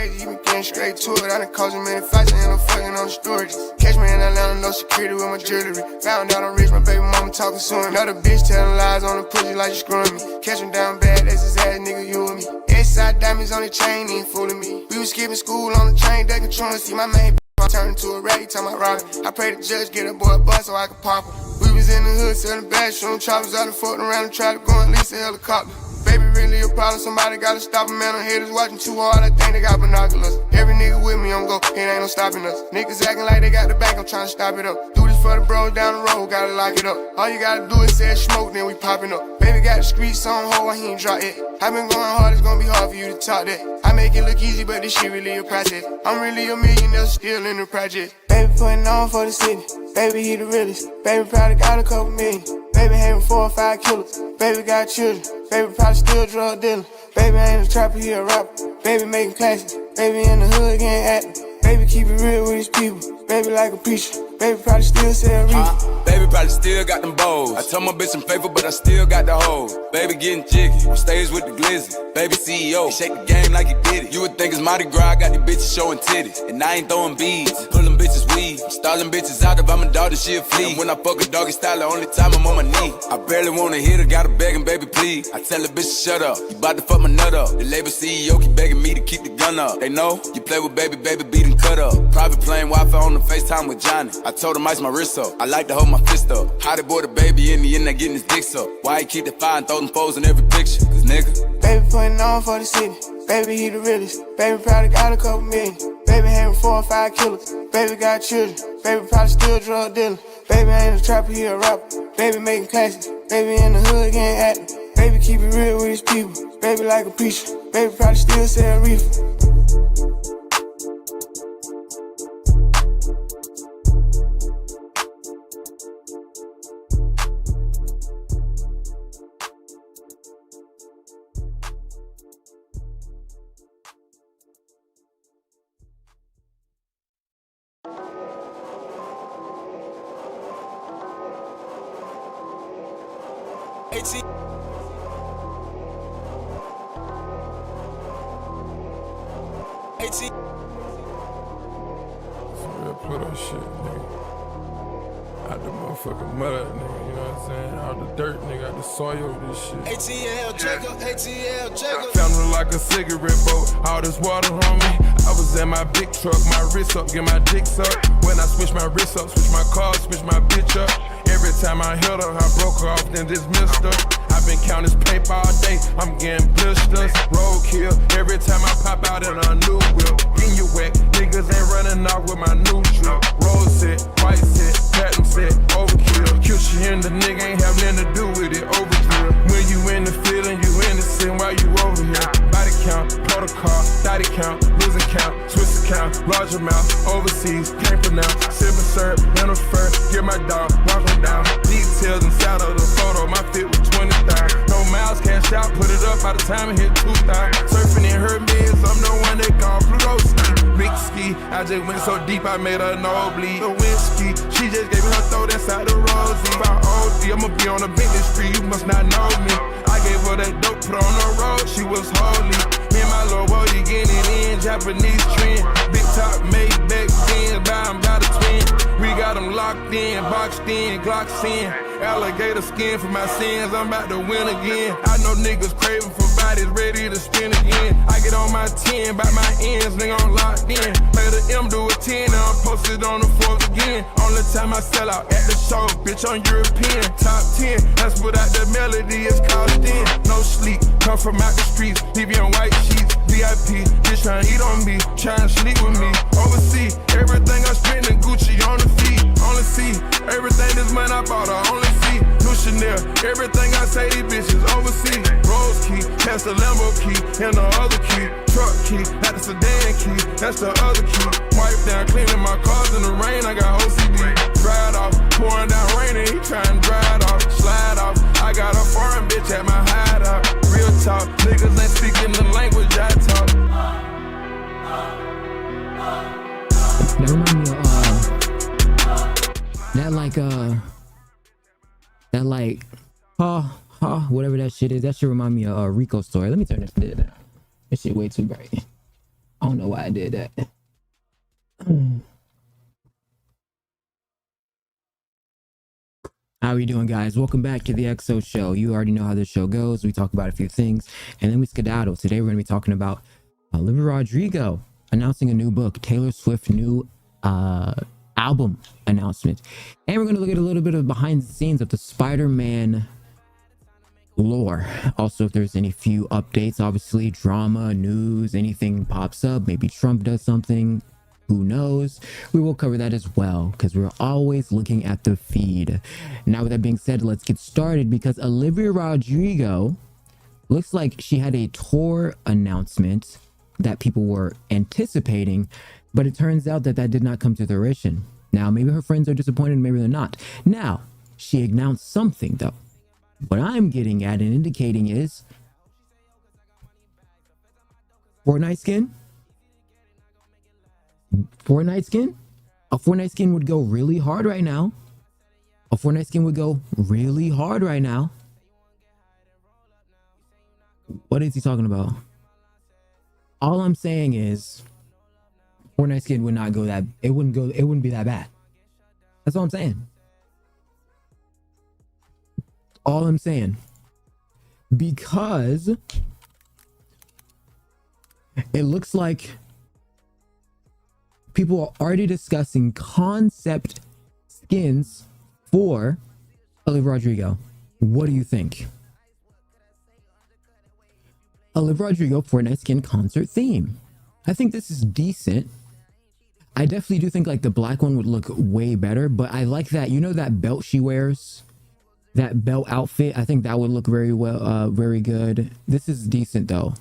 crazy, you been getting straight to it. I done caused you many fights and I'm fucking on the storage. Catch me in Atlanta, no security with my jewelry. Found out I'm rich, my baby mama talking soon. Another bitch telling lies on the pussy like you screwing me. Catch him down bad, that's his ass, nigga, you and me. S-side diamonds on the chain, ain't fooling me. We was skipping school on the train, they controlling. See my main turn into a rat, he tell my robbing. I pray the judge get a boy a bus so I can pop him. We was in the hood selling bags, shooting choppers out and fucking around and try to go and lease a helicopter. Baby really a problem, somebody gotta stop him, man. I'm haters watching too hard, I think they got binoculars. Every nigga with me on go, it ain't no stopping us. Niggas acting like they got the bank, I'm trying to stop it up. Do this for the bros down the road, gotta lock it up. All you gotta do is say smoke, then we popping up. Baby got the streets on hold, he ain't drop it. I been going hard, it's gonna be hard for you to talk that. I make it look easy, but this shit really a process. I'm really a millionaire, still in the project. Baby putting on for the city, baby he the realest. Baby probably got a couple million. Baby having 4 or 5 killers. Baby got children. Baby probably still drug dealer. Baby ain't a trapper, he a rapper. Baby making classics. Baby in the hood getting active. Baby keep it real with his people. Baby like a preacher. Baby probably still sell reefer. Baby probably still got them bows. I told my bitch I'm faithful, but I still got the hoes. Baby getting jiggy, on stage with the glizzy. Baby CEO, he shake the game like he did it. You would think it's Mardi Gras, I got these bitches showing titties. And I ain't throwing beads, I'm pulling bitches weed. I'm stalling bitches out, if I'm a dog, then she a flea. And when I fuck a doggy style, the only time I'm on my knee. I barely wanna hit her, gotta begging, baby, please. I tell the bitch to shut up, you bout to fuck my nut up. The label CEO keep begging me to keep the gun up. They know, you play with baby, baby, beat and cut up. Private plane, Wi-Fi on the FaceTime with Johnny. I told him ice my wrist up, I like to hold my fist up. How they boy the baby in the end, they getting his dicks up. Why he keep the fire and throw them foes in every picture? Cause nigga, baby putting on for the city. Baby he the realest. Baby probably got a couple million. Baby having 4 or 5 killers. Baby got children. Baby probably still drug dealer. Baby ain't a trapper, he a rapper. Baby making classics. Baby in the hood getting active. Baby keep it real with his people. Baby like a preacher. Baby probably still sell reefer. Put that shit, nigga. Out the motherfucking mud, nigga, you know what I'm saying? Out the dirt, nigga, out the soil, this shit. ATL Jacob, ATL Jacob. Found her like a cigarette boat, all this water on me. I was in my big truck, my wrist up, get my dicks up. When I switch my wrist up, switch my car, switch my bitch up. Every time I hit her, I broke her off, then dismissed her. I've been counting this paper all day, I'm getting blisters. Roadkill, every time I pop out in a new whip. In your wet, niggas ain't running off with my new drip. Roll set, white set, platinum set, overkill. Cute shit in the nigga ain't have nothing to do with it, overkill. When you in the feeling, you innocent while you over here. Body count, protocol, body count, losing count, Swiss account, large amount, overseas, can't pronounce. Sipping syrup, in a fur, get my dog, walk him down. Details inside of the photo, my fit was 20,000. No miles, cash out, put it up by the time it hit 2,000. Surfing in her beds, I'm the one they call Pluto ski. Big ski, I just went so deep, I made her nosebleed. The whiskey, she just gave me her throat inside the rosy. If I OD, I'ma be on the Bentley Street, you must not know me. I gave her that dope, put on the road, she was holy. Me and my little boy, you getting it in, Japanese trend. Big top made back then, buy 'em by the twin. We got them locked in, boxed in, Glocks in. Alligator skin for my sins, I'm about to win again. I know niggas craving for bodies ready to spin again. I get on my 10, by my ends, nigga, I'm locked in. Play the M, do a 10, now I'm posted on the 4th again. Only time I sell out at the show, bitch, on European. Top 10, that's without the melody, it's cost in. No sleep, come from out the streets, leave you in white sheets. VIP, bitch tryna eat on me, tryna sleep with me. Overseas, everything I spend in Gucci on the feet. Only see, everything this money I bought, I only see. New Chanel, everything I say, these bitches overseas. Rose key, that's the Lambo key, and the other key. Truck key, that's the sedan key, that's the other key. Wipe down, cleaning my cars in the rain, I got OCD. Dry it off, pouring down rain, and he trying to dry it off. Slide off, I got a foreign bitch at my hideout. Real talk, niggas ain't speaking the language I talk. That remind me of that like whatever that shit is. That should remind me of Rico's story. Let me turn this shit down. This shit way too bright. I don't know why I did that. How are you doing, guys? Welcome back to the XO Show. You already know how this show goes. We talk about a few things and then we skedaddle. Today we're going to be talking about Olivia Rodrigo announcing a new book, Taylor Swift new album announcement, and we're going to look at a little bit of behind the scenes of the Spider-Man lore. Also, if there's any few updates, obviously drama, news, anything pops up, maybe Trump does something, who knows, we will cover that as well, because we're always looking at the feed. Now, with that being said, let's get started, because Olivia Rodrigo looks like she had a tour announcement that people were anticipating, but it turns out that did not come to fruition. Now, maybe her friends are disappointed, maybe they're not. Now, she announced something though. What I'm getting at and indicating is Fortnite skin. Fortnite skin? A Fortnite skin would go really hard right now. A Fortnite skin would go really hard right now. What is he talking about? All I'm saying is Fortnite skin would not go that, it wouldn't be that bad. That's all I'm saying. All I'm saying. Because it looks like people are already discussing concept skins for Olivia Rodrigo. What do you think? Olivia Rodrigo Fortnite skin concert theme. I think this is decent. I definitely do think like the black one would look way better, but I like that, you know, that belt she wears, that belt outfit. I think that would look very well, very good. This is decent though.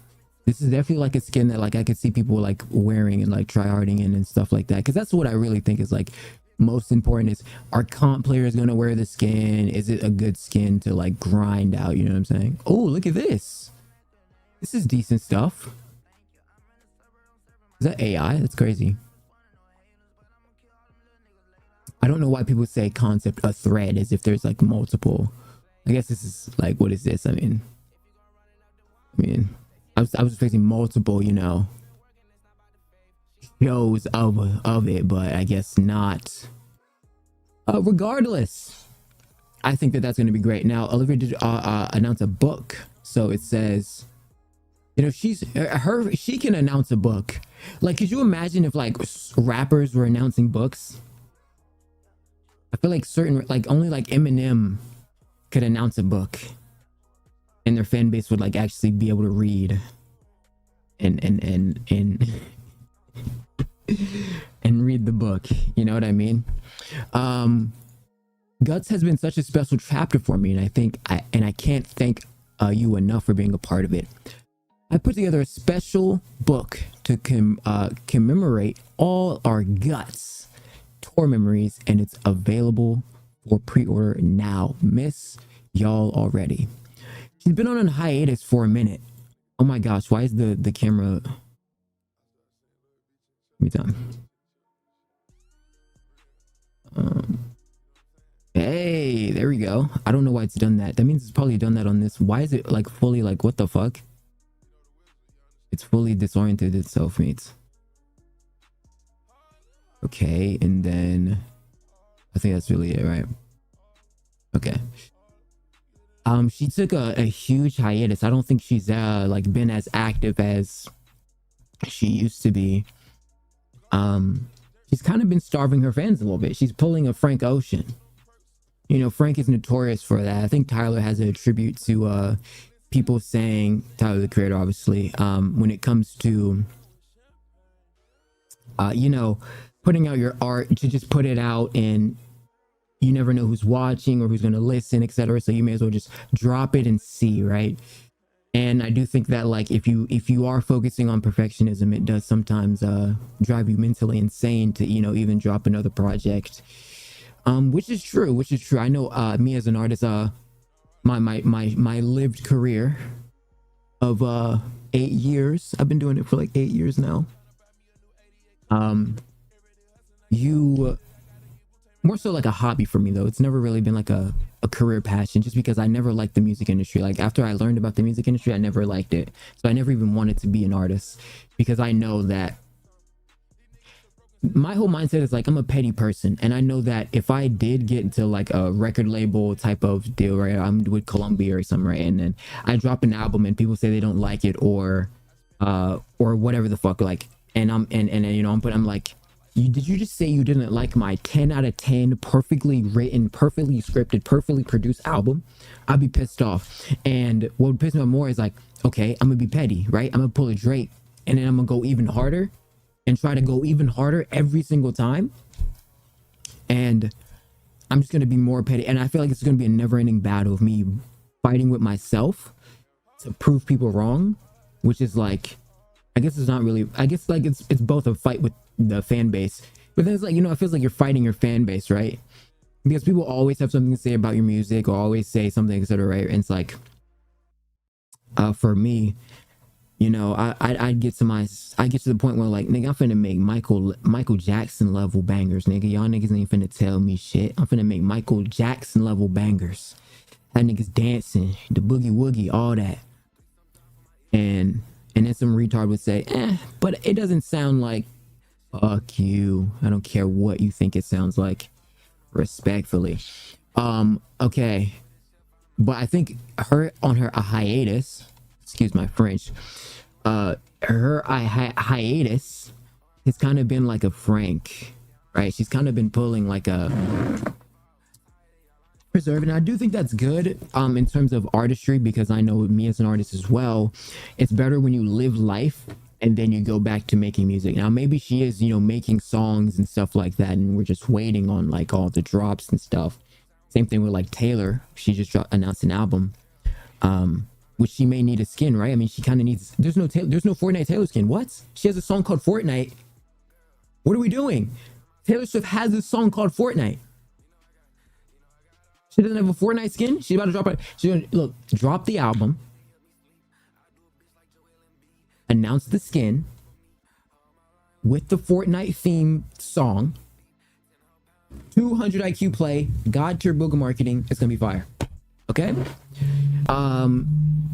This is definitely like a skin that like I could see people like wearing and like tryharding in and stuff like that, because that's what I really think is like most important is, are comp players gonna wear the skin? Is it a good skin to like grind out? You know what I'm saying? Oh, look at this. This is decent stuff. Is that AI? That's crazy. I don't know why people say concept a thread as if there's like multiple. I guess this is like, what is this? I mean, I was expecting multiple, you know, shows of it, but I guess not. Regardless, I think that that's going to be great. Now, Olivia did announce a book, so it says, you know, she can announce a book. Like, could you imagine if like rappers were announcing books? I feel like certain, like only like Eminem could announce a book and their fan base would like actually be able to read and read the book. You know what I mean? Guts has been such a special chapter for me, and I think I can't thank you enough for being a part of it. I put together a special book to commemorate all our Guts tour memories, and it's available for pre-order now. Miss y'all already. She's been on a hiatus for a minute. Oh my gosh, why is the camera? Let me tell you. Hey, there we go. I don't know why it's done that. That means it's probably done that on this. Why is it like fully like, what the fuck? It's fully disoriented itself, mates. Okay, and then I think that's really it, right? Okay. She took a huge hiatus. I don't think she's like been as active as she used to be. She's kind of been starving her fans a little bit. She's pulling a Frank Ocean. You know, Frank is notorious for that. I think Tyler has a tribute to people saying, Tyler the Creator obviously, when it comes to you know, putting out your art, to just put it out and you never know who's watching or who's going to listen, etc. So you may as well just drop it and see, right? And I do think that like if you are focusing on perfectionism, it does sometimes drive you mentally insane to, you know, even drop another project, which is true. I know me as an artist, my lived career of 8 years, I've been doing it for like 8 years now. You more so like a hobby for me though. It's never really been like a a career passion, just because I never liked the music industry. Like after I learned about the music industry, I never liked it. So I never even wanted to be an artist, because I know that my whole mindset is like, I'm a petty person, and I know that if I did get into like a record label type of deal, right, I'm with Columbia or something, right, and then I drop an album and people say they don't like it, or whatever the fuck, like, and I'm you know, I'm like, did you just say you didn't like my 10 out of 10 perfectly written, perfectly scripted, perfectly produced album? I'd be pissed off. And what would piss me off more is like, okay, I'm gonna be petty, right? I'm gonna pull a Drake, and then I'm gonna go even harder and try to go even harder every single time. And I'm just gonna be more petty. And I feel like it's gonna be a never-ending battle of me fighting with myself to prove people wrong, which is like, I guess it's not really, I guess like it's both a fight with the fan base, but then it's like, you know, it feels like you're fighting your fan base, right? Because people always have something to say about your music, or always say something, etc., right? And it's like, for me, you know, I get to the point where like, nigga, I'm finna make Michael Jackson level bangers, nigga. Y'all niggas ain't finna tell me shit. I'm finna make Michael Jackson level bangers. That niggas dancing, the boogie woogie, all that. And then some retard would say, but it doesn't sound like, fuck you. I don't care what you think it sounds like. Respectfully. Okay. But I think her on her hiatus, excuse my French, her hiatus has kind of been like a Frank, right? She's kind of been pulling like a preserve, and I do think that's good in terms of artistry, because I know me as an artist as well, it's better when you live life and then you go back to making music. Now maybe she is, you know, making songs and stuff like that, and we're just waiting on like all the drops and stuff. Same thing with like Taylor. She just announced an album, which she may need a skin, right? I mean, she kind of needs, there's no Fortnite Taylor skin. What? She has a song called Fortnite. What are we doing? Taylor Swift has a song called Fortnite. She doesn't have a Fortnite skin. She's about to drop it. She's gonna look, drop the album, announce the skin with the Fortnite theme song, 200 IQ play, God tier booga marketing. It's gonna be fire. Okay.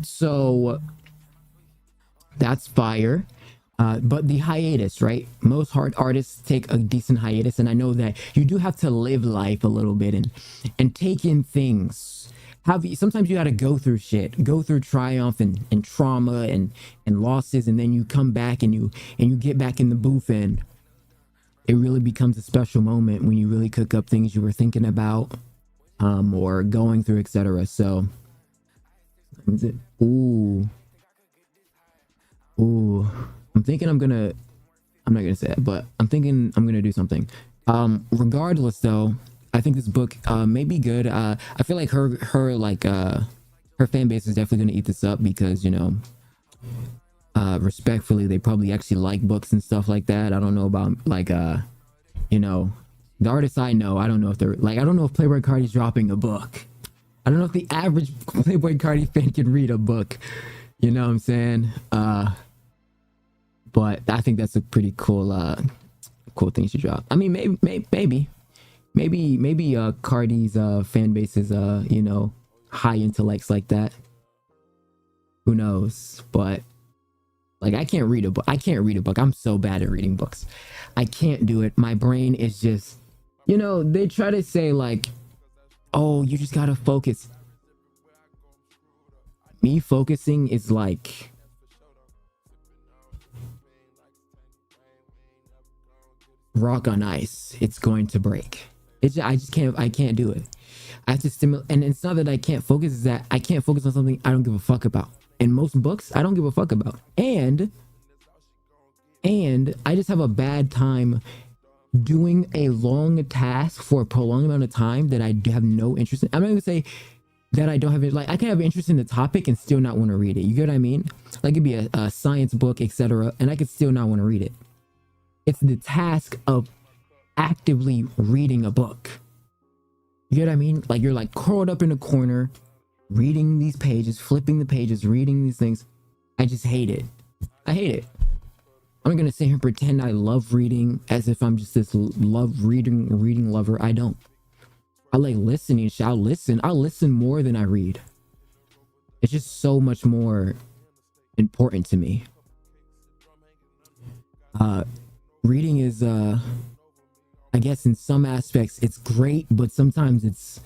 So that's fire. But the hiatus, right? Most hard artists take a decent hiatus, and I know that you do have to live life a little bit and take in things. Sometimes you got to go through shit, go through triumph and trauma and losses, and then you come back and you get back in the booth, and it really becomes a special moment when you really cook up things you were thinking about, or going through, etc. So, ooh. I'm thinking I'm not gonna say it, but I'm thinking I'm gonna do something. Regardless though, I think this book may be good. I feel like her fan base is definitely gonna eat this up, because, you know, respectfully, they probably actually like books and stuff like that. I don't know about like you know, the artists I know, I don't know if they're like, I don't know if Playboi Carti's dropping a book. I don't know if the average Playboi Carti fan can read a book. You know what I'm saying? But I think that's a pretty cool thing she dropped. I mean, maybe Cardi's fan base is you know, high intellects like that. Who knows? But like, I can't read a book. I'm so bad at reading books. I can't do it. My brain is just, you know, they try to say like, oh, you just gotta focus. Me focusing is like, rock on ice. It's going to break. I can't do it. I have to stimulate, and it's not that I can't focus, it's that I can't focus on something I don't give a fuck about. And most books I don't give a fuck about. And I just have a bad time doing a long task for a prolonged amount of time that I have no interest in. I'm not gonna say that I don't have it. Like, I can have interest in the topic and still not want to read it. You get what I mean? Like, it'd be a science book, etc., and I could still not want to read it. It's the task of actively reading a book. You get what I mean? Like, you're like curled up in a corner, reading these pages, flipping the pages, reading these things. I just hate it. I hate it. I'm not gonna sit here and pretend I love reading as if I'm just this reading lover. I don't. I like listening shit. I'll listen more than I read. It's just so much more important to me. Reading is I guess in some aspects it's great, but sometimes it's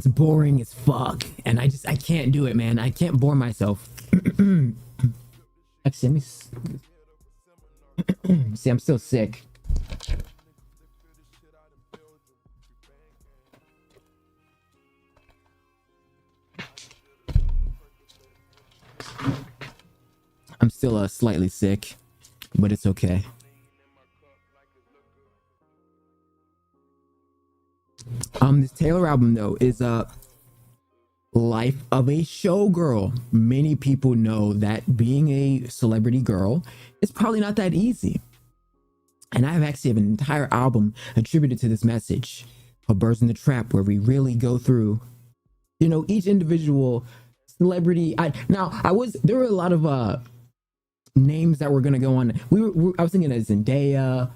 boring as fuck, and I can't do it, man. I can't bore myself. Actually, let me see, I'm still sick. I'm still slightly sick, but it's okay. This Taylor album though is Life of a Showgirl. Many people know that being a celebrity girl is probably not that easy. And I actually have an entire album attributed to this message called Birds in the Trap, where we really go through, you know, each individual celebrity. There were a lot of names that were gonna go on. I was thinking of Zendaya,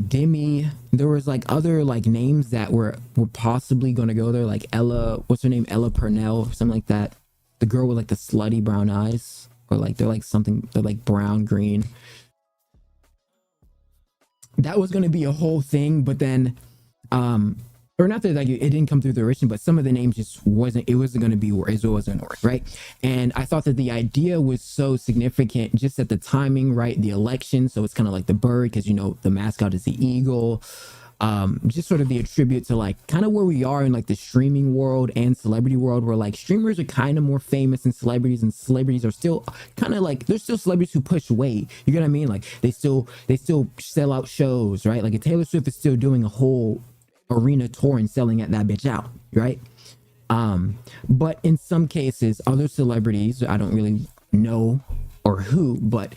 Demi. There was like other like names that were possibly gonna go there, like Ella, what's her name, Ella Purnell, something like that. The girl with like the slutty brown eyes, or like they're like brown green. That was gonna be a whole thing, but then or not that like it didn't come through the fruition, but some of the names just wasn't gonna be where it wasn't work, right? And I thought that the idea was so significant just at the timing, right? The election, so it's kind of like the bird, because you know the mascot is the eagle. Just sort of the attribute to like kind of where we are in like the streaming world and celebrity world, where like streamers are kind of more famous than celebrities, and celebrities are still kind of like, there's still celebrities who push weight, you get what I mean? Like they still sell out shows, right? Like a Taylor Swift is still doing a whole arena tour and selling that bitch out, right? But in some cases, other celebrities, I don't really know or who, but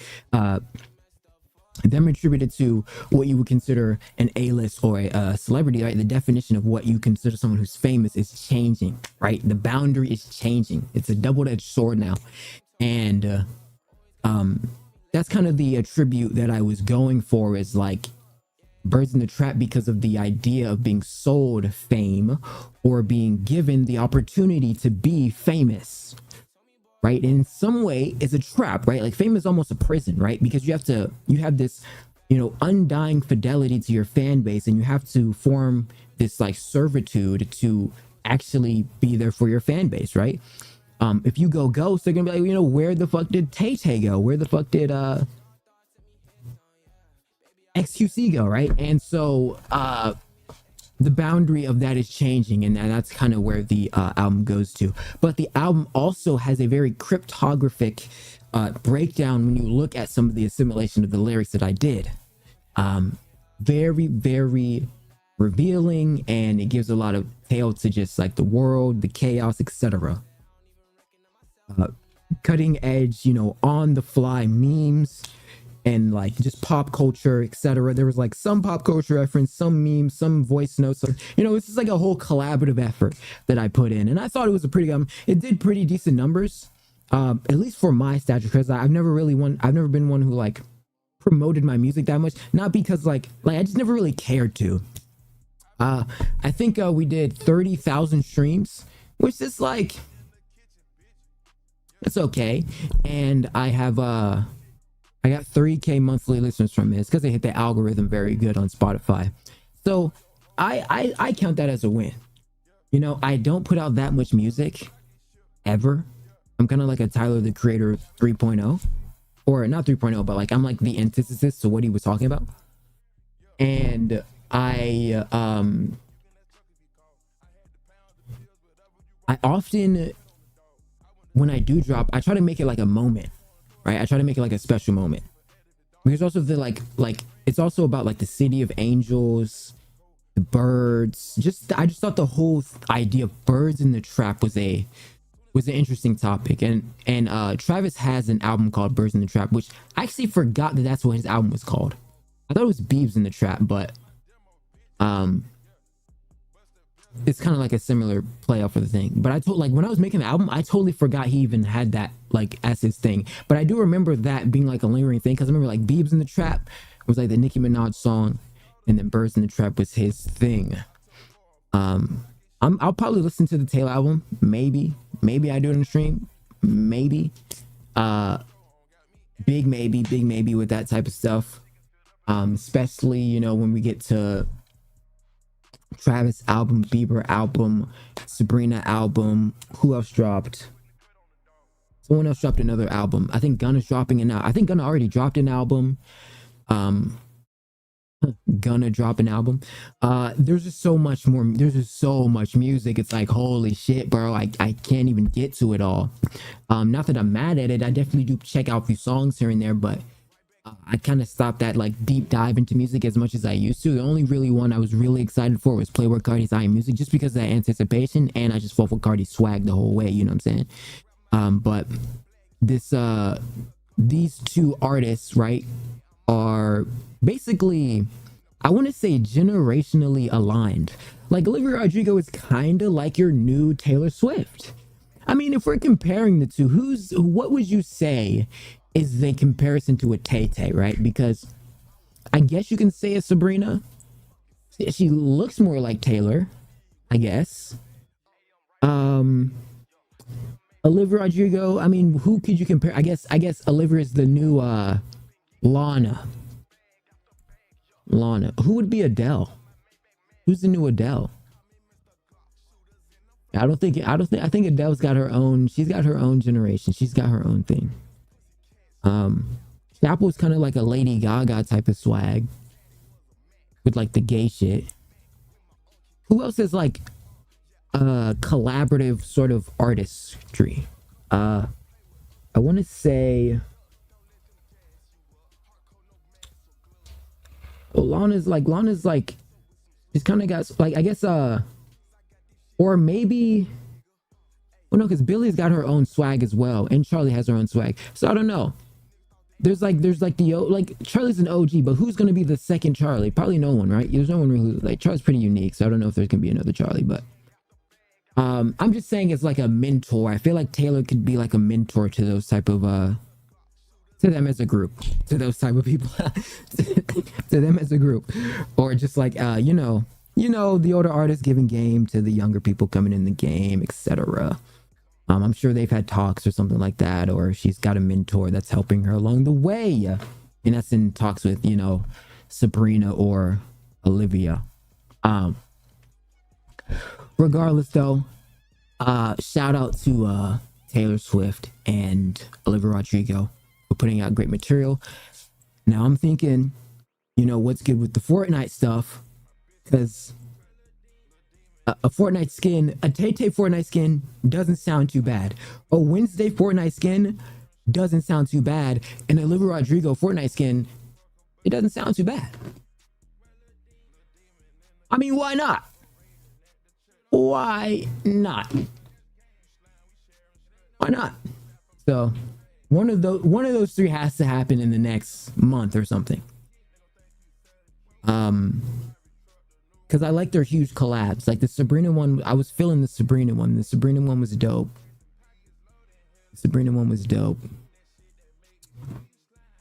them attributed to what you would consider an A-list or a celebrity, right? The definition of what you consider someone who's famous is changing, right? The boundary is changing. It's a double-edged sword now. And that's kind of the attribute that I was going for, is like Birds in the Trap, because of the idea of being sold fame or being given the opportunity to be famous, right? In some way it's a trap, right? Like fame is almost a prison, right? Because you have this, you know, undying fidelity to your fan base, and you have to form this like servitude to actually be there for your fan base, right? If you go ghost, they're gonna be like, you know, where the fuck did Tay go? Where the fuck did XQC go, right? And so the boundary of that is changing, and that's kind of where the album goes to. But the album also has a very cryptographic breakdown when you look at some of the assimilation of the lyrics that I did. Very, very revealing, and it gives a lot of tale to just like the world, the chaos, etc. Cutting edge, you know, on the fly memes, and like just pop culture, etc. There was like some pop culture reference, some memes, some voice notes. So, you know, it's just like a whole collaborative effort that I put in, and I thought it was a pretty it did pretty decent numbers, at least for my stature, because I've never been one who like promoted my music that much. Not because like I just never really cared to. I think we did 30,000 streams, which is like, it's okay, and I have I got 3K monthly listeners from it. It's because they hit the algorithm very good on Spotify. So I count that as a win. You know, I don't put out that much music ever. I'm kind of like a Tyler the Creator 3.0, or not 3.0, but like I'm like the antithesis to what he was talking about. And I often, when I do drop, I try to make it like a moment. Right, I try to make it like a special moment, because also the like it's also about like the city of angels, the birds. I just thought the whole idea of Birds in the Trap was an interesting topic, and Travis has an album called Birds in the Trap, which I actually forgot that that's what his album was called. I thought it was Beebs in the Trap, but it's kind of like a similar play off of the thing. But when I was making the album, I totally forgot he even had that like as his thing. But I do remember that being like a lingering thing, because I remember like Beebs in the Trap was like the Nicki Minaj song, and then Birds in the Trap was his thing. I'll probably listen to the Taylor album. Maybe I do it on the stream. Maybe. Big maybe with that type of stuff. Especially, you know, when we get to Travis album, Bieber album, Sabrina album. Who else dropped? Someone else dropped another album. I think Gunna's dropping it now. I think Gunna already dropped an album. Gonna drop an album. There's just so much more. There's just so much music. It's like, holy shit, bro. I can't even get to it all. Not that I'm mad at it. I definitely do check out a few songs here and there, but I kind of stopped that like deep dive into music as much as I used to. The only really one I was really excited for was Playboi Carti's I Am Music, just because of that anticipation, and I just fought for Carti's swag the whole way, you know what I'm saying? But this these two artists, right, are basically, I want to say, generationally aligned. Like Olivia Rodrigo is kind of like your new Taylor Swift. I mean, if we're comparing the two, what would you say is the comparison to a Tay-Tay, right? Because I guess you can say a Sabrina. She looks more like Taylor, I guess. Olivia Rodrigo, I mean, who could you compare? I guess Olivia is the new Lana. Who would be Adele? Who's the new Adele? I think Adele's got her own, she's got her own generation. She's got her own thing. Apple's kind of like a Lady Gaga type of swag with like the gay shit. Who else is like collaborative sort of artistry? I want to say Lana's like she's kind of got like, I guess or maybe, well, no, because Billy's got her own swag as well, and Charlie has her own swag, so I don't know. There's like the Charlie's an OG, but who's gonna be the second Charlie? Probably no one, right? There's no one really, like, Charlie's pretty unique, so I don't know if there's gonna be another Charlie, but I'm just saying it's like a mentor. I feel like Taylor could be like a mentor to those type of to them as a group, to those type of people, to them as a group, or just like you know, the older artists giving game to the younger people coming in the game, etc. I'm sure they've had talks or something like that, or she's got a mentor that's helping her along the way, and that's in talks with, you know, Sabrina or Olivia. Regardless though, shout out to Taylor Swift and Olivia Rodrigo for putting out great material. Now I'm thinking, you know, what's good with the Fortnite stuff, because a Fortnite skin, a Tay-Tay Fortnite skin doesn't sound too bad. A Wednesday Fortnite skin doesn't sound too bad. And a Olivia Rodrigo Fortnite skin, it doesn't sound too bad. I mean, why not? Why not? Why not? So one of those three has to happen in the next month or something. Because I like their huge collabs. Like the Sabrina one, I was feeling the Sabrina one. The Sabrina one was dope.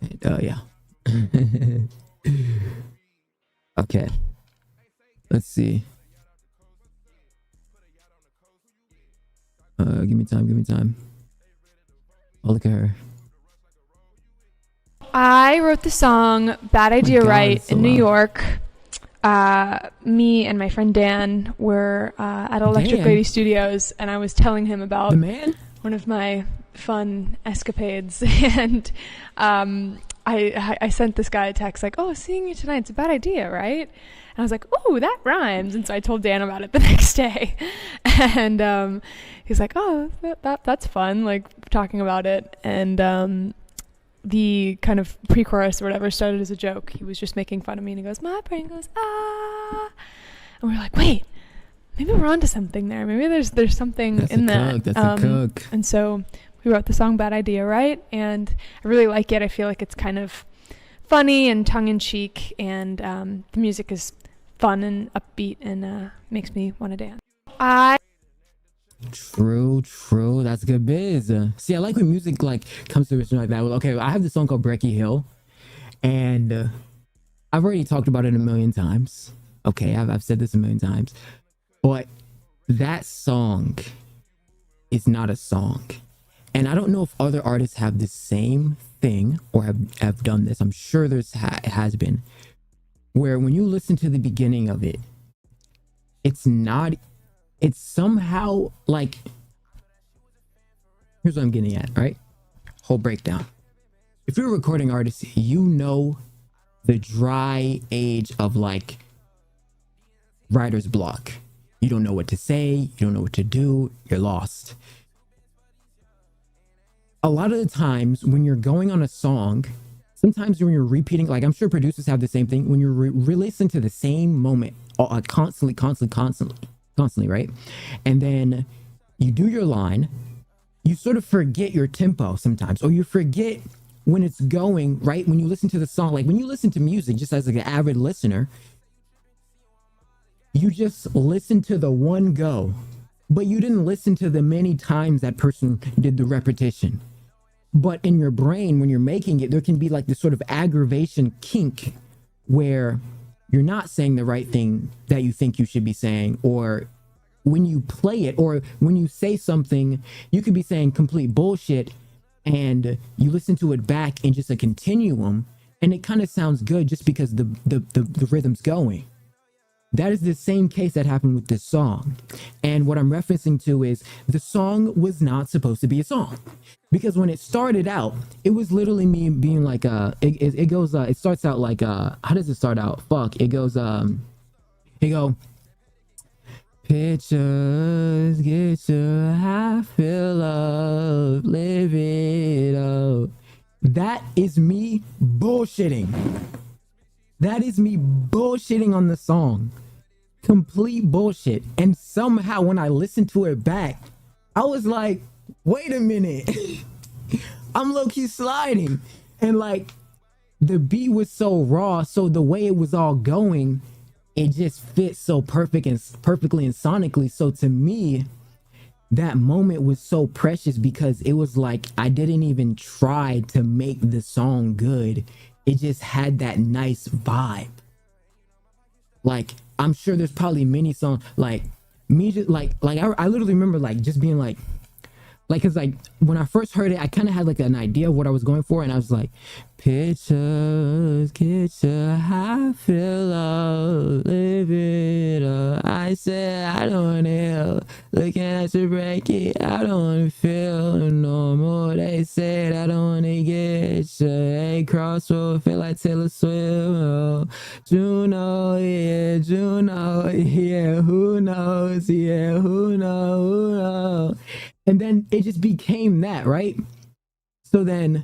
And, yeah. Okay. Let's see. Give me time. Oh, look at her. I wrote the song Bad Idea Right in New York. Me and my friend Dan were at Electric Lady Studios, and I was telling him about one of my fun escapades, and I sent this guy a text like, "Oh, seeing you tonight's a bad idea, right?" And I was like, "Oh, that rhymes," and so I told Dan about it the next day, and he's like, "Oh, that's fun," like talking about it, and the kind of pre-chorus or whatever started as a joke. He was just making fun of me, and he goes, "My brain goes ah," and we're like, "Wait, maybe we're onto something there. Maybe there's something that's in that." That's a cook. And so we wrote the song "Bad Idea," right? And I really like it. I feel like it's kind of funny and tongue-in-cheek, and the music is fun and upbeat, and makes me want to dance. True. That's good biz. See, I like when music like comes to something like that. Well, okay, I have this song called Brecky Hill, and I've already talked about it a million times. Okay, I've said this a million times, But that song is not a song. And I don't know if other artists have the same thing or have done this. I'm sure there's has been, where when you listen to the beginning of it, it's somehow like, here's what I'm getting at, right? Whole breakdown. If you're a recording artist, you know the dry age of like writer's block. You don't know what to say, you don't know what to do, you're lost. A lot of the times when you're going on a song, sometimes when you're repeating, like I'm sure producers have the same thing, when you're re-listen to the same moment constantly, right? And then you do your line, you sort of forget your tempo sometimes, or you forget when it's going, right? When you listen to the song, like when you listen to music, just as like an avid listener, you just listen to the one go, but you didn't listen to the many times that person did the repetition. But in your brain, when you're making it, there can be like this sort of aggravation kink where you're not saying the right thing that you think you should be saying, or when you play it, or when you say something, you could be saying complete bullshit and you listen to it back in just a continuum and it kind of sounds good just because the rhythm's going. That is the same case that happened with this song. And what I'm referencing to is the song was not supposed to be a song. Because when it started out, it was literally me being like, it starts out like, how does it start out? It goes, pictures get you high, fill up, live it up. That is me bullshitting. That is me bullshitting on the song. Complete bullshit. And somehow when I listened to it back, I was like, wait a minute. I'm low-key sliding. And like the beat was so raw, so the way it was all going, it just fit so perfectly and sonically. So to me, that moment was so precious because it was like I didn't even try to make the song good. It just had that nice vibe. Like, I'm sure there's probably many songs like me, just like I literally remember like just being like cause like when I first heard it, I kind of had like an idea of what I was going for, and I was like, pictures get you high, fill up, live it up. I said I don't want to help, looking at you break it, I don't want to feel no more. They said I don't want to get you, hey, crossroad, feel like Taylor Swift, oh, Juno, yeah, Juno, yeah, who knows, yeah, who knows. And then it just became that, right? So then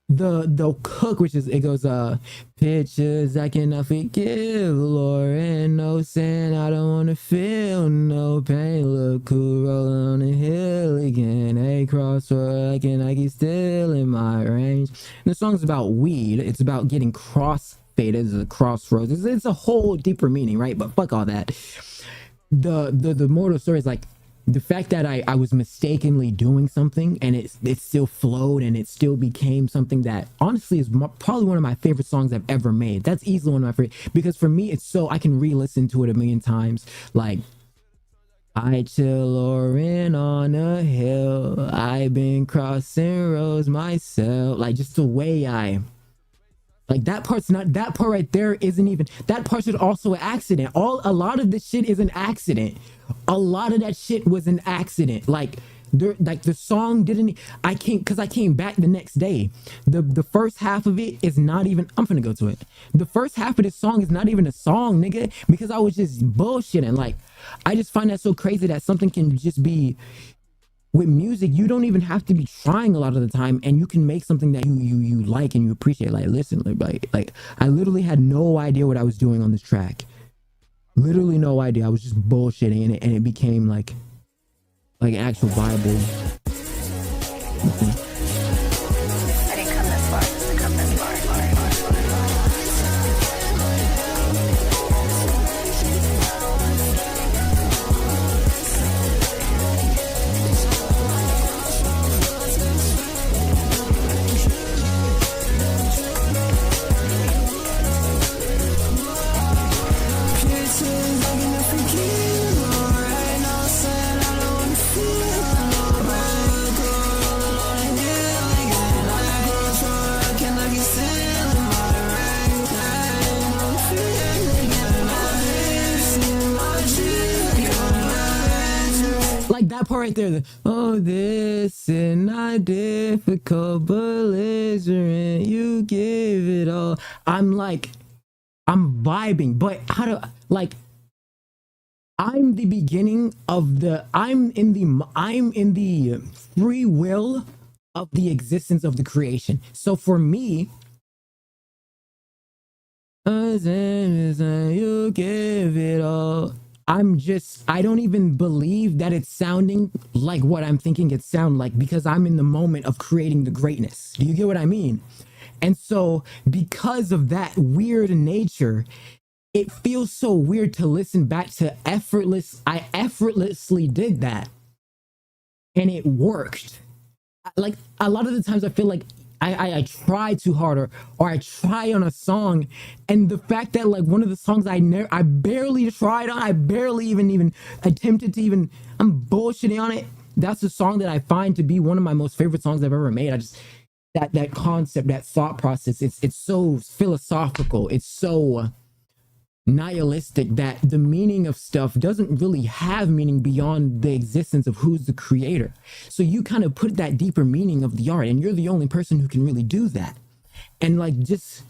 the hook, which is, it goes, pictures I cannot forgive, Lord, and no sin, I don't want to feel no pain, look cool rolling on the hill again, hey, crossroad, I keep still in my range. And the song's about weed, it's about getting crossfaded as a crossroads, it's a whole deeper meaning, right? But fuck all that. The moral of the story is like, the fact that I was mistakenly doing something and it still flowed and it still became something that honestly is probably one of my favorite songs I've ever made. That's easily one of my favorite, because for me it's so, I can re-listen to it a million times. Like, I chill or in on a hill, I've been crossing roads myself. Like, just the way like that part right there isn't even, that part should also an accident. A lot of this shit is an accident. A lot of that shit was an accident. Like the song didn't, I came back the next day. The first half of it is not even, I'm finna go to it. The first half of this song is not even a song, nigga, because I was just bullshitting. Like, I just find that so crazy that something can just be, with music, you don't even have to be trying a lot of the time, and you can make something that you like and you appreciate. Like, listen, like I literally had no idea what I was doing on this track. Literally no idea. I was just bullshitting, and it became like an actual Bible. I didn't come this far just to come this far. Pictures I cannot forgive, that part right there. Oh, this is not difficult, belligerent. You give it all. I'm vibing, but how to like? I'm the beginning of the. I'm in the free will of the existence of the creation. So for me, you give it all. I don't even believe that it's sounding like what I'm thinking it sound like, because I'm in the moment of creating the greatness. Do you get what I mean? And so because of that weird nature, it feels so weird to listen back to I effortlessly did that and it worked. Like a lot of the times I feel like I try too hard, or I try on a song, and the fact that like one of the songs I barely tried on, I barely even attempted to even, I'm bullshitting on it. That's the song that I find to be one of my most favorite songs I've ever made. I just, that concept, that thought process, it's so philosophical, it's so nihilistic that the meaning of stuff doesn't really have meaning beyond the existence of who's the creator. So you kind of put that deeper meaning of the art, and you're the only person who can really do that. And like, just,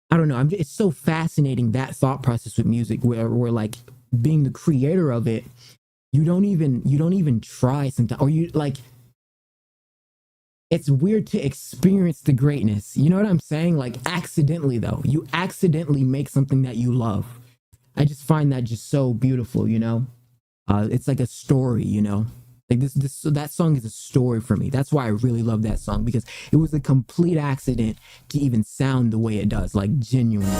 I don't know, it's so fascinating, that thought process with music, where like being the creator of it, you don't even try sometimes, or you like, it's weird to experience the greatness. You know what I'm saying? Like accidentally though, you accidentally make something that you love. I just find that just so beautiful, you know? It's like a story, you know? Like that song is a story for me. That's why I really love that song, because it was a complete accident to even sound the way it does, like genuinely.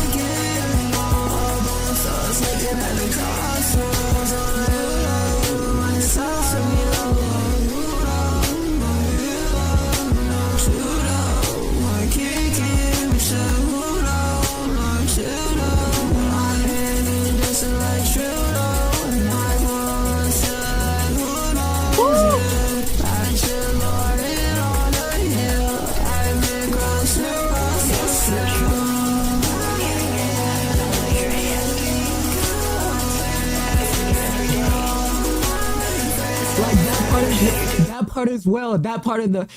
That part as well, that part of the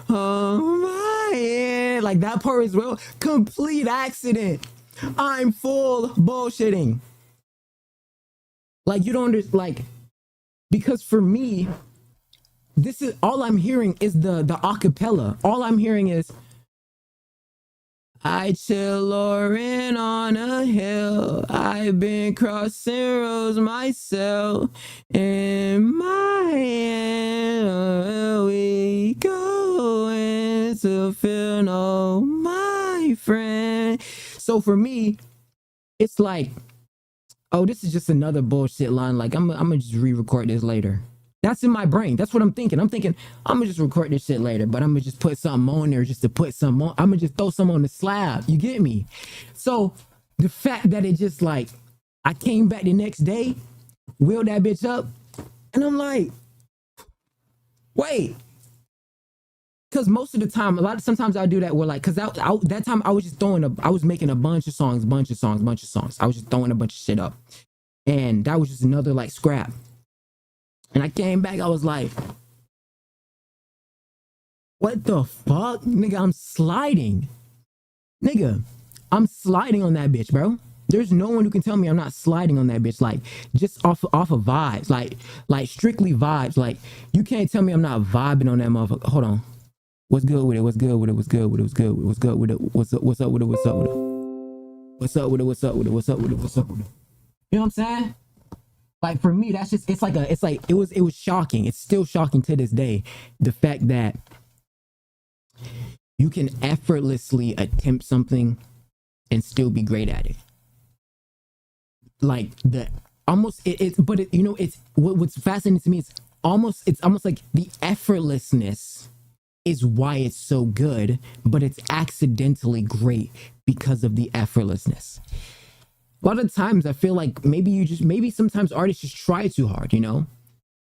oh my, yeah, like that part as well, complete accident. I'm full bullshitting. Like you don't understand, like, because for me, this is all I'm hearing is the acapella. All I'm hearing is, I chill Lauren on a hill. I've been crossing roads myself. In my hand, we going to feel no, my friend. So for me, it's like, oh, this is just another bullshit line. Like I'm gonna just re-record this later. That's in my brain. That's what I'm thinking. I'm thinking, I'm gonna just record this shit later, but I'm gonna just put something on there just to put something on. I'm gonna just throw something on the slab. You get me? So the fact that it just like, I came back the next day, wheeled that bitch up, and I'm like, wait. Because most of the time, sometimes I do that where like, because that time I was just I was making a bunch of songs. I was just throwing a bunch of shit up. And that was just another like scrap. And I came back, I was like, what the fuck? Nigga, I'm sliding. Nigga, I'm sliding on that bitch, bro. There's no one who can tell me I'm not sliding on that bitch. Like, just off of vibes. Like strictly vibes. Like, you can't tell me I'm not vibing on that motherfucker. Hold on. What's good with it? What's good with it? What's good with it? What's good with it? What's good with it? What's up with it? What's up with it? What's up with it? What's up with it? What's up with it? What's up with it? You know what I'm saying? Like for me, that's just, it was shocking. It's still shocking to this day. The fact that you can effortlessly attempt something and still be great at it. Like you know, it's what's fascinating to me is it's almost like the effortlessness is why it's so good, but it's accidentally great because of the effortlessness. A lot of times I feel like maybe sometimes artists just try too hard, you know?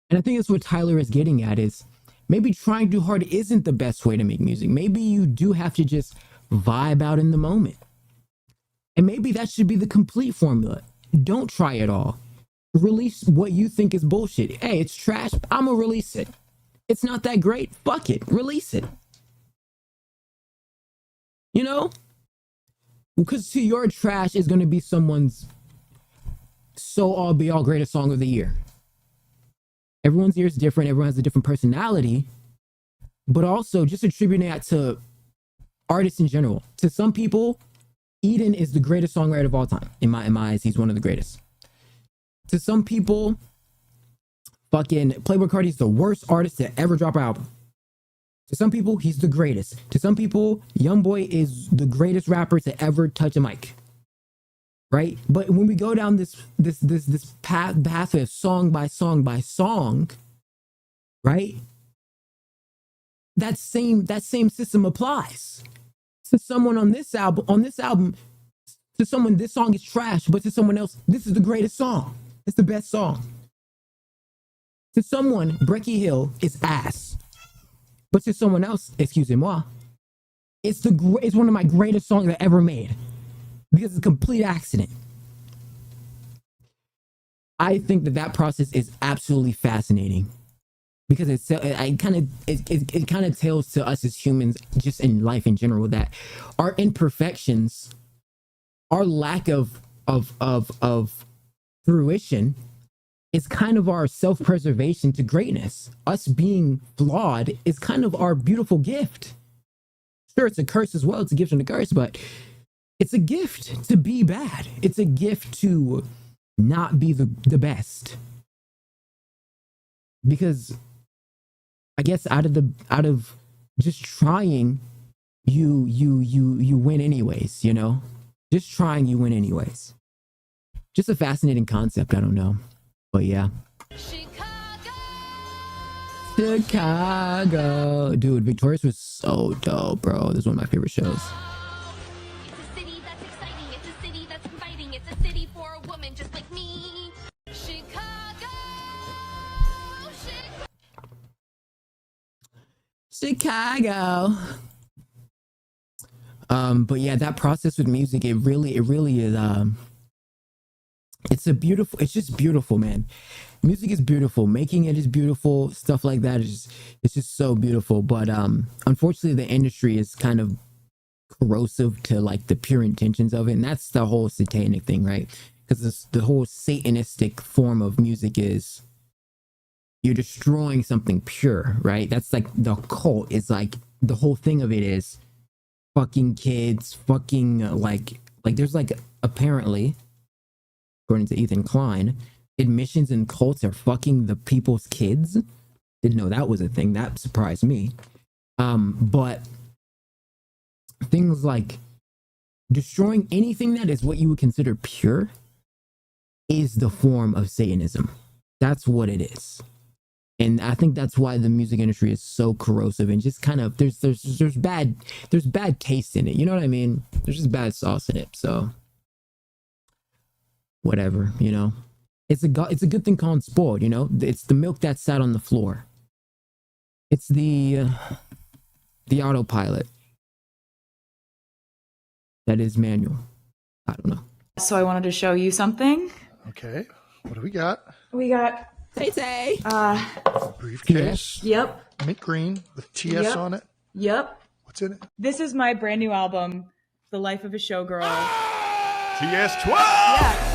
And I think that's what Tyler is getting at, is maybe trying too hard isn't the best way to make music. Maybe you do have to just vibe out in the moment. And maybe that should be the complete formula. Don't try it all. Release what you think is bullshit. Hey, it's trash. I'm gonna release it. It's not that great. Fuck it. Release it. You know? Because to your trash is gonna be someone's so all be all greatest song of the year. Everyone's ear is different. Everyone has a different personality. But also just attributing that to artists in general. To some people, Eden is the greatest songwriter of all time. In my eyes, he's one of the greatest. To some people, fucking Playboi Carti is the worst artist to ever drop an album. To some people, he's the greatest. To some people, Youngboy is the greatest rapper to ever touch a mic. Right? But when we go down this path of song by song by song, right? That same system applies. To someone on this album, to someone this song is trash, but to someone else, this is the greatest song. It's the best song. To someone, Brecky Hill is ass. But to someone else, excusez-moi, it's one of my greatest songs I ever made. Because it's a complete accident. I think that process is absolutely fascinating. Because it kind of tells to us as humans, just in life in general, that our imperfections, our lack of fruition, is kind of our self-preservation to greatness. Us being flawed is kind of our beautiful gift. Sure, it's a curse as well. It's a gift and a curse, but it's a gift to be bad. It's a gift to not be the best. Because I guess out of just trying, you win anyways, you know? Just trying, you win anyways. Just a fascinating concept, I don't know. But yeah. Chicago. Dude, Victorious was so dope, bro. This is one of my favorite shows. It's a city that's exciting. It's a city that's inviting. It's a city for a woman just like me. Chicago. Chicago. But yeah, that process with music, it really is it's just beautiful, man. Music is beautiful. Making it is beautiful. Stuff like that it's just so beautiful. But unfortunately the industry is kind of corrosive to like the pure intentions of it. And that's the whole satanic thing, right? Because the whole satanistic form of music is you're destroying something pure, right? That's like the cult. It's like the whole thing of it is fucking kids, fucking like there's like apparently, according to Ethan Klein, admissions in cults are fucking the people's kids. Didn't know that was a thing. That surprised me. But things like destroying anything that is what you would consider pure is the form of Satanism. That's what it is. And I think that's why the music industry is so corrosive and just kind of there's bad taste in it. You know what I mean? There's just bad sauce in it. So whatever, you know. It's a good thing called spoiled, you know. It's the milk that sat on the floor. It's the autopilot that is manual. I don't know. So I wanted to show you something. Okay, what do we got? We got Tay. Briefcase. Yep. Mint green with TS on it. Yep. What's in it? This is my brand new album, The Life of a Showgirl. TS12. Yeah.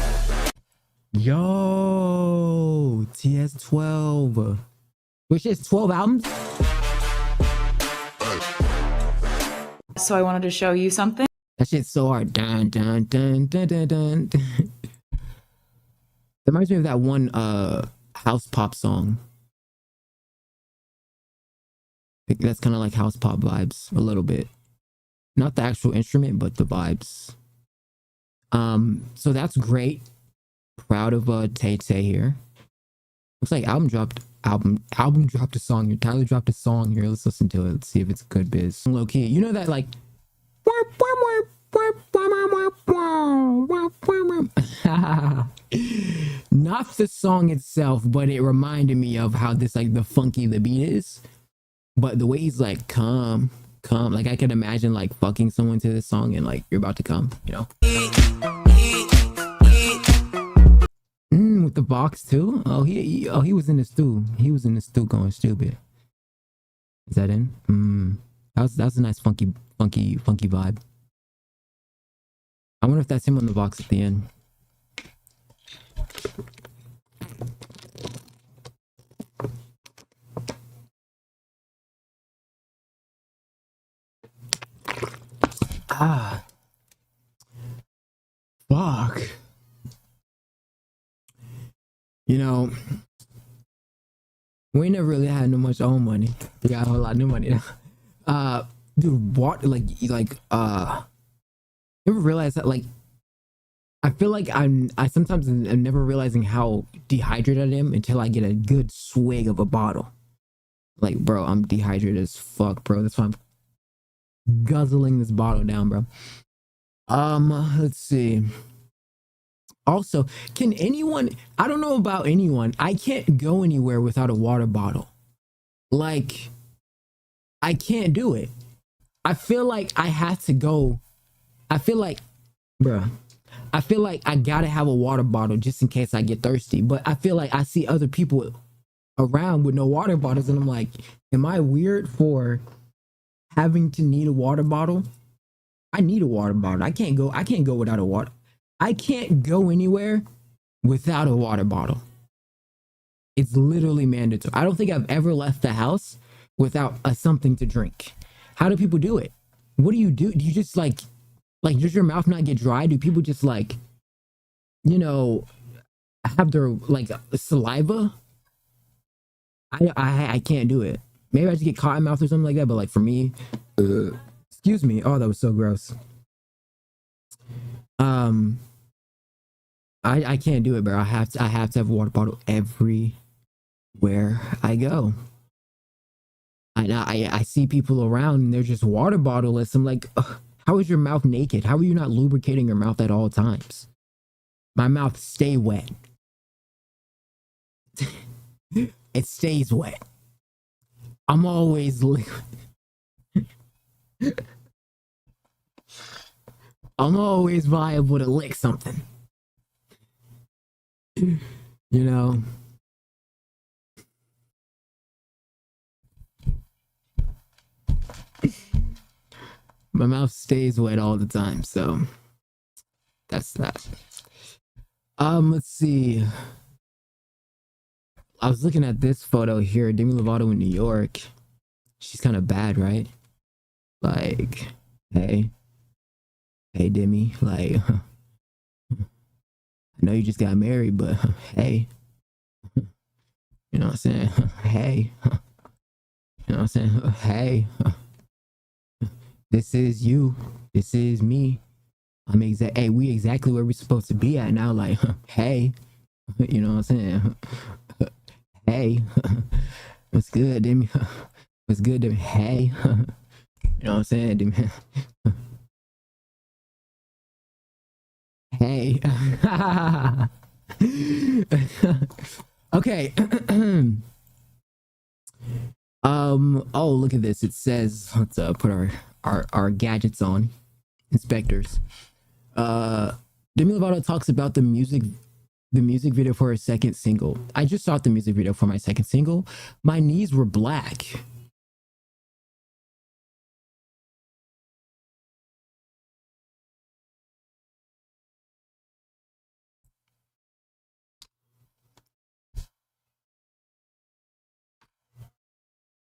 Yo, TS12. Which is 12 albums? So I wanted to show you something. That shit's so hard. Dun, dun, dun, dun, dun, dun. That reminds me of that one house pop song. That's kind of like house pop vibes a little bit. Not the actual instrument, but the vibes. So that's great. Proud of Tay here. Looks like album dropped a song here. Tyler dropped a song here. Let's listen to it. Let's see if it's good biz. Low key. You know that like not the song itself, but it reminded me of how this like the funky the beat is. But the way he's like come, like I can imagine like fucking someone to this song and like you're about to come, you know. With the box too? Oh, he was in the stew. He was in the stew going stupid. Is that in? That's a nice funky vibe. I wonder if that's him on the box at the end. Ah. Fuck. You know, we never really had no much own money. We got a whole lot of new money now. Dude, what, you ever realize that, like, I feel like I sometimes am never realizing how dehydrated I am until I get a good swig of a bottle. Like, bro, I'm dehydrated as fuck, bro. That's why I'm guzzling this bottle down, bro. Let's see. Also, can anyone, I don't know about anyone, I can't go anywhere without a water bottle. Like, I can't do it. I feel like I have to go. I feel like, bruh, I feel like I gotta have a water bottle just in case I get thirsty. But I feel like I see other people around with no water bottles and I'm like, am I weird for having to need a water bottle? I need a water bottle. I can't go without a water. I can't go anywhere without a water bottle. It's literally mandatory. I don't think I've ever left the house without something to drink. How do people do it? What do? Do you just like does your mouth not get dry? Do people just like, you know, have their like saliva? I can't do it. Maybe I just get cotton mouth or something like that. But like for me, excuse me. Oh, that was so gross. I can't do it, bro. I have to have a water bottle everywhere I go. I see people around and they're just water bottleless. I'm like, ugh, how is your mouth naked? How are you not lubricating your mouth at all times? My mouth stay wet. It stays wet. I'm always I'm always liable to lick something. You know. My mouth stays wet all the time, so that's that. Let's see. I was looking at this photo here, Demi Lovato in New York. She's kind of bad, right? Like, hey Demi, like, I know you just got married, but hey, you know what I'm saying? Hey, you know what I'm saying? Hey, this is you, this is me. Hey, we exactly where we're supposed to be at now. Like, hey, you know what I'm saying? Hey, what's good, Demi? What's good, Demi? Hey, you know what I'm saying, Demi? Hey. Okay. Oh, look at this. It says, let's put our gadgets on. Inspectors. Demi Lovato talks about the music video for her second single. I just saw the music video for my second single. My knees were black.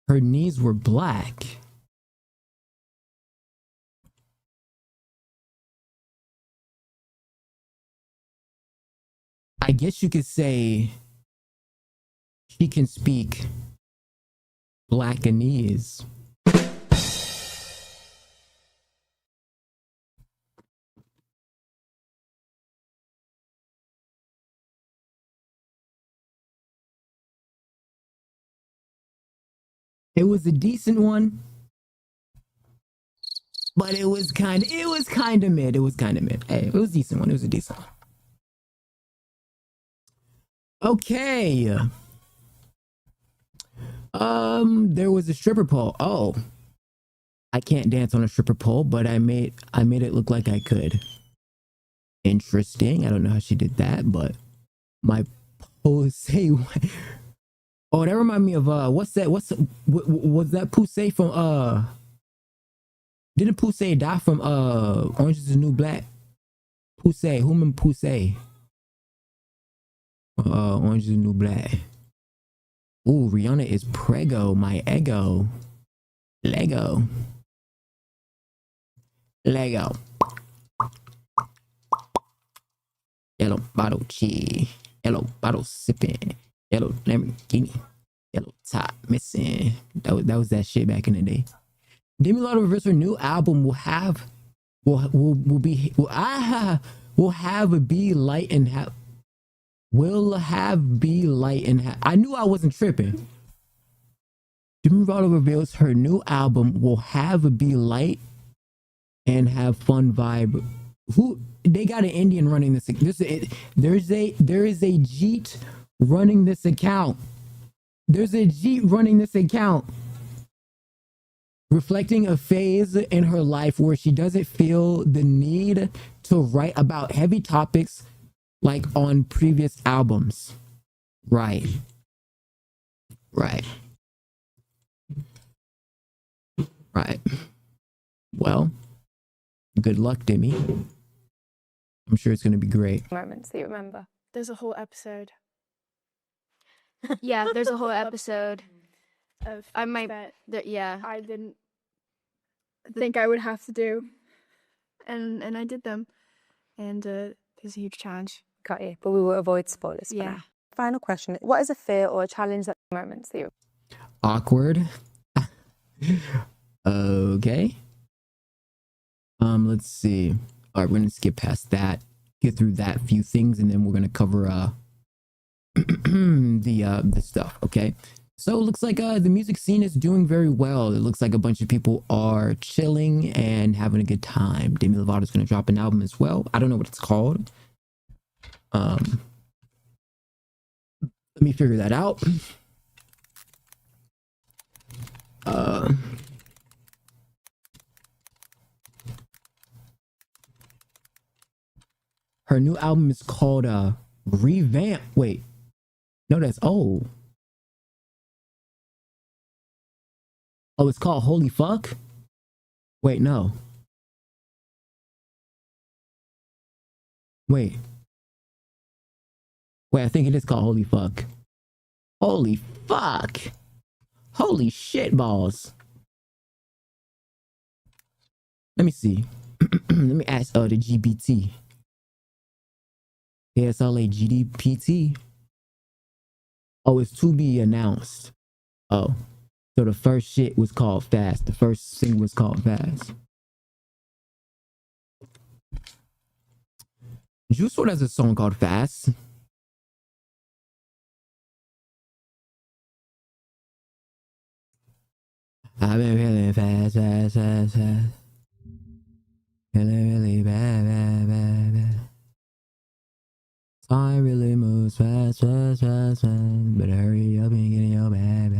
Her knees were black. I guess you could say she can speak Blackanese. It was a decent one, but it was kind of mid. It was kind of mid. Hey, it was a decent one. It was a decent one. Okay. There was a stripper pole. Oh, I can't dance on a stripper pole, but I made it look like I could. Interesting. I don't know how she did that, but my Jose. Oh, that remind me of what's that? Was that Poussey from Didn't Poussey die from Orange is the New Black? Poussey, who remember Poussey? Orange is the New Black. Ooh, Rihanna is prego, my ego. Lego. Yellow bottle cheese. Yellow bottle sipping. Yellow Lamborghini. Yellow top missing. That was that shit back in the day. Demi Lovato her new album will have be light and have be light and have. I knew I wasn't tripping. Demi Lovato reveals her new album will have be light and have fun vibe. Who they got an Indian running this? There is a Jeet running this account. There's a Jeet running this account, reflecting a phase in her life where she doesn't feel the need to write about heavy topics like on previous albums. Right. Well, good luck, Demi. I'm sure it's going to be great. Moments that you remember. There's a whole episode. Yeah, there's a whole episode Of I might. that Yeah, I didn't think I would have to do, and I did them, and it was a huge challenge. got you. But we will avoid spoilers. For Yeah. now. Final question: what is a fear or a challenge that moments that you? Awkward. Okay. Let's see. All right, we're gonna skip past that, get through that few things, and then we're gonna cover the stuff. Okay. So it looks like the music scene is doing very well. It looks like a bunch of people are chilling and having a good time. Demi Lovato's gonna drop an album as well. I don't know what it's called. Let me figure that out. Her new album is called Revamp. Wait. No, that's oh, it's called Holy Fuck? Wait, no. Wait, I think it is called Holy Fuck. Holy fuck. Holy shit balls. Let me see. Let me ask the GBT. ASLA GDPT. Oh, it's to be announced. Oh, so the first shit was called Fast. The first single was called Fast. Juice WRLD has a song called Fast. I've been feeling fast. Feeling really bad. Time really moves fast. But hurry up and get in your bag.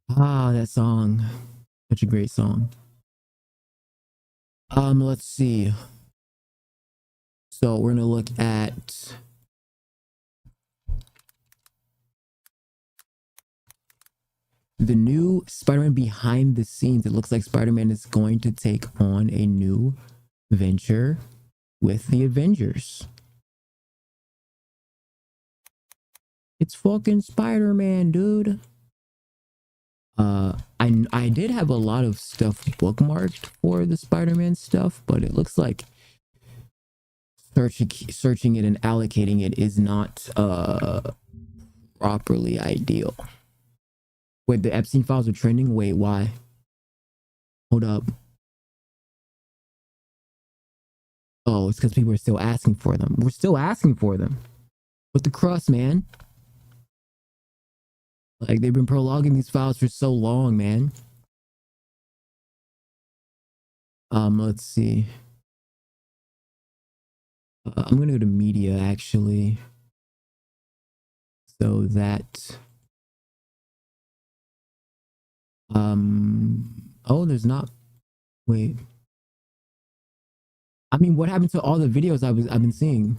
Ah, that song. Such a great song. Let's see. So we're gonna look at the new Spider-Man behind the scenes. It looks like Spider-Man is going to take on a new venture with the Avengers. It's fucking Spider-Man, dude. I did have a lot of stuff bookmarked for the Spider-Man stuff, but it looks like searching it and allocating it is not properly ideal. Wait, the Epstein files are trending? Wait, why? Hold up. Oh, it's because people are still asking for them. We're still asking for them. With the crust, man. Like, they've been prologuing these files for so long, man. Let's see. I'm gonna go to media, actually. So that... Oh, there's not... Wait. I mean, what happened to all the videos I've been seeing?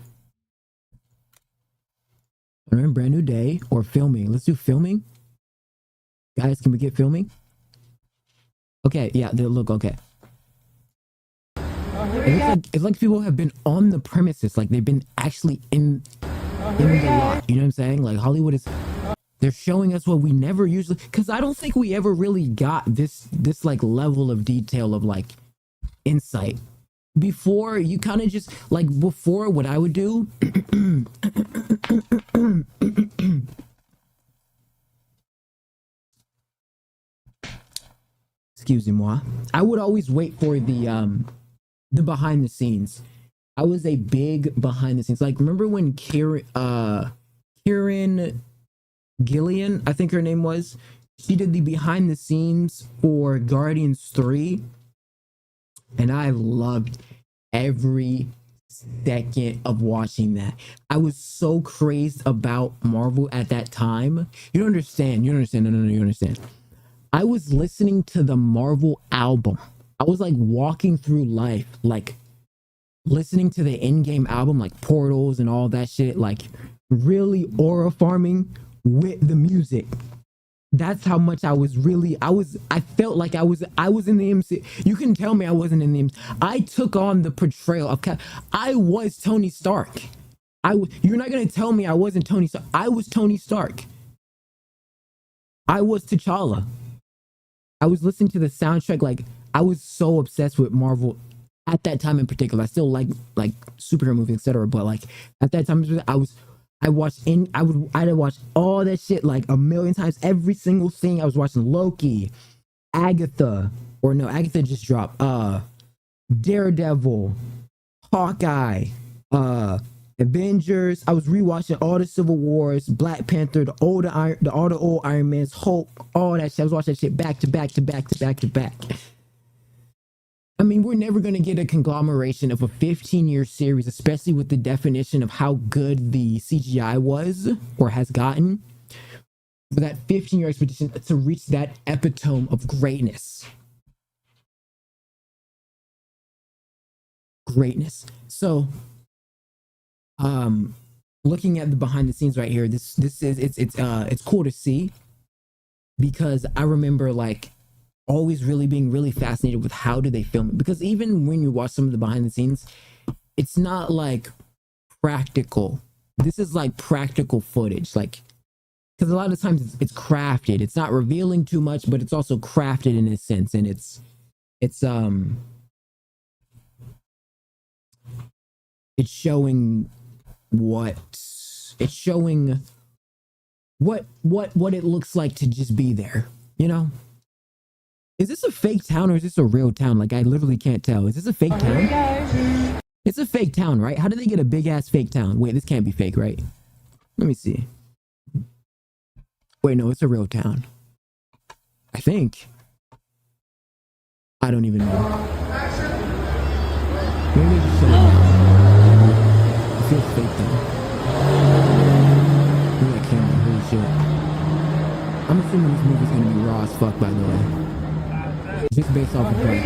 Brand new day or filming. Let's do filming. Guys, can we get filming? Okay, yeah, they look okay. It's like people have been on the premises, like they've been actually in the lot. You know what I'm saying? Like Hollywood is, they're showing us what we never usually, because I don't think we ever really got this like level of detail of like insight. Before, you kind of just like, before what I would do excuse me, I would always wait for the behind the scenes. I was a big behind the scenes. Like, remember when Kieran Gillian, I think her name was, she did the behind the scenes for Guardians 3, and I loved every second of watching that. I was so crazed about Marvel at that time. You don't understand. No, you understand. I was listening to the Marvel album. I was like walking through life, like listening to the in-game album, like Portals and all that shit, like really aura farming with the music. That's how much I felt like I was in the MC. You can tell me I wasn't in the MC. I took on the portrayal of I was Tony Stark. You're not gonna tell me I wasn't Tony Stark. I was Tony Stark. I was T'Challa. I was listening to the soundtrack. Like, I was so obsessed with Marvel at that time in particular. I still like superhero movies, etc. But like at that time, I'd watch all that shit like a million times. Every single thing. I was watching Loki, Agatha just dropped. Daredevil, Hawkeye, Avengers. I was rewatching all the Civil Wars, Black Panther, all the old Iron Man's, Hulk, all that shit. I was watching that shit back to back. I mean, we're never going to get a conglomeration of a 15-year series, especially with the definition of how good the CGI was or has gotten, for that 15-year expedition to reach that epitome of greatness. So, looking at the behind the scenes right here, it's cool to see, because I remember like always really being really fascinated with how do they film it, because even when you watch some of the behind the scenes, it's not like practical. This is like practical footage, like, because a lot of times it's crafted. It's not revealing too much, but it's also crafted in a sense, and it's showing what it looks like to just be there, you know? Is this a fake town or is this a real town? Like, I literally can't tell. Is this a fake town? It's a fake town, right? How did they get a big ass fake town? Wait, this can't be fake, right? Let me see. Wait, no, it's a real town. I think. I don't even know. Maybe they just shut it down. It feels fake though. Look at that camera, holy shit. I'm assuming this movie's gonna be raw as fuck, by the way. Just based off of like,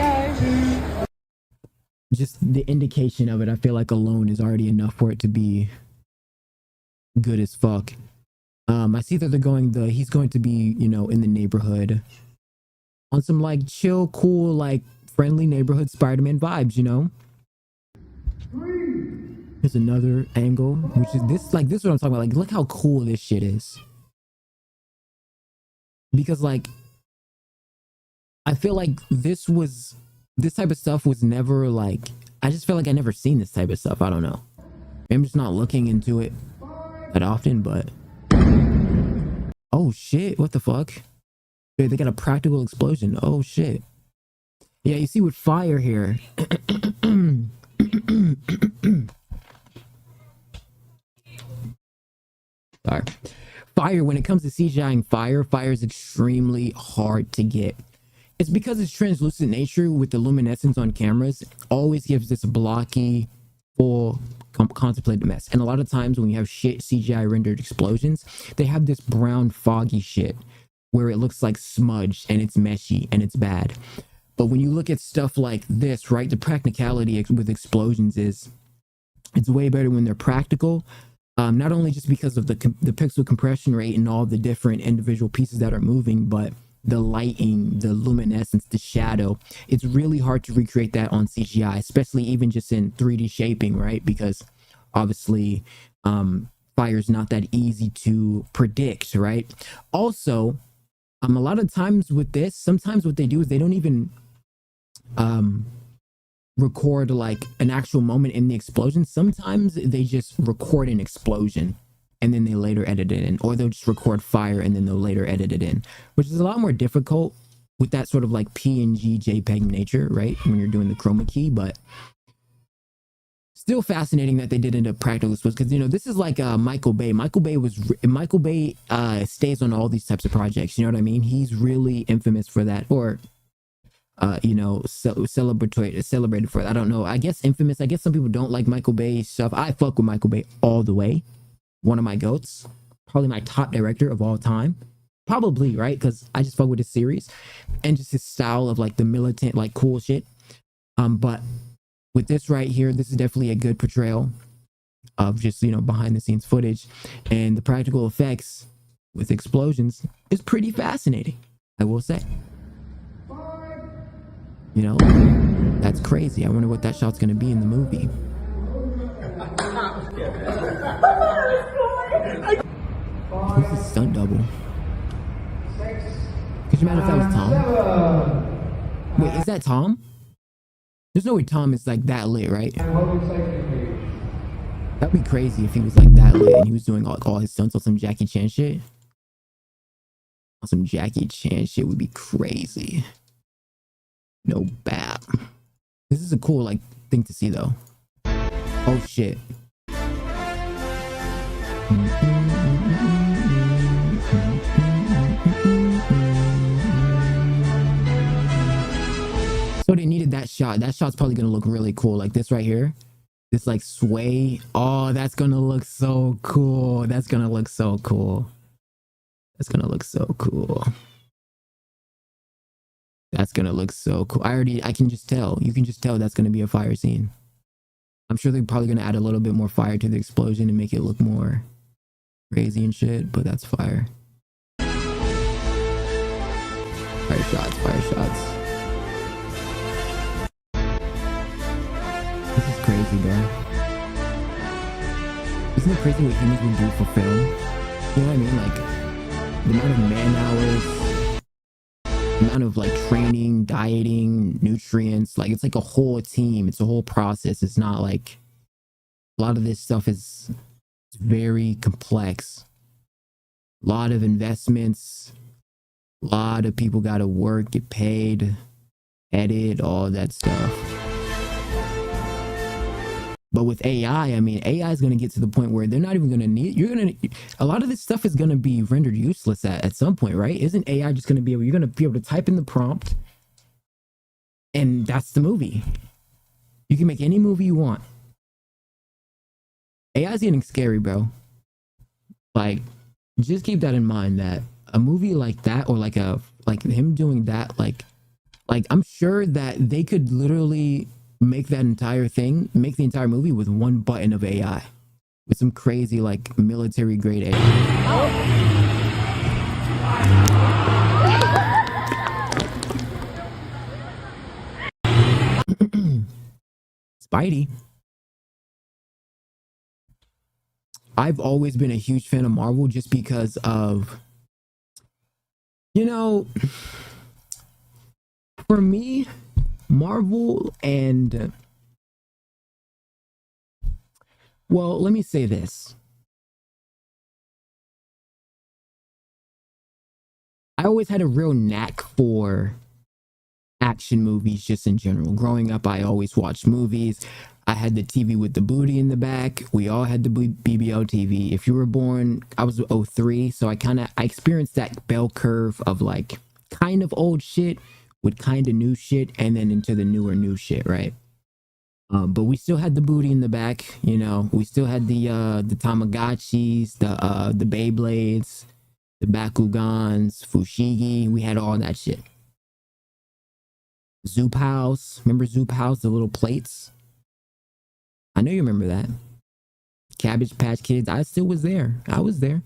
just the indication of it, I feel like alone is already enough for it to be good as fuck. I see that he's going to be, you know, in the neighborhood on some like chill, cool, like friendly neighborhood Spider-Man vibes, you know? Here's another angle, which is this is what I'm talking about. Like, look how cool this shit is. Because like, I feel like this type of stuff was never like, I just feel like I never seen this type of stuff. I don't know. I'm just not looking into it that often, but oh shit, what the fuck? They got a practical explosion. Oh shit. Yeah, you see with fire here. Sorry. Fire, when it comes to CGIing fire is extremely hard to get. It's because its translucent nature with the luminescence on cameras always gives this blocky, full, contemplated mess. And a lot of times when you have shit CGI rendered explosions, they have this brown, foggy shit where it looks like smudge and it's meshy and it's bad. But when you look at stuff like this, right, the practicality with explosions is, it's way better when they're practical. Not only just because of the pixel compression rate and all the different individual pieces that are moving, but the lighting, the luminescence, the shadow. It's really hard to recreate that on CGI, especially even just in 3D shaping, right? Because obviously fire is not that easy to predict, right? Also, a lot of times with this, sometimes what they do is they don't even record like an actual moment in the explosion. Sometimes they just record an explosion and then they later edit it in, or they'll just record fire and then they'll later edit it in, which is a lot more difficult with that sort of like PNG JPEG nature, right? When you're doing the chroma key, but still fascinating that they did into practical because, you know, this is like Michael Bay. Michael Bay stays on all these types of projects. You know what I mean? He's really infamous for that, or you know, celebrated for it. I don't know. I guess infamous. I guess some people don't like Michael Bay stuff. I fuck with Michael Bay all the way. One of my goats, probably my top director of all time. Probably, right? Because I just fuck with his series and just his style of like the militant, like cool shit. But with this right here, this is definitely a good portrayal of just, you know, behind the scenes footage, and the practical effects with explosions is pretty fascinating, I will say. You know, that's crazy. I wonder what that shot's gonna be in the movie. Who's the stunt double? Could you imagine if that was Tom? Wait, is that Tom? There's no way Tom is like that lit, right? That'd be crazy if he was like that lit and he was doing like all his stunts on some Jackie Chan shit. On some Jackie Chan shit would be crazy. No bap. This is a cool like thing to see though. Oh shit. So they needed that shot. That shot's probably gonna look really cool. Like this right here. This like sway. Oh, that's gonna look so cool. That's gonna look so cool. That's gonna look so cool. That's gonna look so cool. I can just tell. You can just tell that's gonna be a fire scene. I'm sure they're probably gonna add a little bit more fire to the explosion and make it look more crazy and shit, but that's fire. Fire shots, fire shots. This is crazy, bro. Isn't it crazy what humans would do for film? You know what I mean? Like, the amount of man hours, the amount of like training, dieting, nutrients, like it's like a whole team. It's a whole process. It's not like, a lot of this stuff is very complex. A lot of investments. A lot of people got to work, get paid, edit, all that stuff. But with AI, I mean, AI is going to get to the point where they're not even going to need, a lot of this stuff is going to be rendered useless at some point, right? Isn't AI just going to be able, you're going to be able to type in the prompt and that's the movie. You can make any movie you want. AI is getting scary, bro. Like, just keep that in mind, that a movie like that, or like him doing that, like I'm sure that they could literally make that entire thing, make the entire movie with one button of AI, with some crazy like military grade AI. Spidey. I've always been a huge fan of Marvel just because of, you know, for me, Marvel and, well, let me say this. I always had a real knack for action movies just in general. Growing up, I always watched movies. I had the TV with the booty in the back. We all had the BBO TV. If you were born, I was 03, so I experienced that bell curve of like kind of old shit with kind of new shit, and then into the newer new shit, right? But we still had the booty in the back, you know. We still had the Tamagotchis, the Beyblades, the Bakugans, Fushigi. We had all that shit. Zoop House, remember Zoop House, the little plates? I know you remember that. Cabbage Patch Kids. I still was there. I was there.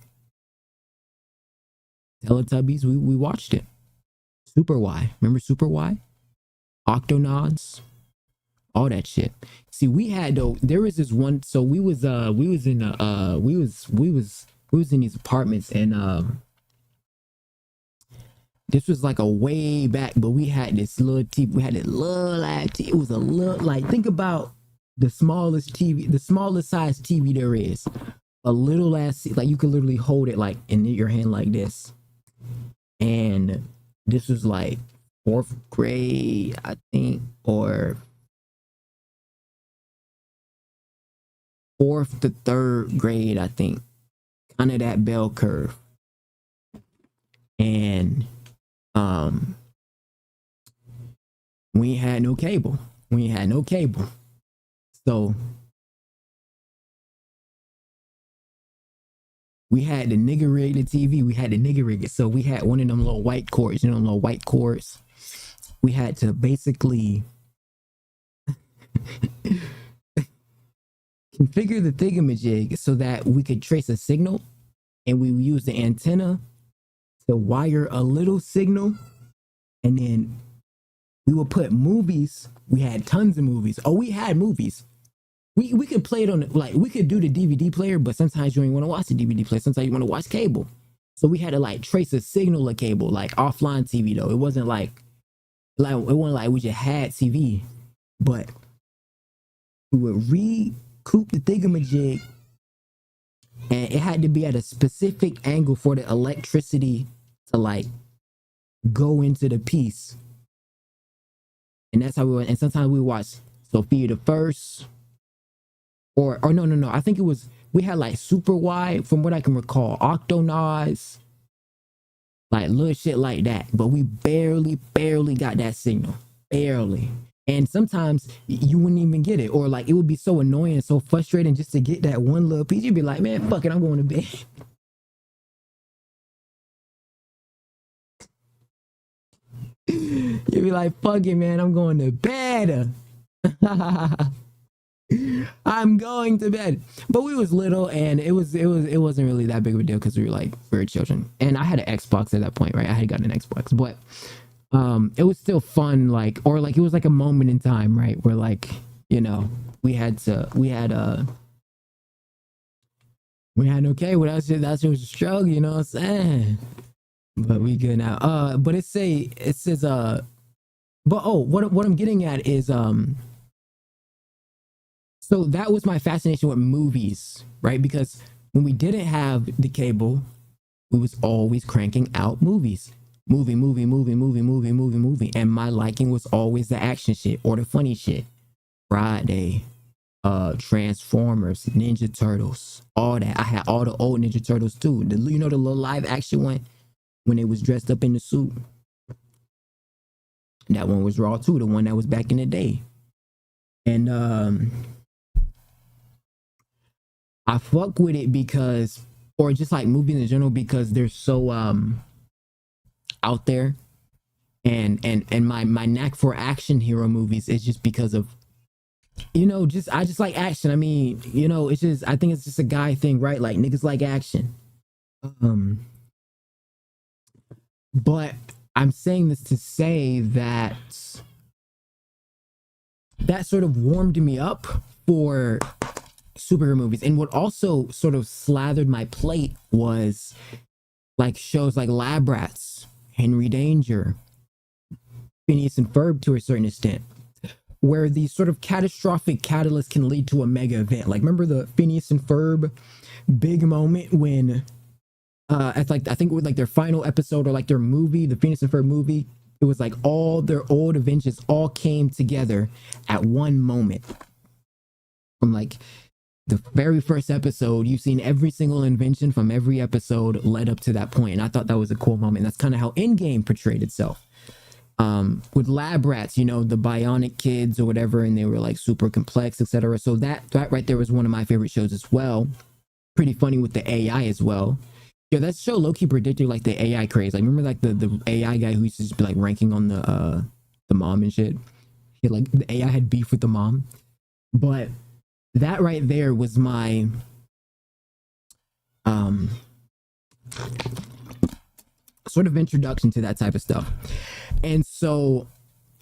Teletubbies, we watched it. Super Y. Remember Super Y? Octonauts? All that shit. See, we had though, there was this one, so we was in these apartments, and this was like a way back, but we had this little TV, we had this little ass TV. It was a little, like, think about the smallest TV, the smallest size TV there is. A little ass, like you could literally hold it like in your hand like this. And this was like 4th grade, I think, or 4th to 3rd grade, I think. Kind of that bell curve. And we had no cable. So we had the nigga rig the TV. We had the nigga rig it. So we had one of them little white cords, little white cords. We had to basically configure the thingamajig so that we could trace a signal, and we use the antenna to wire a little signal, and then we would put movies. We had tons of movies. Oh, we had movies. We could play it on, like, we could do the DVD player, but sometimes you don't want to watch the DVD player. Sometimes you want to watch cable. So we had to like trace a signal of cable, like offline TV though. It wasn't like it wasn't like we just had TV, but we would recoup the thingamajig, and it had to be at a specific angle for the electricity to like go into the piece. And that's how we went. And sometimes we watched Sophia the First, or no. I think it was, we had like Super Wide, from what I can recall, Octonauts, like little shit like that. But we barely got that signal, barely. And sometimes you wouldn't even get it, or like it would be so annoying and so frustrating just to get that one little piece. You'd be like, man, fuck it, I'm going to bed. You'd be like, fuck it, man, I'm going to bed. I'm going to bed. But we was little, and it wasn't really that big of a deal because we were children. And I had an Xbox at that point, right? I had gotten an Xbox, but it was still fun, like, or like it was like a moment in time, right? Where like, you know, we had okay, well that shit was a struggle, you know what I'm saying? But we good now. But it says but oh, what I'm getting at is so that was my fascination with movies, right? Because when we didn't have the cable, we was always cranking out movies. Movie. And my liking was always the action shit or the funny shit. Friday, Transformers, Ninja Turtles, all that. I had all the old Ninja Turtles too. The little live action one when they was dressed up in the suit. That one was raw too, the one that was back in the day. And I fuck with it because, or just like movies in general, because they're so out there, and my knack for action hero movies is just because of, you know, I just like action. I mean, you know, I think it's just a guy thing, right? Like niggas like action. But I'm saying this to say that sort of warmed me up for superhero movies. And what also sort of slathered my plate was like shows like Lab Rats, Henry Danger, Phineas and Ferb to a certain extent, where these sort of catastrophic catalysts can lead to a mega event. Like, remember the Phineas and Ferb big moment when at like, I think it was like their final episode or like their movie, the Phineas and Ferb movie, it was like all their old adventures all came together at one moment. From like the very first episode, you've seen every single invention from every episode led up to that point. And I thought that was a cool moment. That's kind of how Endgame portrayed itself. With Lab Rats, you know, the bionic kids or whatever, and they were like super complex, etc. So that right there was one of my favorite shows as well. Pretty funny with the AI as well. Yeah, that show low-key predicted like the AI craze. Like, remember like the AI guy who used to just be like ranking on the mom and shit? He, like, the AI had beef with the mom. But that right there was my sort of introduction to that type of stuff. And so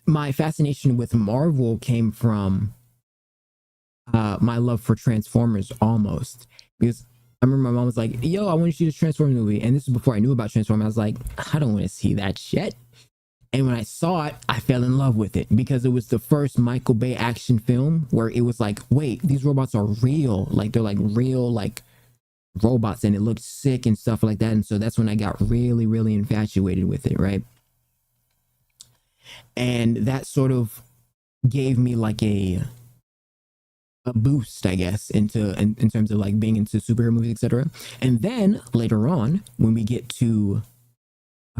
my fascination with Marvel came from my love for Transformers almost, because I remember my mom was like, yo, I want to see this Transformers movie. And this is before I knew about Transformers. I was like, I don't want to see that shit. And when I saw it, I fell in love with it because it was the first Michael Bay action film where it was like, wait, these robots are real. Like, they're like real, like robots, and it looked sick and stuff like that. And so that's when I got really, really infatuated with it, right? And that sort of gave me like a boost, I guess, into in terms of like being into superhero movies, etc. And then later on, when we get to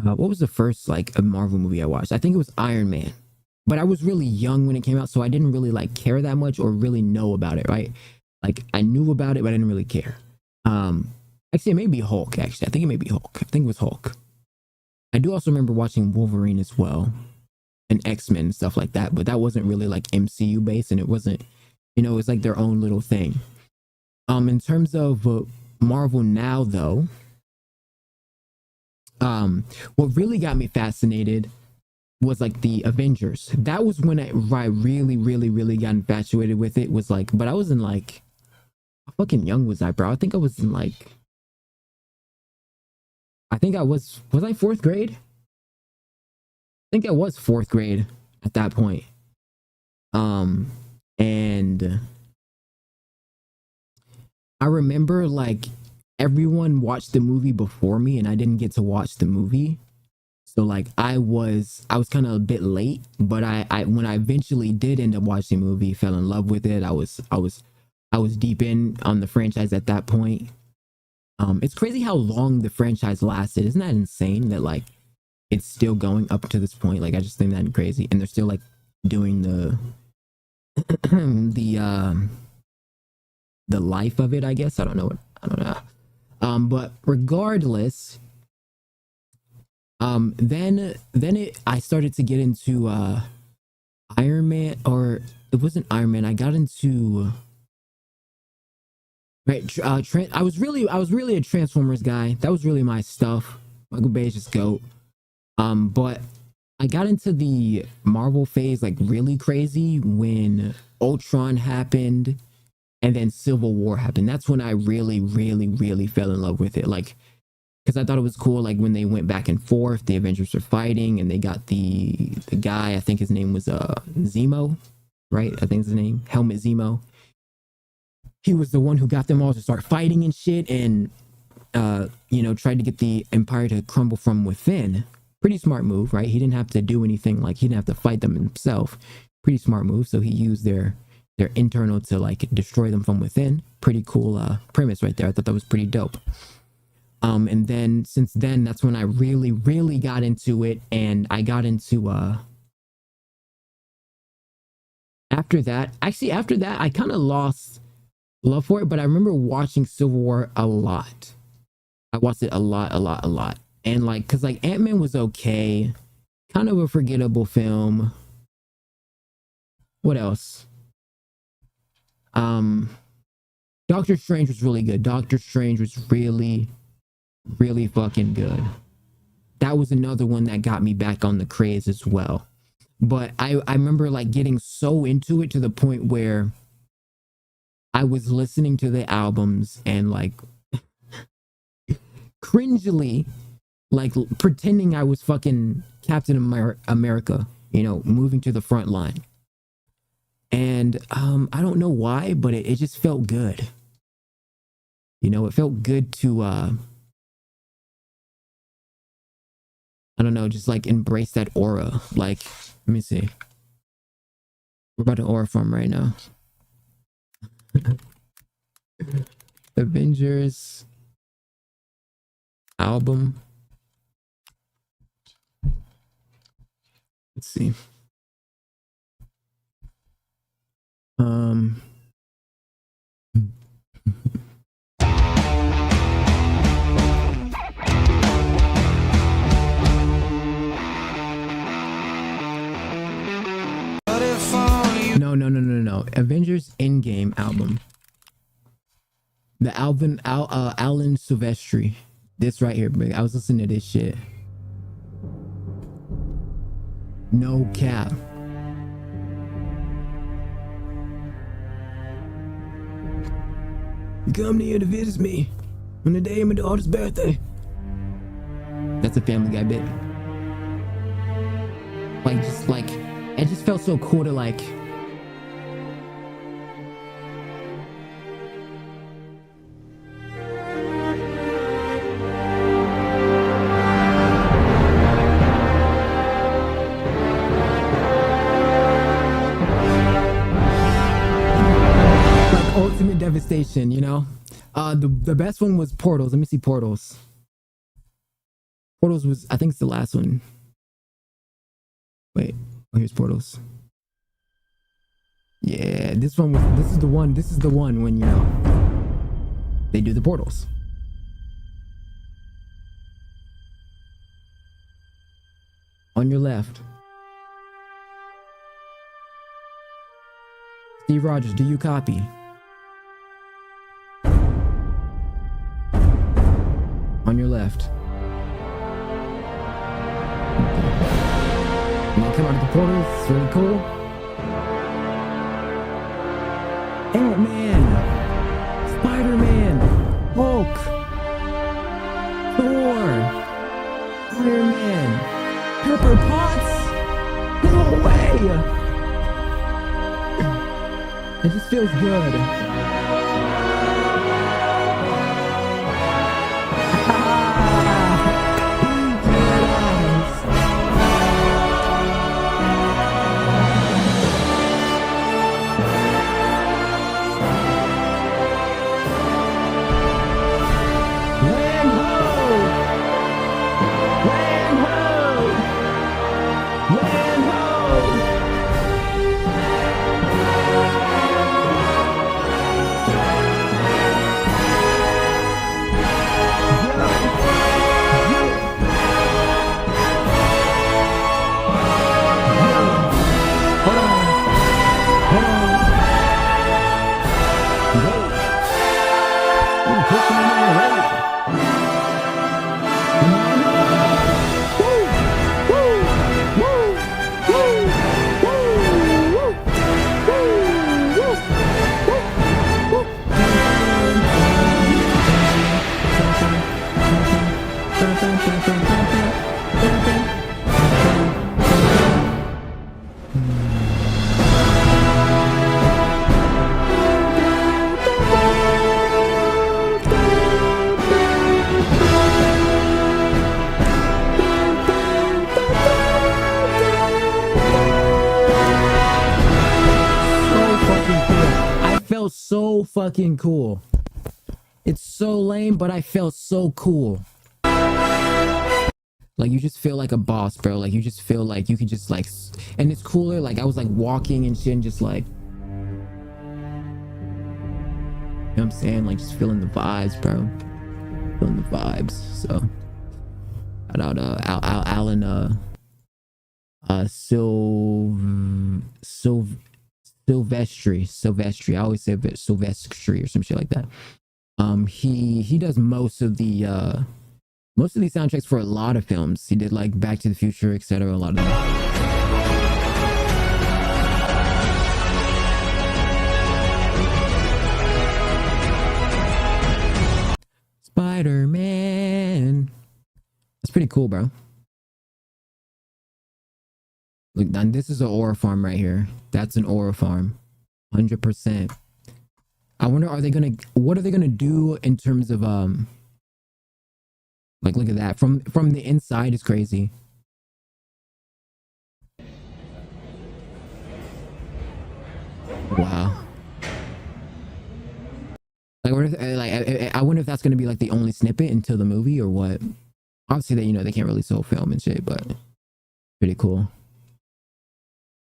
what was the first like a Marvel movie I watched? I think it was Iron Man, but I was really young when it came out, so I didn't really like care that much or really know about it, right? Like I knew about it, but I didn't really care. Actually, it may be Hulk. Actually, I think it may be Hulk. I think it was Hulk. I do also remember watching Wolverine as well, and X-Men and stuff like that, but that wasn't really like MCU based, and it wasn't, you know, it's like their own little thing. In terms of Marvel now, though, what really got me fascinated was like the Avengers. That was when I really, really, really got infatuated with it. Was like, but I was in like, how fucking young was I, bro? I think I was in like, I think I was I fourth grade? I think I was fourth grade at that point. And I remember like everyone watched the movie before me and I didn't get to watch the movie. So like I was kind of a bit late, but I when I eventually did end up watching the movie, fell in love with it. I was deep in on the franchise at that point. It's crazy how long the franchise lasted. Isn't that insane that like it's still going up to this point? Like I just think that crazy, and they're still like doing the the life of it, I guess. I don't know. But regardless, then I started to get into Iron Man, or it wasn't Iron Man. I got into I was really a Transformers guy. That was really my stuff. Michael Bay's just GOAT. But I got into the Marvel phase like really crazy when Ultron happened and then Civil War happened. That's when I really, really, really fell in love with it. Like, because I thought it was cool, like when they went back and forth, the Avengers were fighting, and they got the guy, I think his name was Zemo, right? I think his name, Helmet Zemo. He was the one who got them all to start fighting and shit, and you know, tried to get the Empire to crumble from within. Pretty smart move, right? He didn't have to do anything, like he didn't have to fight them himself. Pretty smart move. So he used their internal to like destroy them from within. Pretty cool premise right there. I thought that was pretty dope. And then since then, that's when I really, really got into it, and I got into after that, I kind of lost love for it, but I remember watching Civil War a lot. I watched it a lot. And like, cause like Ant-Man was okay, kind of a forgettable film. What else? Doctor Strange was really good. Doctor Strange was really, really fucking good. That was another one that got me back on the craze as well. But I remember like getting so into it to the point where I was listening to the albums and like cringily like pretending I was fucking Captain America, you know, moving to the front line. And I don't know why, but it just felt good. You know, it felt good to I don't know, just like embrace that aura. Like, let me see. We're about to aura from right now. Avengers album. Let's see. No. Avengers Endgame album. The Alan Silvestri. This right here, big. I was listening to this shit. No cap. You come here to visit me on the day of my daughter's birthday. That's a Family Guy bit. Like, just like, it just felt so cool to like. Ultimate devastation, you know. The best one was Portals. Let me see Portals. Portals was, I think it's the last one. Wait, oh, here's Portals. Yeah, this one was. This is the one when, you know, they do the portals. On your left. Steve Rogers, do you copy? On your left. And they come out of the portals. It's really cool. Ant-Man, Spiderman, Hulk, Thor, Iron Man, Pepper Potts. No way! It just feels good. So fucking cool. It's so lame, but I felt so cool. Like, you just feel like a boss, bro. Like, you just feel like you could just like, and it's cooler. Like, I was like walking and shit and just like, you know what I'm saying? Like, just feeling the vibes, bro. Feeling the vibes. So, shout out Alan Silvestri. I always say Silvestri or some shit like that. He does most of the soundtracks for a lot of films. He did like Back to the Future, etc. A lot of them. Spider-Man. That's pretty cool, bro. Look, this is an aura farm right here. That's an aura farm. 100%. I wonder, what are they gonna do in terms of, like, look at that. From the inside is crazy. Wow. Like, I wonder if that's gonna be like the only snippet until the movie or what. Obviously, they can't release the whole film and shit, but pretty cool.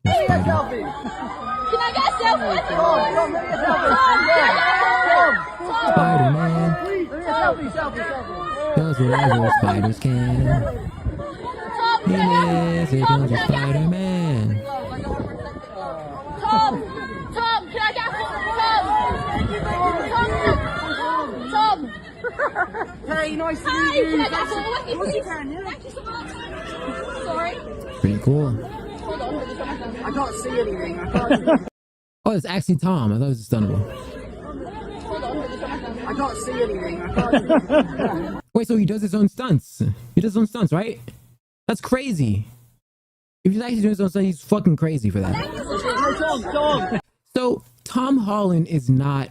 Can I get a selfie? Spider-Man does whatever spiders can. He is a Spider-Man. Tom, can I get a photo? Hey, nice to meet you. Of course you can, yeah. Thank you so much. Sorry. Pretty cool. Hold on. I can't see anything. I can't. Oh, it's actually Tom. I thought it was stuntable. Hold on. I can't see anything. I can't. Wait, so he does his own stunts? He does his own stunts, right? That's crazy. If he's actually doing his own stunts, he's fucking crazy for that. Hey, Tom. So Tom Holland is not.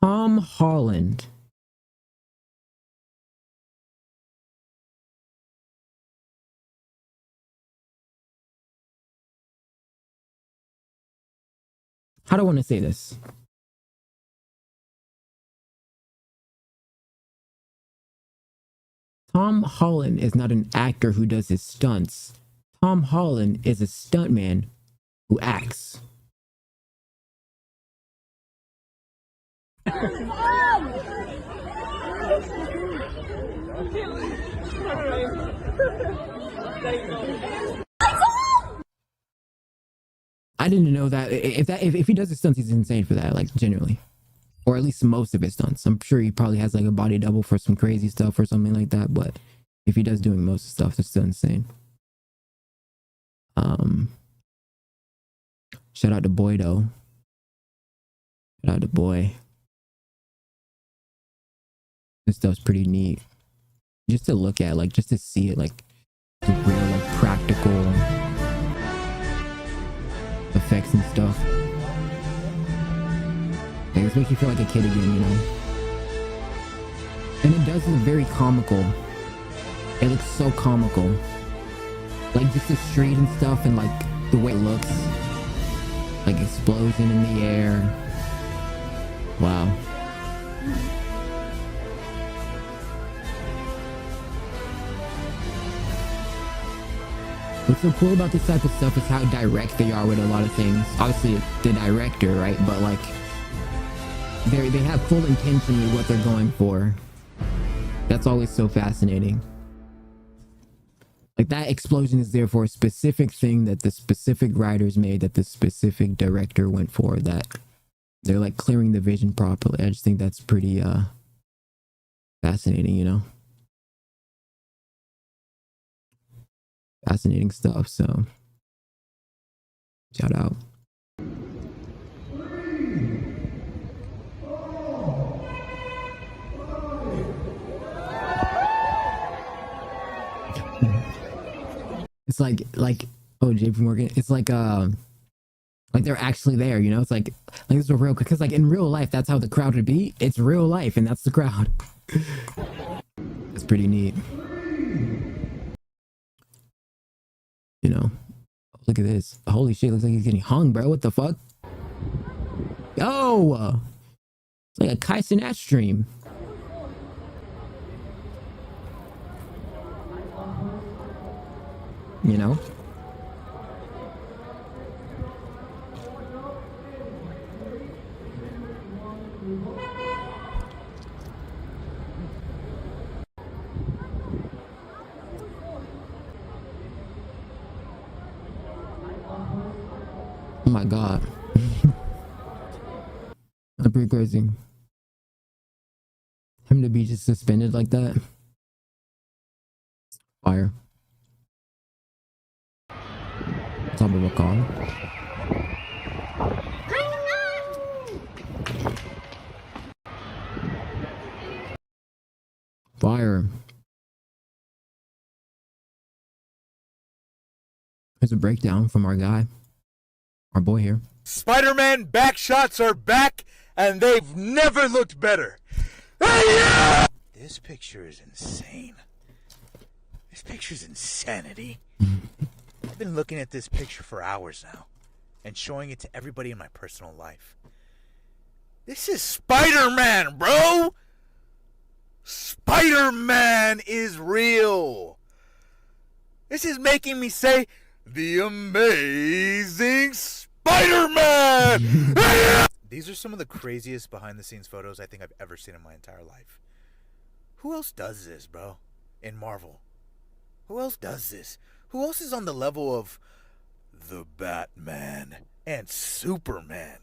Tom Holland. How do I want to say this? Tom Holland is not an actor who does his stunts. Tom Holland is a stuntman who acts. I didn't know that. If he does his stunts, he's insane for that, like genuinely. Or at least most of his stunts. I'm sure he probably has like a body double for some crazy stuff or something like that, but if he does doing most of the stuff, it's still insane. Shout out to Boy though. Shout out to Boy. This stuff's pretty neat. Just to look at, like, just to see it, like, the real, like, practical effects and stuff. Like, this makes you feel like a kid again, you know? And it does look very comical. It looks so comical. Like, just the street and stuff and, like, the way it looks. Like, explosion in the air. Wow. What's so cool about this type of stuff is how direct they are with a lot of things. Obviously, the director, right? But like, they have full intention with what they're going for. That's always so fascinating. Like, that explosion is there for a specific thing that the specific writers made, that the specific director went for, that they're like clearing the vision properly. I just think that's pretty fascinating, you know? Fascinating stuff, so shout out. It's like oh, JP Morgan, it's like they're actually there, you know? It's like this is a real, because like in real life that's how the crowd would be. It's real life and that's the crowd. It's pretty neat. You know, look at this. Holy shit, looks like he's getting hung, bro. What the fuck? Yo! It's like a Kai Cenat stream. You know? Oh my god. That's pretty crazy. Him to be just suspended like that. Fire. Top of a car. Fire. Here's a breakdown from our guy. Our boy here. Spider-Man back shots are back, and they've never looked better. Hey-ya! This picture is insane. This picture's insanity. I've been looking at this picture for hours now, and showing it to everybody in my personal life. This is Spider-Man, bro! Spider-Man is real. This is making me say, the amazing Spider-Man! These are some of the craziest behind-the-scenes photos I think I've ever seen in my entire life. Who else does this, bro? In Marvel. Who else does this? Who else is on the level of the Batman and Superman?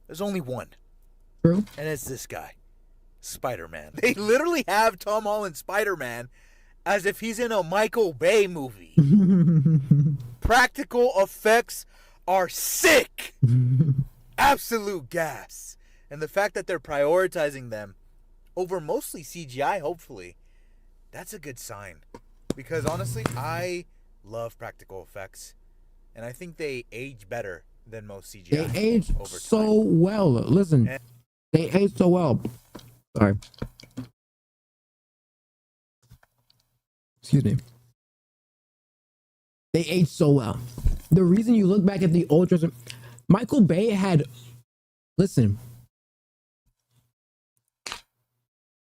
There's only one. True. And it's this guy, Spider-Man. They literally have Tom Holland Spider-Man as if he's in a Michael Bay movie. Practical effects are sick. Absolute gas. And the fact that they're prioritizing them over mostly CGI, hopefully, that's a good sign. Because honestly, I love practical effects. And I think they age better than most CGI. They age so well. Listen, they age so well. Sorry. Excuse me. They age so well. The reason you look back at the old Michael Bay had, listen,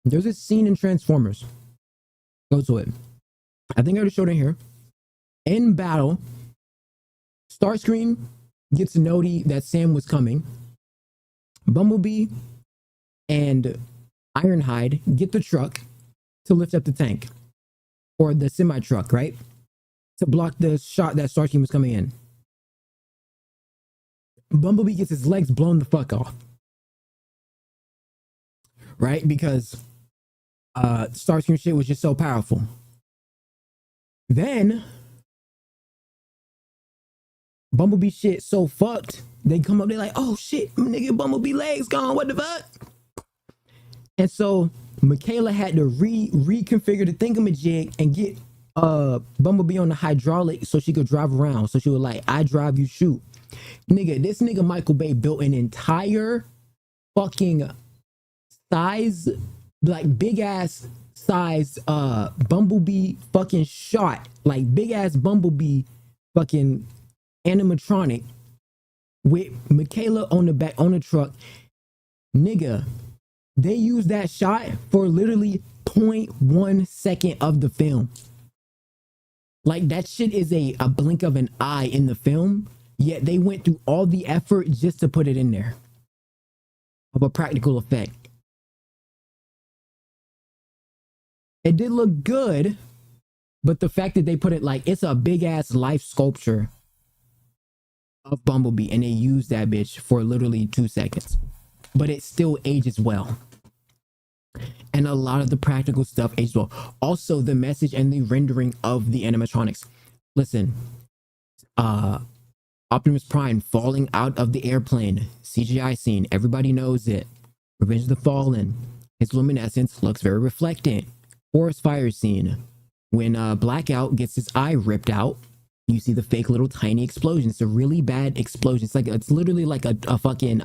there's a scene in Transformers. Go to it. I think I already showed it here. In battle, Starscream gets a noti that Sam was coming. Bumblebee and Ironhide get the truck to lift up the tank. Or the semi-truck, right? To block the shot that Starscream was coming in. Bumblebee gets his legs blown the fuck off. Right? Because Starscream shit was just so powerful. Then Bumblebee shit so fucked. They come up, they're like, oh shit, nigga, Bumblebee legs gone, what the fuck? And so Michaela had to reconfigure the thingamajig and get Bumblebee on the hydraulic so she could drive around. So she was like, I drive, you shoot. Nigga, this nigga Michael Bay built an entire fucking size, like big ass size Bumblebee fucking shot. Like big ass Bumblebee fucking animatronic with Michaela on the back on the truck. Nigga, they used that shot for literally 0.1 second of the film. Like that shit is a blink of an eye in the film, yet they went through all the effort just to put it in there of a practical effect. It did look good, but the fact that they put it like it's a big ass life sculpture of Bumblebee and they used that bitch for literally 2 seconds, but it still ages well. And a lot of the practical stuff ages well. Also, the message and the rendering of the animatronics. Listen, Optimus Prime falling out of the airplane, CGI scene, everybody knows it. Revenge of the Fallen, his luminescence looks very reflectant. Forest fire scene, when Blackout gets his eye ripped out, you see the fake little tiny explosion. It's a really bad explosion. It's literally like a fucking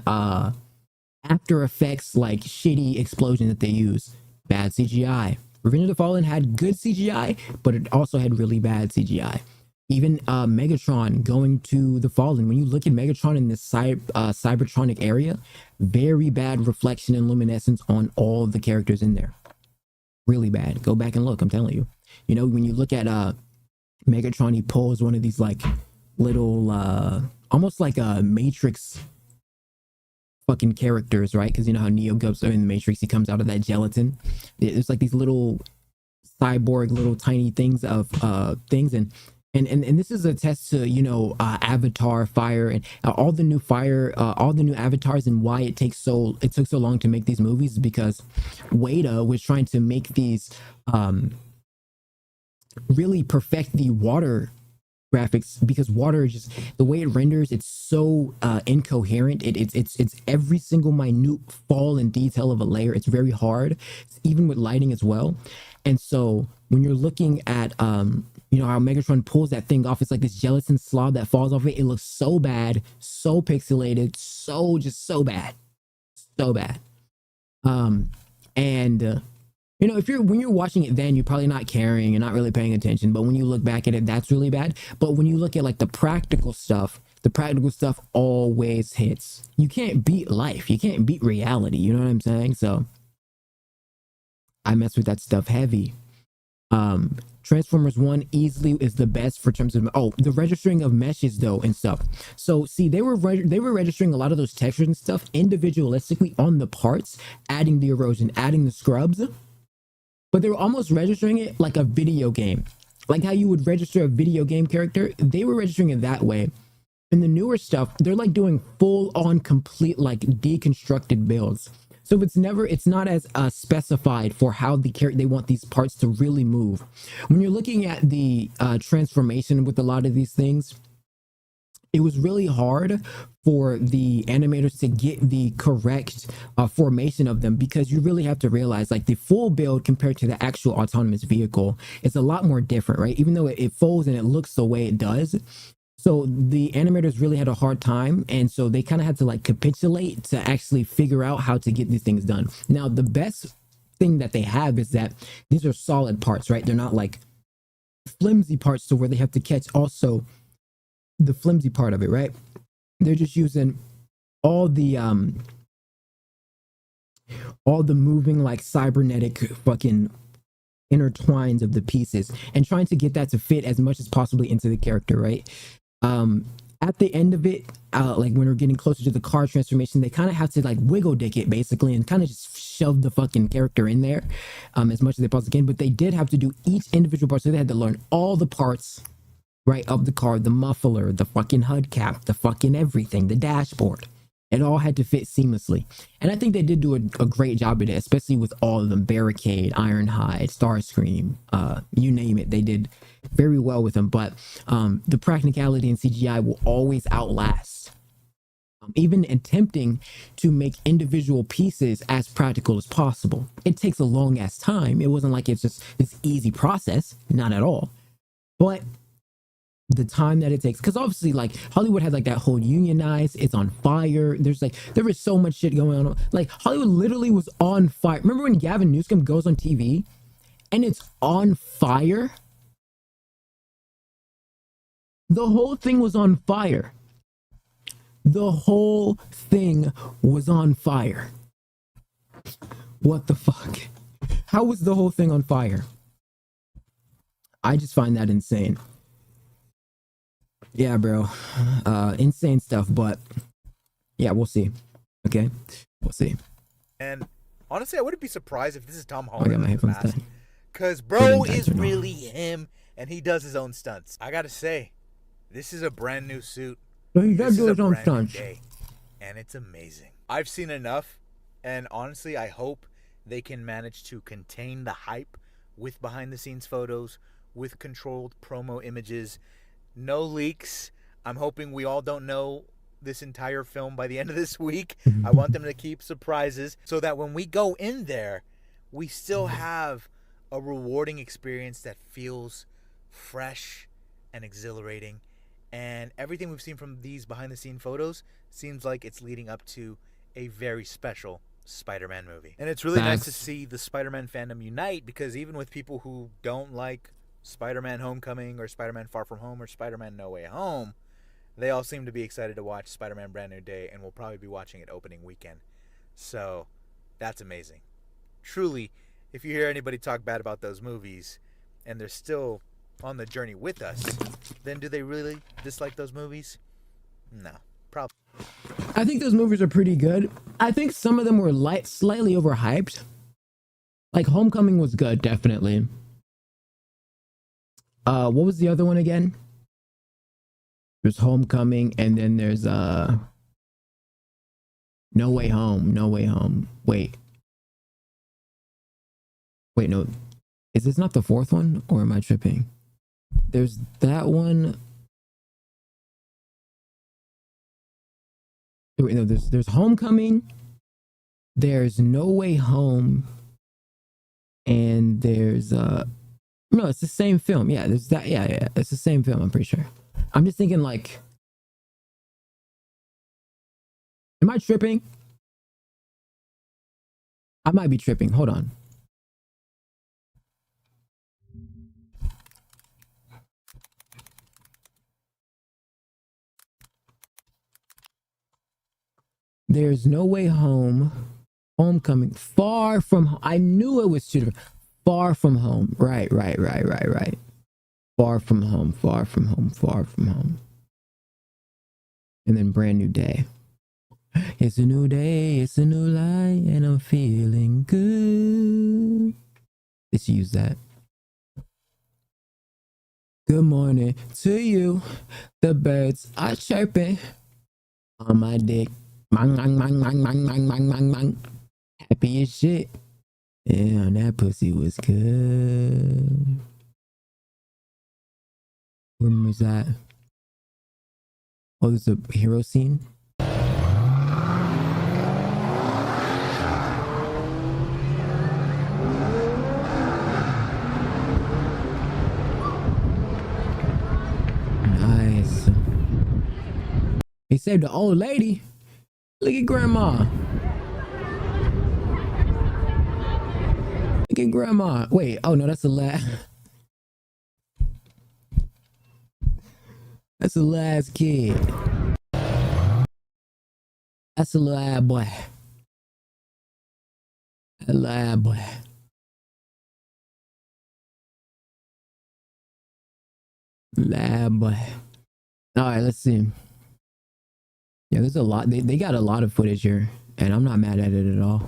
After Effects like shitty explosion that they use. Bad CGI. Revenge of the Fallen had good CGI, but it also had really bad CGI. Even Megatron going to the Fallen. When you look at Megatron in this Cybertronic area, very bad reflection and luminescence on all the characters in there. Really bad. Go back and look, I'm telling you. You know, when you look at Megatron, he pulls one of these like little almost like a Matrix fucking characters, right? Because you know how Neo goes in the Matrix, he comes out of that gelatin. It's like these little cyborg little tiny things of things, and this is a test to, you know, Avatar Fire and all the new avatars, and why it took so long to make these movies, because Weta was trying to make these really perfect the water graphics, because water is just the way it renders, it's so incoherent. It's every single minute fall and detail of a layer. It's very hard, even with lighting as well. And so when you're looking at you know how Megatron pulls that thing off, it's like this gelatin slob that falls off it. It looks so bad, so pixelated, so bad. And you know, when you're watching it then, you're probably not caring, you're not really paying attention, but when you look back at it, that's really bad. But when you look at like the practical stuff always hits. You can't beat life, you can't beat reality, you know what I'm saying? So I mess with that stuff heavy. Transformers 1 easily is the best for terms of the registering of meshes though and stuff. So see, they were registering a lot of those textures and stuff individualistically on the parts, adding the erosion, adding the scrubs, but they were almost registering it like a video game, like how you would register a video game character. They were registering it that way, In the newer stuff, they're like doing full on complete like deconstructed builds. So it's not as specified for how they want these parts to really move. When you're looking at the transformation with a lot of these things, it was really hard for the animators to get the correct formation of them, because you really have to realize like the full build compared to the actual autonomous vehicle is a lot more different, right? Even though it folds and it looks the way it does. So the animators really had a hard time, and so they kind of had to like capitulate to actually figure out how to get these things done. Now, the best thing that they have is that these are solid parts, right? They're not like flimsy parts to where they have to catch also the flimsy part of it, right? They're just using all the moving like cybernetic fucking intertwines of the pieces and trying to get that to fit as much as possibly into the character, right? At the end of it, like when we're getting closer to the car transformation, they kind of have to like wiggle dick it basically and kind of just shove the fucking character in there as much as they possibly can. But they did have to do each individual part, so they had to learn all the parts, right, of the car, the muffler, the fucking HUD cap, the fucking everything, the dashboard. It all had to fit seamlessly. And I think they did do a great job of it, especially with all of them. Barricade, Ironhide, Starscream, you name it. They did very well with them. But the practicality in CGI will always outlast. Even attempting to make individual pieces as practical as possible. It takes a long ass time. It wasn't like it's just this easy process. Not at all. But the time that it takes, because obviously like Hollywood had like that whole unionized, it's on fire, there was so much shit going on, like Hollywood literally was on fire. Remember when Gavin Newsom goes on TV and it's on fire? The whole thing was on fire. The whole thing was on fire. What the fuck? How was the whole thing on fire? I just find that insane. Yeah, bro. Insane stuff, but yeah, we'll see. Okay? We'll see. And honestly, I wouldn't be surprised if this is Tom Holland. I got my headphones down. Because bro is really him, and he does his own stunts. I gotta say, this is a brand new suit. But he does do his own stunts. And it's amazing. I've seen enough, and honestly, I hope they can manage to contain the hype with behind-the-scenes photos, with controlled promo images. No leaks. I'm hoping we all don't know this entire film by the end of this week. I want them to keep surprises so that when we go in there, we still have a rewarding experience that feels fresh and exhilarating. And everything we've seen from these behind-the-scene photos seems like it's leading up to a very special Spider-Man movie. And it's really nice to see the Spider-Man fandom unite, because even with people who don't like Spider-Man Homecoming or Spider-Man Far From Home or Spider-Man No Way Home, they all seem to be excited to watch Spider-Man Brand New Day, and we'll probably be watching it opening weekend. So that's amazing. Truly, if you hear anybody talk bad about those movies and they're still on the journey with us, then do they really dislike those movies? No, probably. I think those movies are pretty good. I think some of them were slightly overhyped. Like Homecoming was good, definitely. What was the other one again? There's Homecoming, and then there's No Way Home. No Way Home. Wait, no. Is this not the fourth one, or am I tripping? There's that one. Wait, no, there's Homecoming, there's No Way Home, and there's no, it's the same film. Yeah, there's that. Yeah, it's the same film, I'm pretty sure. I'm just thinking like, am I tripping? I might be tripping. Hold on. There's No Way Home, Homecoming, Far From. I knew it was two different. Far From Home. Right. Far From Home, Far From Home, Far From Home. And then Brand New Day. It's a new day, it's a new light, and I'm feeling good. Let's use that. Good morning to you. The birds are chirping on my dick. Mang, mang, mang, mang, mang, mang, mang, mang, mang. Happy as shit. Yeah, that pussy was good. Where was that? Oh, there's a hero scene. Nice. He saved the old lady. Look at grandma. Look at grandma. Wait, oh no, that's the last. That's the last kid. That's the lad boy. That lad boy. Lad boy. All right, let's see. Yeah, there's a lot. They got a lot of footage here, and I'm not mad at it at all.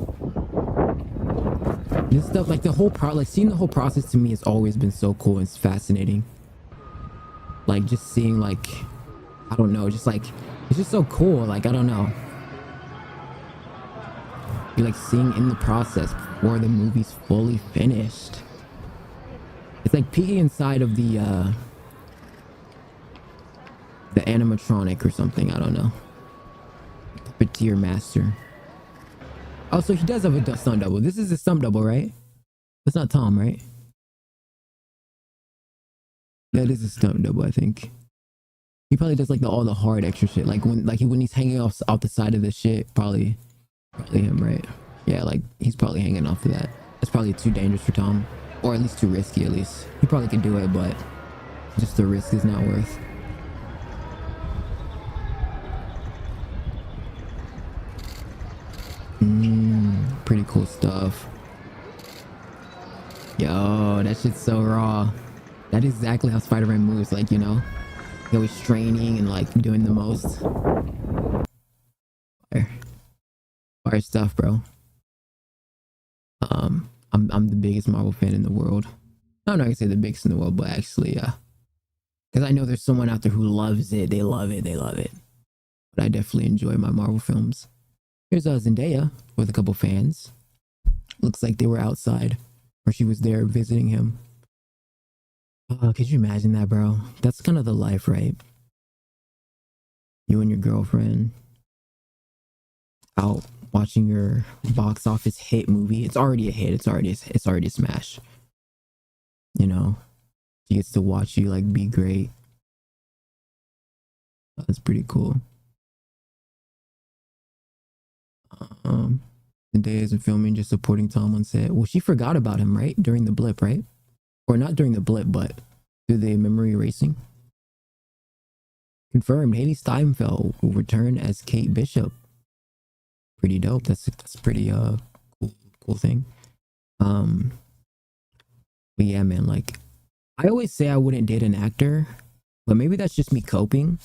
This stuff, like the whole like seeing the whole process to me has always been so cool and it's fascinating. Like just seeing, like, I don't know, just like it's just so cool. Like, I don't know. You're like seeing in the process before the movie's fully finished. It's like peeking inside of the animatronic or something. I don't know. Puppeteer master. Oh, so he does have a stunt double. This is a stunt double, right? That's not Tom, right? That is a stunt double, I think. He probably does like all the hard extra shit, like when he's hanging off the side of the shit. Probably him, right? Yeah, like he's probably hanging off of that. That's probably too dangerous for Tom, or at least too risky. At least he probably could do it, but just the risk is not worth. Pretty cool stuff. Yo, that shit's so raw. That is exactly how Spider-Man moves, like, you know, he's always straining and like doing the most. Fire stuff, bro. I'm the biggest Marvel fan in the world. I'm not gonna say the biggest in the world, but actually, yeah. Because I know there's someone out there who loves it. They love it. They love it. But I definitely enjoy my Marvel films. Here's Zendaya with a couple fans. Looks like they were outside, or she was there visiting him. Could you imagine that, bro? That's kind of the life, right? You and your girlfriend out watching your box office hit movie. It's already a hit. It's already a smash. You know, she gets to watch you like be great. That's pretty cool. Zendaya isn't filming, just supporting Tom on set. Well, she forgot about him, right? During the blip, right? Or not during the blip, but through the memory erasing. Confirmed, Haley Steinfeld will return as Kate Bishop. Pretty dope. That's pretty cool thing. But yeah, man, like I always say I wouldn't date an actor, but maybe that's just me coping.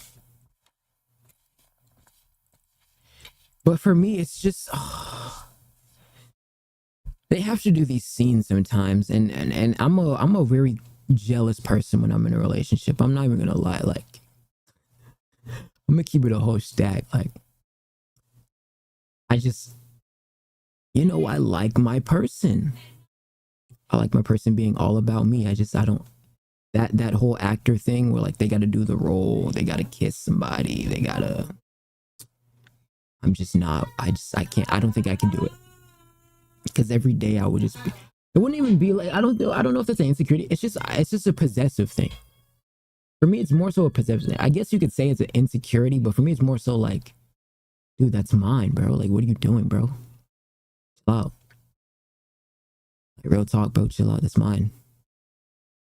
But for me, it's just they have to do these scenes sometimes, and I'm a very jealous person when I'm in a relationship. I'm not even gonna lie, like I'm gonna keep it a whole stack. Like I just, you know, I like my person. I like my person being all about me. I don't that whole actor thing where like they got to do the role, they got to kiss somebody, they gotta. I'm just not. I can't. I don't think I can do it. Because every day I would just be. It wouldn't even be like I don't know if that's an insecurity. It's just a possessive thing. For me, it's more so a possessive thing. I guess you could say it's an insecurity, but for me, it's more so like, dude, that's mine, bro. Like, what are you doing, bro? Chill out. Like, real talk, bro. Chill out. That's mine.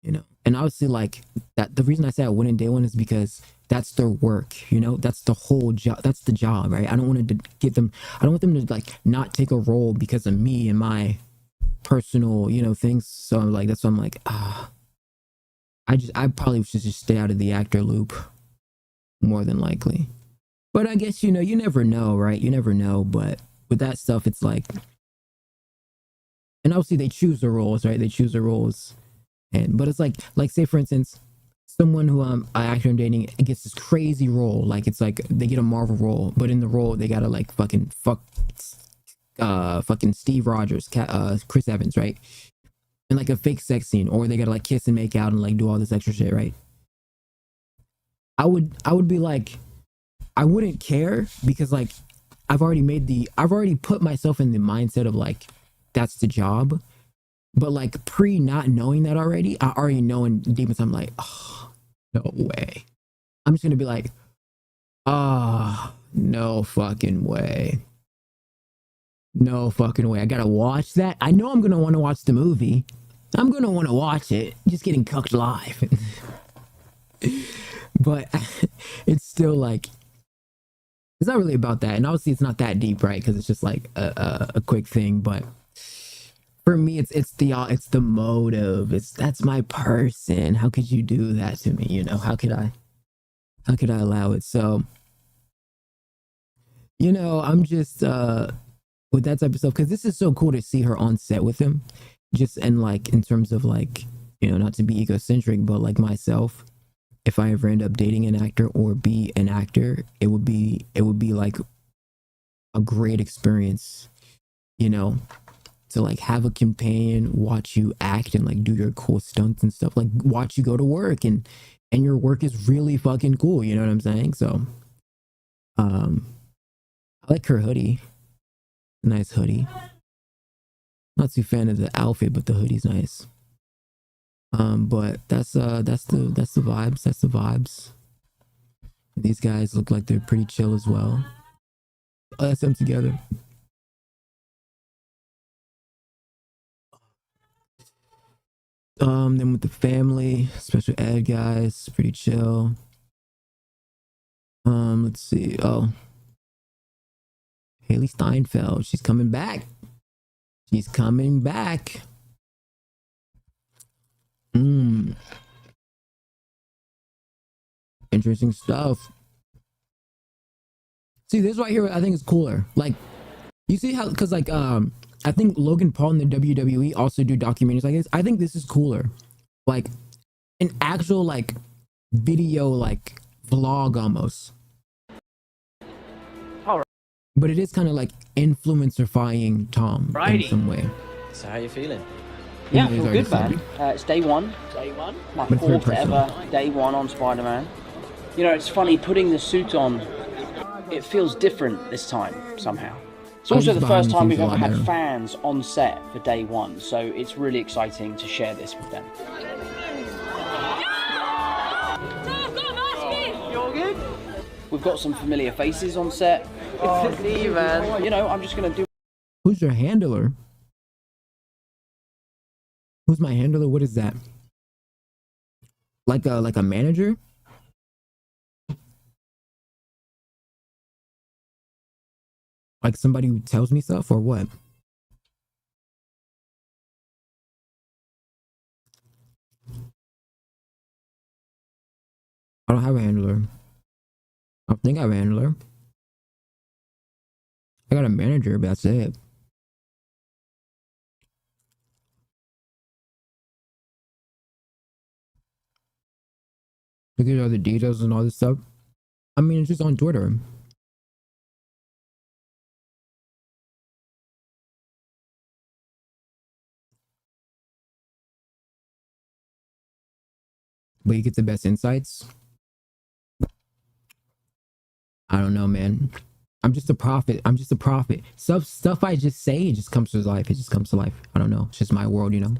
You know. And obviously, like that. The reason I say I wouldn't date one is because that's their work, you know, that's the whole job. That's the job, right? I don't want to give them, I don't want them to like not take a role because of me and my personal, you know, things. So I'm like, that's why I'm like, I probably should just stay out of the actor loop more than likely. But I guess, you know, you never know, right? You never know. But with that stuff, it's like, and obviously they choose the roles, right? They choose the roles. But it's like say for instance, someone who an actor I'm dating gets this crazy role, like it's like they get a Marvel role, but in the role they gotta like fucking Steve Rogers, Chris Evans, right? In like a fake sex scene, or they gotta like kiss and make out and like do all this extra shit, right? I would be like, I wouldn't care, because like I've already put myself in the mindset of like that's the job. But like not knowing that already, I already know in deep inside I'm like, oh, no way. I'm just gonna be like, oh, no fucking way. No fucking way. I gotta watch that. I know I'm gonna want to watch the movie. I'm gonna want to watch it. Just getting cooked live. But it's still like, it's not really about that. And obviously it's not that deep, right? Because it's just like a quick thing. But for me, it's the motive. That's my person. How could you do that to me? You know, how could I allow it? So, you know, I'm just with that type of stuff, because this is so cool to see her on set with him. Just, and like in terms of like, you know, not to be egocentric, but like myself, if I ever end up dating an actor or be an actor, it would be like a great experience, you know, to like have a companion watch you act and like do your cool stunts and stuff, like watch you go to work and your work is really fucking cool, you know what I'm saying? So I like her hoodie. Nice hoodie. Not too fan of the outfit, but the hoodie's nice. But that's the vibes. That's the vibes. These guys look like they're pretty chill as well. Oh, that's them together. Then with the family, special ed guys, pretty chill. Let's see. Oh, Haley Steinfeld, she's coming back. She's coming back. Interesting stuff. See, this right here, I think is cooler. Like, you see how, because like, I think Logan Paul and the WWE also do documentaries like this. I think this is cooler. Like, an actual, like, video, like, vlog almost. Alright. But it is kind of like influencer-fying Tom in some way. So how you feeling? Yeah, I feel good, man. It's day one. Day one? My fourth ever day one on Spider-Man. You know, it's funny, putting the suit on, it feels different this time, somehow. It's also the first time we've ever had fans on set for day one, so it's really exciting to share this with them. You're good? We've got some familiar faces on set. Oh, me, man. You know, I'm just going to do... Who's your handler? Who's my handler? What is that? Like a manager? Like somebody who tells me stuff, or what? I don't have a handler. I don't think I have a handler. I got a manager, but that's it. Look at all the details and all this stuff. I mean, it's just on Twitter. But you get the best insights. I don't know, man. I'm just a prophet. I'm just a prophet. Stuff I just say, it just comes to life. It just comes to life. I don't know. It's just my world, you know.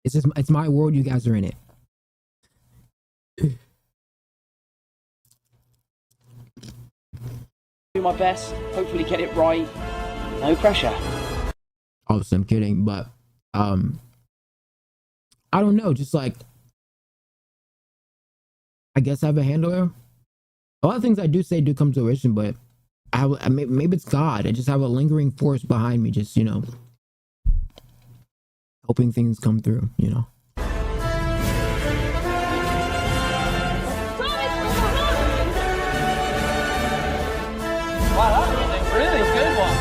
It's my world. You guys are in it. Do my best. Hopefully get it right. No pressure. Obviously, I'm kidding, but I don't know. Just like, I guess I have a handler. A lot of things I do say do come to fruition, but maybe it's God. I just have a lingering force behind me, just, you know, hoping things come through, you know. Wow, that was a really good one.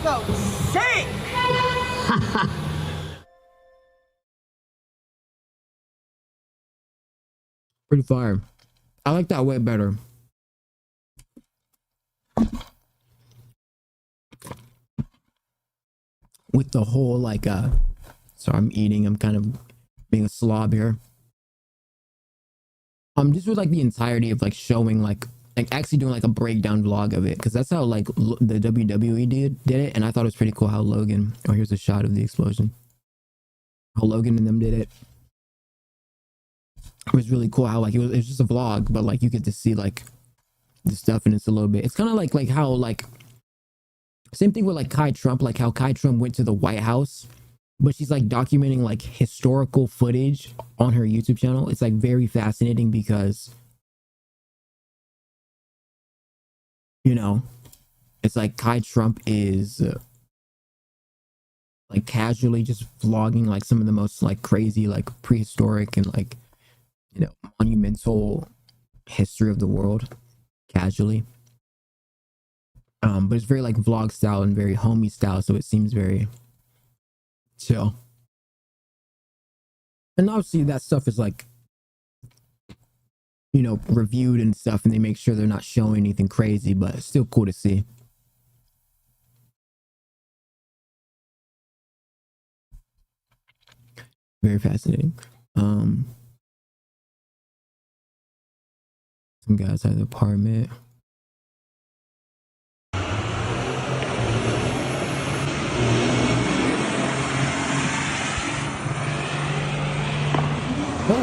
so sick! Pretty fire. I like that way better. With the whole like sorry, I'm eating, I'm kind of being a slob here. Just with like the entirety of like showing like actually doing like a breakdown vlog of it, because that's how like the WWE did it, and I thought it was pretty cool how Logan, oh here's a shot of the explosion, how Logan and them did it. It was really cool how like it was just a vlog, but like you get to see like the stuff, and it's a little bit, it's kind of like how like same thing with like Kai Trump, like how Kai Trump went to the White House, but she's like documenting like historical footage on her YouTube channel. It's like very fascinating because, you know, it's like Kai Trump is like casually just vlogging like some of the most like crazy like prehistoric and like, you know, monumental history of the world casually. But it's very like vlog style and very homey style, so it seems very chill. And obviously that stuff is like, you know, reviewed and stuff, and they make sure they're not showing anything crazy, but it's still cool to see. Very fascinating. Some guys had the apartment. Oh,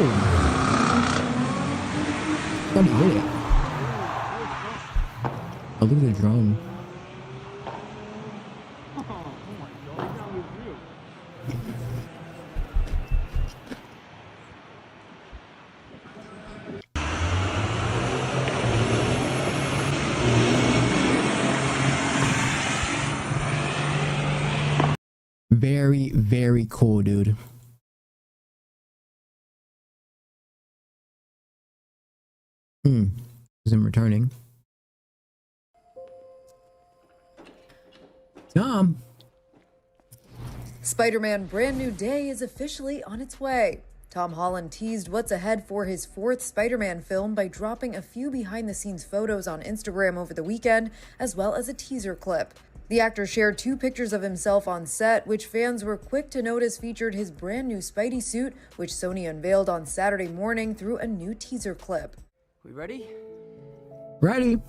thought he hit it. Oh, look at the drone. Very, very cool, dude. Is him returning. Tom. Spider-Man Brand New Day is officially on its way. Tom Holland teased what's ahead for his fourth Spider-Man film by dropping a few behind-the-scenes photos on Instagram over the weekend, as well as a teaser clip. The actor shared 2 pictures of himself on set, which fans were quick to notice featured his brand new Spidey suit, which Sony unveiled on Saturday morning through a new teaser clip. We ready? Ready.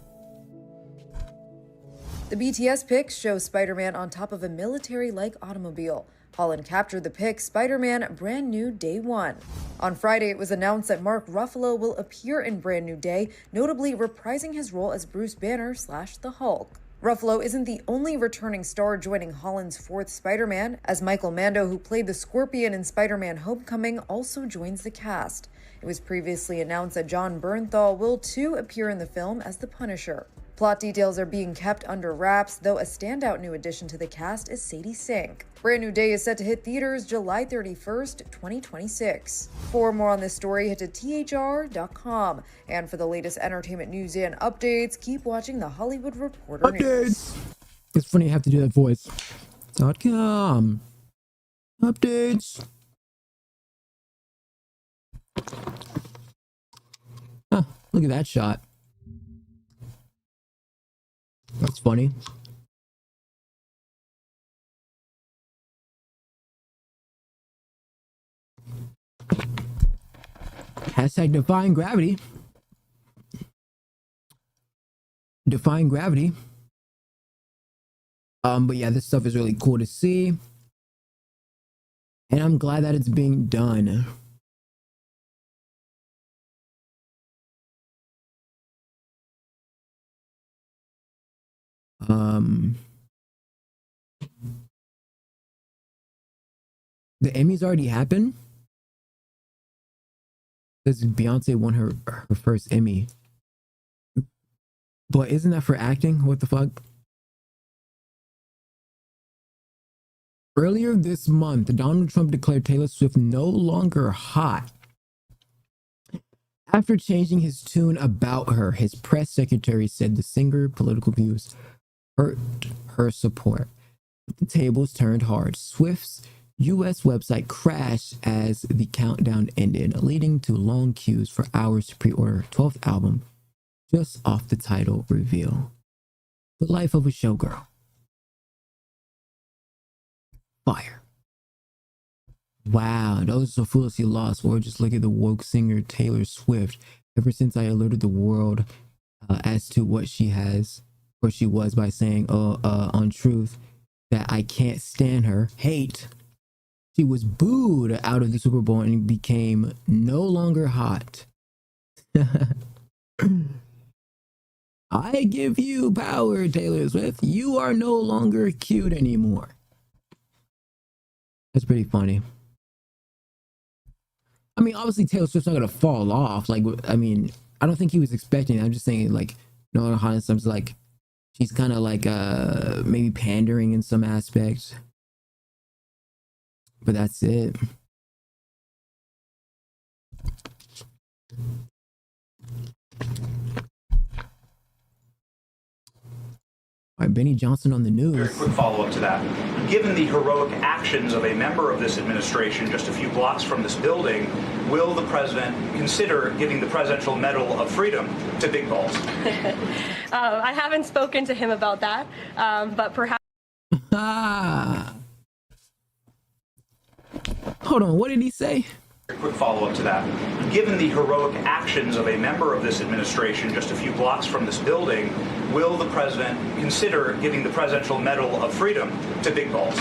The BTS pics show Spider-Man on top of a military-like automobile. Holland captured the pic, Spider-Man Brand New Day 1. On Friday, it was announced that Mark Ruffalo will appear in Brand New Day, notably reprising his role as Bruce Banner / the Hulk. Ruffalo isn't the only returning star joining Holland's fourth Spider-Man, as Michael Mando, who played the Scorpion in Spider-Man Homecoming, also joins the cast. It was previously announced that Jon Bernthal will too appear in the film as the Punisher. Plot details are being kept under wraps, though a standout new addition to the cast is Sadie Sink. Brand New Day is set to hit theaters July 31st, 2026. For more on this story, head to thr.com. And for the latest entertainment news and updates, keep watching The Hollywood Reporter News. It's funny you have to do that voice. .com. Updates. Huh, look at that shot. That's funny. Hashtag defying gravity. Defying gravity. But yeah, this stuff is really cool to see. And I'm glad that it's being done. The Emmys already happened. Because Beyonce won her first Emmy. But isn't that for acting? What the fuck? Earlier this month, Donald Trump declared Taylor Swift no longer hot after changing his tune about her. His press secretary said the singer political views hurt her support. The tables turned hard. Swift's US website crashed as the countdown ended, leading to long queues for hours to pre-order 12th album just off the title reveal. The life of a showgirl. Fire. Wow, those are so foolishly lost. Or just look at the woke singer Taylor Swift. Ever since I alerted the world as to what she has, or she was, by saying on Truth that I can't stand her, hate, she was booed out of the Super Bowl and became no longer hot. I give you power, Taylor Swift. You are no longer cute anymore. That's pretty funny. I mean, obviously Taylor Swift's not gonna fall off. Like, I mean, I don't think he was expecting it. I'm just saying, like, no, honest, I'm just like, she's kind of like maybe pandering in some aspects, but that's it. All right, Benny Johnson on the news. Very quick follow-up to that. Given the heroic actions of a member of this administration just a few blocks from this building, will the president consider giving the Presidential Medal of Freedom to Big Balls? I haven't spoken to him about that, but perhaps... Hold on, what did he say? Very quick follow-up to that. Given the heroic actions of a member of this administration just a few blocks from this building, will the president consider giving the Presidential Medal of Freedom to Big Balls?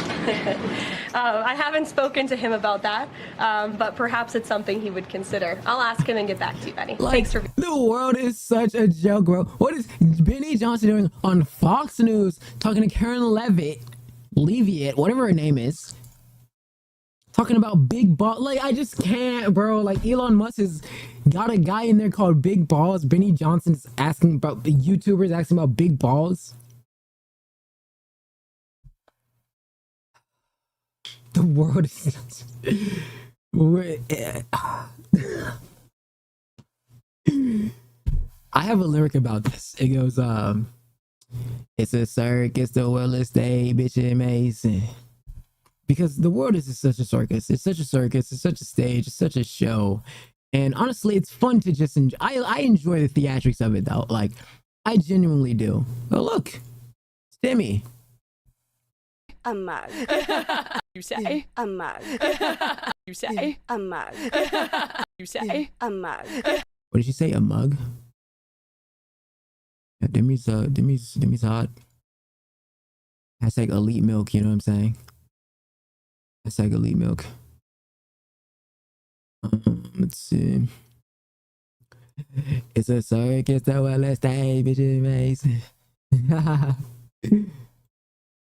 I haven't spoken to him about that, but perhaps it's something he would consider. I'll ask him and get back to you, Benny. Like, thanks for... The world is such a joke, bro. What is Benny Johnson doing on Fox News talking to Karen Levitt, whatever her name is, talking about big ball? Like, I just can't, bro. Like, Elon Musk has got a guy in there called Big Balls. Benny Johnson's asking about, the YouTubers asking about big balls. The world is I have a lyric about this. It goes, it's a circus, the world is stay, bitch, amazing. Because the world is such a circus. It's such a circus. It's such a stage. It's such a show. And honestly, it's fun to just enjoy. I enjoy the theatrics of it, though. Like, I genuinely do. Oh, look. It's Demi. A mug. You say? A mug. You say? A mug. You say? A mug. What did she say? A mug? Yeah, Demi's hot. Hashtag elite milk, you know what I'm saying? Hashtag elite milk. Let's see. It's a circus, the world is stay, bitch, amazing.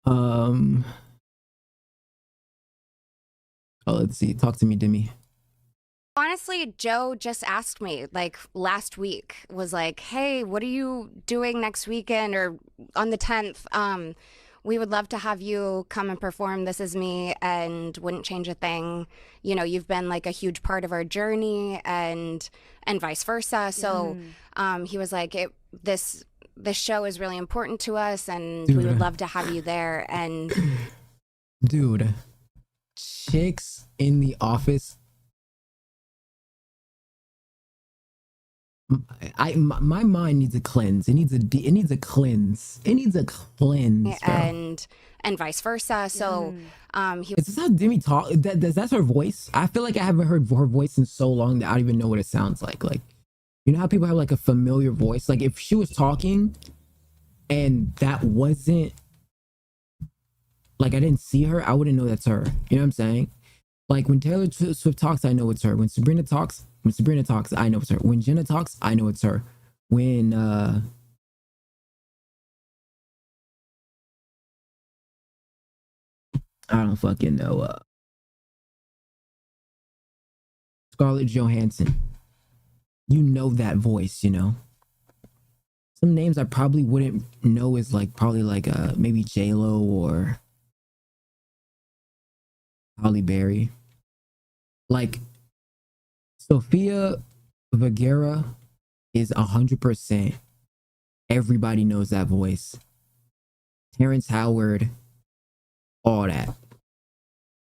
Oh, let's see. Talk to me, Demi. Honestly, Joe just asked me, like, last week, was like, hey, what are you doing next weekend or on the 10th? We would love to have you come and perform This Is Me, and wouldn't change a thing. You know, you've been like a huge part of our journey, and vice versa. So he was like, this show is really important to us, and we would love to have you there. And dude, chicks in the office, my mind needs a cleanse. It needs a cleanse. It needs a cleanse, bro. And vice versa. So is this how Demi talk? That's her voice? I feel like I haven't heard her voice in so long that I don't even know what it sounds like. Like, you know how people have like a familiar voice? Like, if she was talking and that wasn't, like, I didn't see her, I wouldn't know that's her. You know what I'm saying? Like, when Taylor Swift talks, I know it's her. When Sabrina talks, I know it's her. When Jenna talks, I know it's her. When I don't fucking know, Scarlett Johansson, you know that voice, you know. Some names I probably wouldn't know is like probably like maybe J-Lo or Halle Berry. Like, Sofia Vergara is 100%. Everybody knows that voice. Terrence Howard, all that.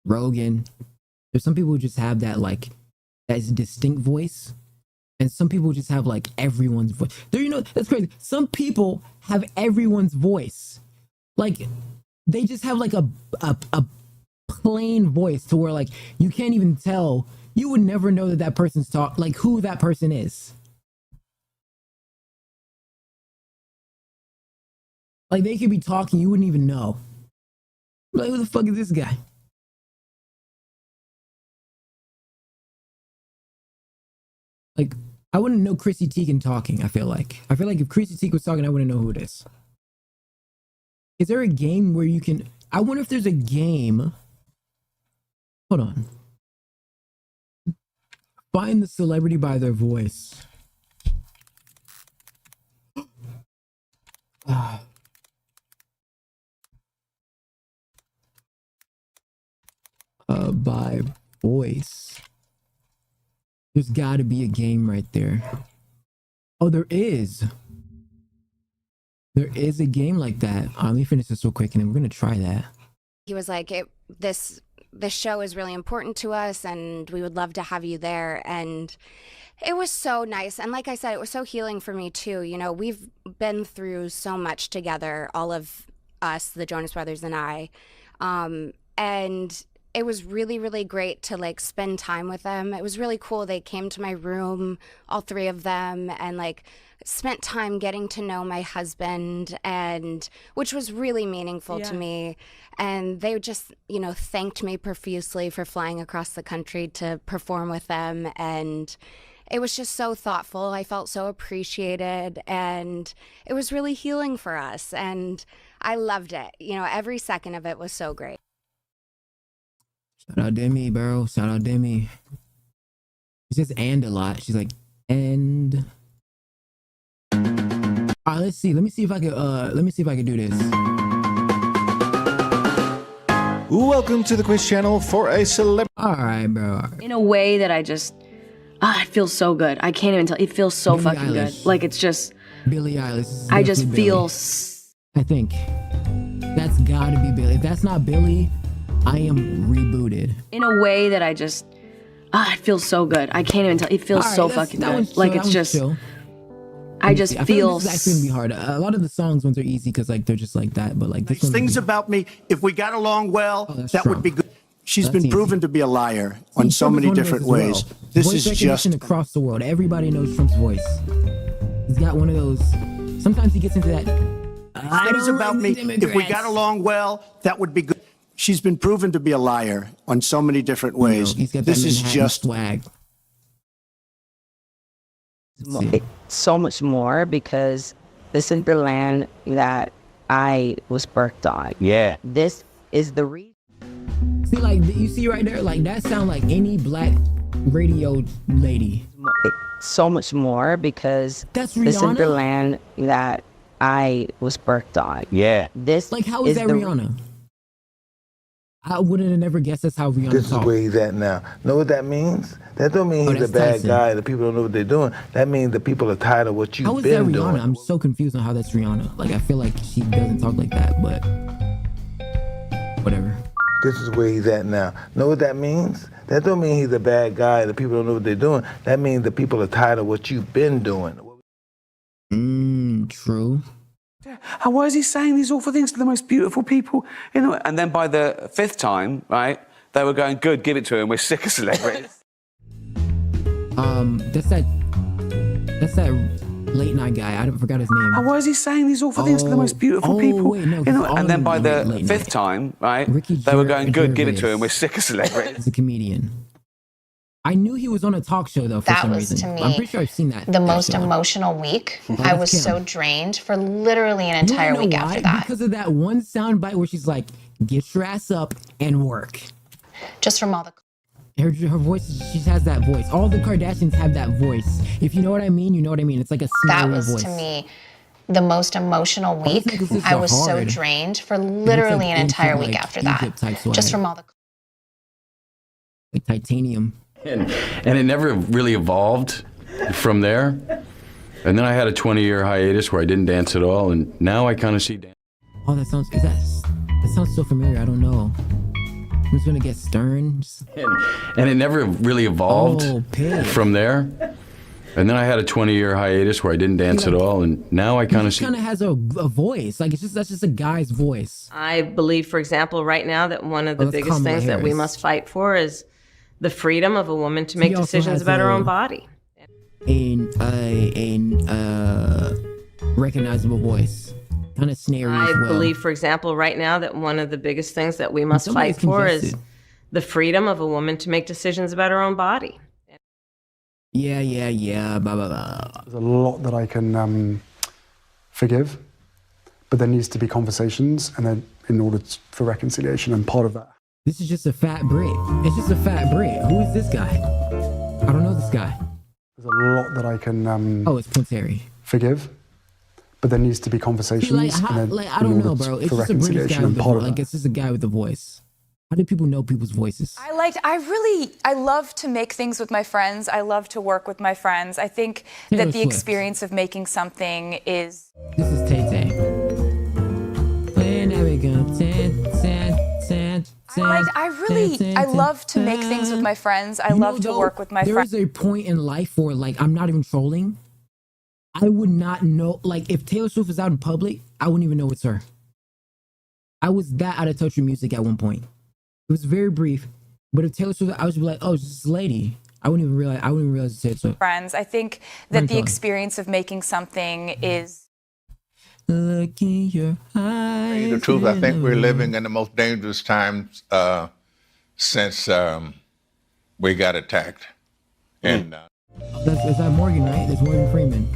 Rogan. There's some people who just have that like that distinct voice, and some people just have like everyone's voice. There, you know, that's crazy. Some people have everyone's voice. Like they just have like a plain voice to where like you can't even tell. You would never know that person's like who that person is. Like they could be talking, you wouldn't even know. Like who the fuck is this guy? Like I wouldn't know Chrissy Teigen talking. I feel like if Chrissy Teigen was talking, I wouldn't know who it is. Is there a game where you can? I wonder if there's a game. Hold on. Find the celebrity by their voice. By voice. There's got to be a game right there. Oh, there is. There is a game like that. Let me finish this real quick, and then we're gonna try that. He was like, this show is really important to us, and we would love to have you there. And it was so nice. And like I said, it was so healing for me too. You know, we've been through so much together, all of us, the Jonas Brothers and I. And it was really, really great to like spend time with them. It was really cool. They came to my room, all three of them, and like spent time getting to know my husband, and which was really meaningful to me. And they just, you know, thanked me profusely for flying across the country to perform with them. And it was just so thoughtful. I felt so appreciated, and it was really healing for us. And I loved it. You know, every second of it was so great. Shout out Demi, bro. Shout out Demi. She says "and" a lot. She's like "and." All right, let's see. Let me see if I can do this. Welcome to the quiz channel for a celebrity. All right, bro. In a way that I just, it feels so good. I can't even tell. It feels so Billie fucking Eilish. good. Like it's just. Billie Eilish. I just feel. I think that's gotta be Billie. If that's not Billie, I am rebooted. In a way that I just, it feels so good. I can't even tell. It feels so fucking good. Like it's just. Chill. I just feel. Like this is actually gonna be hard. A lot of the songs ones are easy because like they're just like that. But like this one Things about me. If we got along well, that would be good. She's been proven to be a liar on so many different ways. This voice is just across the world. Everybody knows Trump's voice. He's got one of those. Sometimes he gets into that. Things about me. If we got along well, that would be good. She's been proven to be a liar on so many different ways. He's got This that is Manhattan just swag. So much more because this is the land that I was birthed on. Yeah. This is the reason. See, like you see right there, like that sound like any black radio lady. So much more because that's this is the Rihanna? land that I was birthed on. Yeah. This Like how is that Rihanna? I wouldn't have never guessed that's how Rihanna This is talks. where he's at now. Know what that means? That don't mean he's a that's bad Tyson. guy. The people don't know what they're doing. That means the people are tired of what How you've is that been Rihanna? doing. I'm so confused on how that's Rihanna. Like I feel like she doesn't talk like that, but whatever. This is where he's at now. Know what that means? That don't mean he's a bad guy. The people don't know what they're doing. That means the people are tired of what you've been doing. True. And why is he saying these awful things to the most beautiful people? You know, and then by the fifth time, right, they were going, good, give it to him, we're sick of celebrities. That's that late night guy. I forgot his name. And why is he saying these awful things to the most beautiful people? Wait, no, you know, all and then of by them the late fifth night. time, right, they were going, good, give it to him, we're sick of celebrities. He's a comedian. I knew he was on a talk show though for That some was, reason. to me, I'm pretty sure I've seen that. the most show. emotional week. Oh, I that's was Kim. so drained for literally an You entire wanna know week why? after that. Because of that one sound bite where she's like, "Get your ass up and work." Just from all the. Her voice, she has that voice. All the Kardashians have that voice. If you know what I mean, you know what I mean. It's like a That smaller was voice. to me the most emotional week. I was so hard. drained for It's literally like an entire ancient, week like, after that. Egypt type swag. Just from all the. Like titanium. And it never really evolved from there. And then I had a 20-year hiatus where I didn't dance at all, and now I kind of see dance. Oh, that sounds. Is that It sounds so familiar. I don't know. Who's gonna get Stern? And it never really evolved from there. And then I had a 20-year hiatus where I didn't dance at all, and now I kind of see. Kind of has a voice. Like that's just a guy's voice. I believe, for example, right now that one of the biggest things that we must fight for is the freedom of a woman to make decisions about her own body. Recognizable voice. Kind of snary as well. I believe, for example, right now that one of the biggest things that we must fight for is the freedom of a woman to make decisions about her own body. Yeah, blah, blah, blah. There's a lot that I can forgive, but there needs to be conversations, and then in order for reconciliation, and part of that. This is just a fat Brit. It's just a fat Brit. Who is this guy? I don't know this guy. There's a lot that I can it's Prince Harry. Forgive, but there needs to be conversations. I don't know, bro. It's just a British guy with a voice. Like, it's just a guy with a voice. How do people know people's voices? I love to make things with my friends. I love to work with my friends. I think that the experience of making something is... This is Tay-Tay. There we go. I love to make things with my friends. I love to work with my friends. There is a point in life where, like, I'm not even trolling. I would not know, like, if Taylor Swift is out in public, I wouldn't even know it's her. I was that out of touch with music at one point. It was very brief, but if Taylor Swift, I would be like, oh, it's this lady. I wouldn't even realize it's Taylor Swift. Friends, I think that the experience of making something is... Look in your eyes. The truth, I think we're living in the most dangerous times since we got attacked. And is that Morgan, right? That's Morgan Freeman.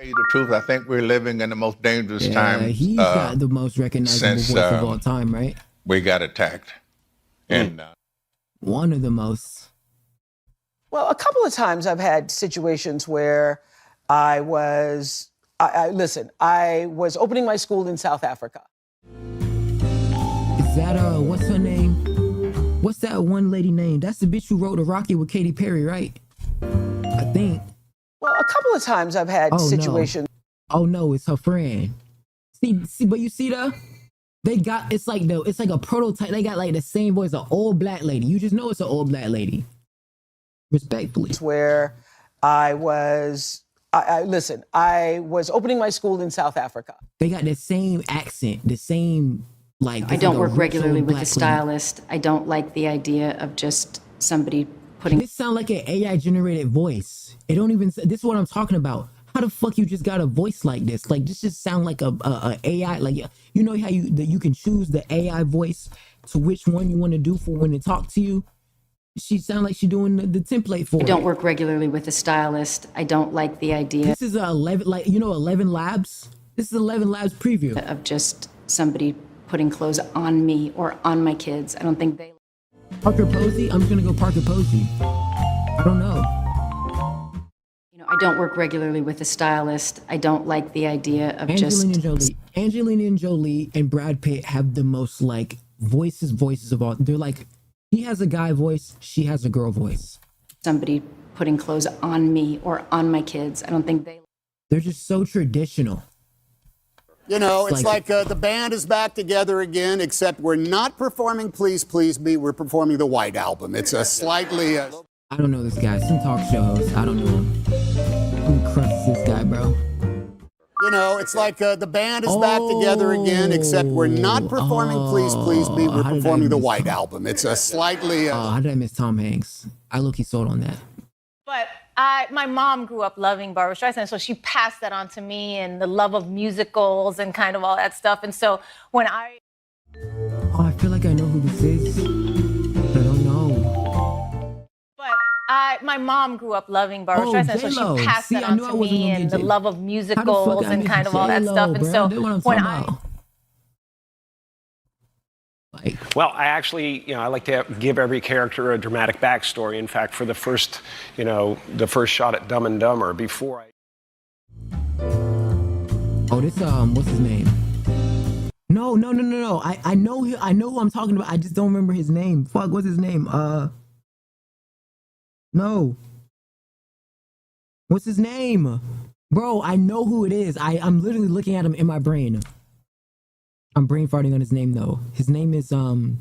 The truth, I think we're living in the most dangerous times. He's got the most recognizable voice of all time, right? We got attacked. And one of the most. Well, a couple of times I've had situations where I was opening my school in South Africa. Is that what's her name? What's that one lady name? That's the bitch who wrote The Rocket with Katy Perry, right? I think. Well, a couple of times I've had situations. Oh no, it's her friend. See, but you see they got it's like a prototype. They got like the same voice, an old black lady. You just know it's an old black lady. Respectfully. Where I was opening my school in South Africa. They got the same accent, the same like. I don't work regularly with a stylist. I don't like the idea of just somebody putting. This sound like an AI generated voice. It don't even. This is what I'm talking about. How the fuck you just got a voice like this? Like this just sound like a AI. Like you know how you can choose the AI voice to which one you want to do for when they talk to you. She sound like she doing the template for it. I don't work regularly with a stylist. I don't like the idea. This is 11, like, you know, 11 Labs. This is 11 Labs preview of just somebody putting clothes on me or on my kids. I don't think they. Parker Posey. I'm just gonna go Parker Posey. I don't know. I don't work regularly with a stylist. I don't like the idea of Angelina Jolie and Brad Pitt have the most like voices of all. They're like, he has a guy voice, she has a girl voice. Somebody putting clothes on me or on my kids. I don't think they. They're just so traditional. You know, it's like the band is back together again, except we're not performing Please Please Me. We're performing the White Album. It's a slightly. I don't know this guy. Some talk show host. I don't know him. Who crushes this guy, bro? You know, it's like the band is back together again, except we're not performing Please Please Me. We're performing the White Album. It's a slightly. How did I miss Tom Hanks? I low-key sold on that. But my mom grew up loving Barbra Streisand, so she passed that on to me and the love of musicals and kind of all that stuff. And so when I feel like I know who this is. I don't know. But my mom grew up loving Barbra Streisand, so she passed that on to me and the love of musicals and kind of all that stuff. And so when Well, I actually, I like to give every character a dramatic backstory. In fact, for the first shot at Dumb and Dumber, before I. Oh, this what's his name? No. I know who I'm talking about. I just don't remember his name. Fuck, what's his name? No. What's his name? Bro, I know who it is. I'm literally looking at him in my brain. I'm brain farting on his name though. His name is Jim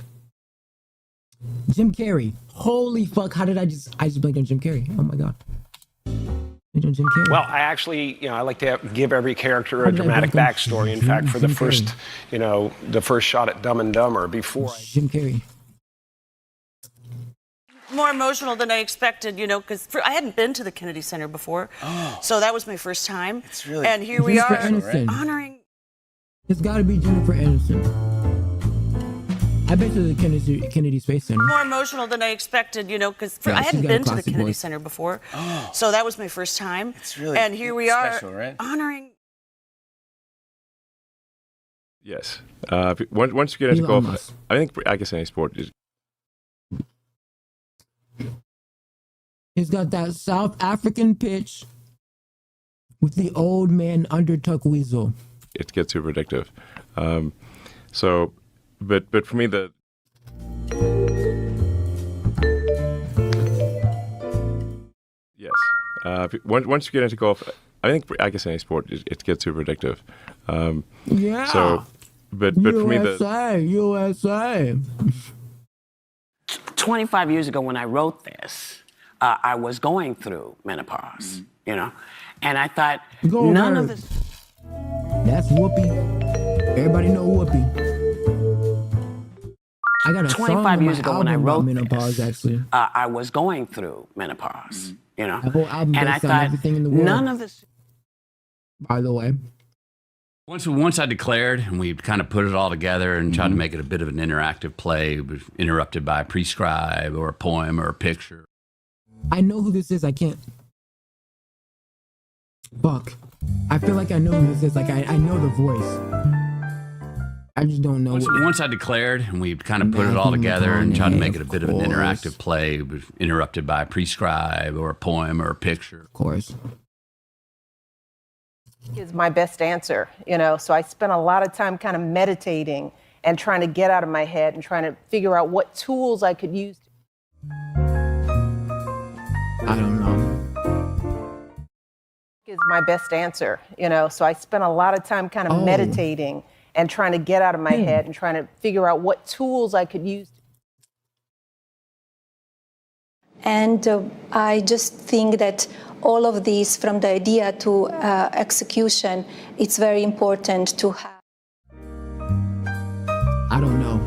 Carrey. Holy fuck! How did I just blanked on Jim Carrey? Oh my god. Jim Carrey. Well, I actually, I like to give every character a dramatic backstory. In fact, for the first, the first shot at Dumb and Dumber before Jim Carrey. More emotional than I expected, because I hadn't been to the Kennedy Center before. Oh. So that was my first time. It's really and here we are honoring. It's got to be Jennifer Aniston. I've been to the Kennedy Space Center. More emotional than I expected, because I hadn't been to the Kennedy Center before. Oh. So that was my first time. It's really and here we special, are right? honoring. Yes. Once you get into golf, I guess any sport is. He's got that South African pitch with the old man undertuck weasel. It gets too predictive. But for me, yes. Once you get into golf, I guess any sport it gets too predictive. Yeah. But for me, USA. 25 years ago when I wrote this, I was going through menopause, and I thought none of this. That's Whoopi. Everybody know Whoopi. I got a 25 years ago when I wrote menopause. Actually, I was going through menopause, The whole album and I based on thought everything in the world. none of this. By the way. Once I declared, and we kind of put it all together and tried to make it a bit of an interactive play, it was interrupted by a prescribe or a poem or a picture. I know who this is. I can't. Fuck. I feel like I know who this is. Like I know the voice. I just don't know. Once I declared, and we kind of put it all together and tried to make it a bit of an interactive play, it was interrupted by a prescribe or a poem or a picture. Of course. Is my best answer, so I spent a lot of time kind of meditating and trying to get out of my head and trying to figure out what tools I could use. I don't know. Is my best answer, so I spent a lot of time kind of meditating and trying to get out of my head and trying to figure out what tools I could use. And I just think that all of these, from the idea to execution, it's very important to have. I don't know.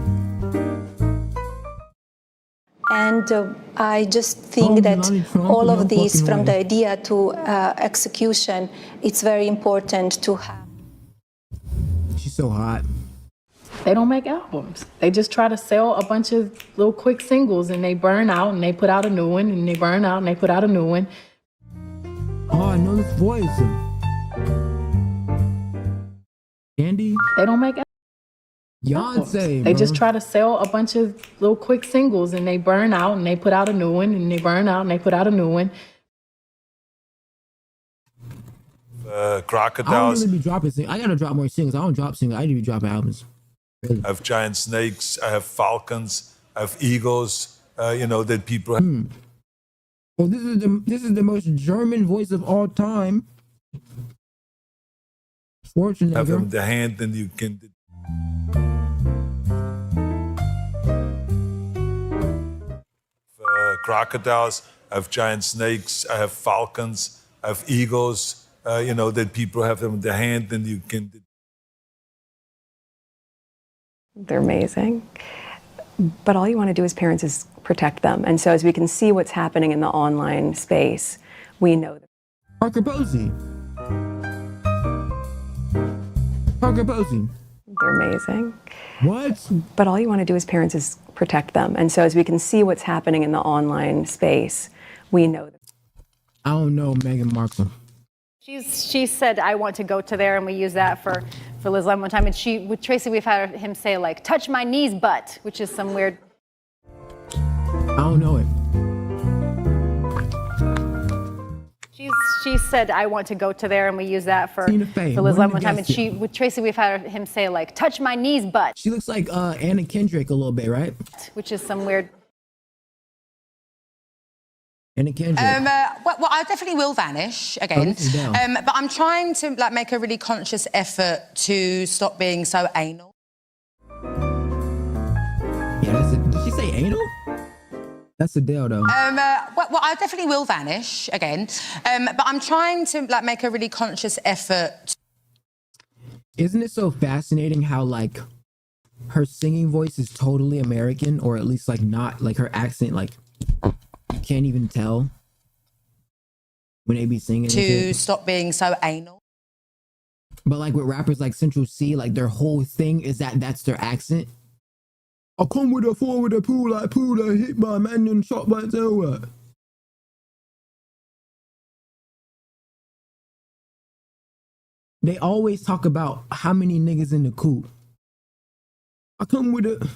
And I just think that all of these, from the idea to execution, it's very important to have. She's so hot. They don't make albums. They just try to sell a bunch of little quick singles and they burn out and they put out a new one and they burn out and they put out a new one. Oh, I know this voice. Andy? They don't make albums. Beyonce. They just try to sell a bunch of little quick singles and they burn out and they put out a new one and they burn out and they put out a new one. Crocodiles. I don't really be dropping singles. I gotta drop more singles. I don't drop singles. I need to be dropping albums. Really. I have giant snakes. I have falcons. I have eagles. That people. Well, this is the most German voice of all time. Fortunately, have them in the hand, and you can. Crocodiles. I have giant snakes. I have falcons. I have eagles. That people have them in the hand, and you can. They're amazing. But all you want to do as parents is protect them. And so as we can see what's happening in the online space, we know that. Parker Posey. They're amazing. What? But all you want to do as parents is protect them. And so as we can see what's happening in the online space, we know that. I don't know Meghan Markle. She said, I want to go to there, and we used that for Liz Lemon one time. And with Tracy, we've had him say, like, touch my knees butt, which is some weird. I don't know it. She said, I want to go to there, and we used that for Liz Lemon one time. And with Tracy, we've had him say, like, touch my knees butt. She looks like Anna Kendrick a little bit, right? Which is some weird. Anna Kendrick. Well, I definitely will vanish again. But I'm trying to make a really conscious effort to stop being so anal. That's Adele, though. Well, I definitely will vanish again, but I'm trying to like make a really conscious effort. Isn't it so fascinating how like her singing voice is totally American, or at least like not like her accent, like you can't even tell when they be singing. To stop being so anal. But like with rappers like Central C, like their whole thing is that that's their accent. I come with a four with a pool that hit by a man and shot by Zelda. They always talk about how many niggas in the coop. I come with a...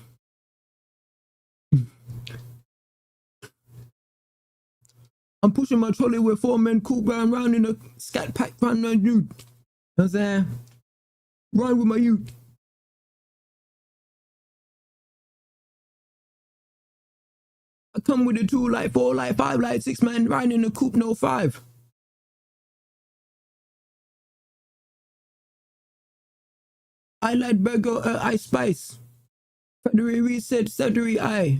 I'm pushing my trolley with 4 men coop round in a scat pack round my youth. You know what I'm saying? Run with my youth. I come with a 2 like 4 like 5 like 6 man riding in a coupe no 5. I like burger ice spice. Federary reset Cedric I.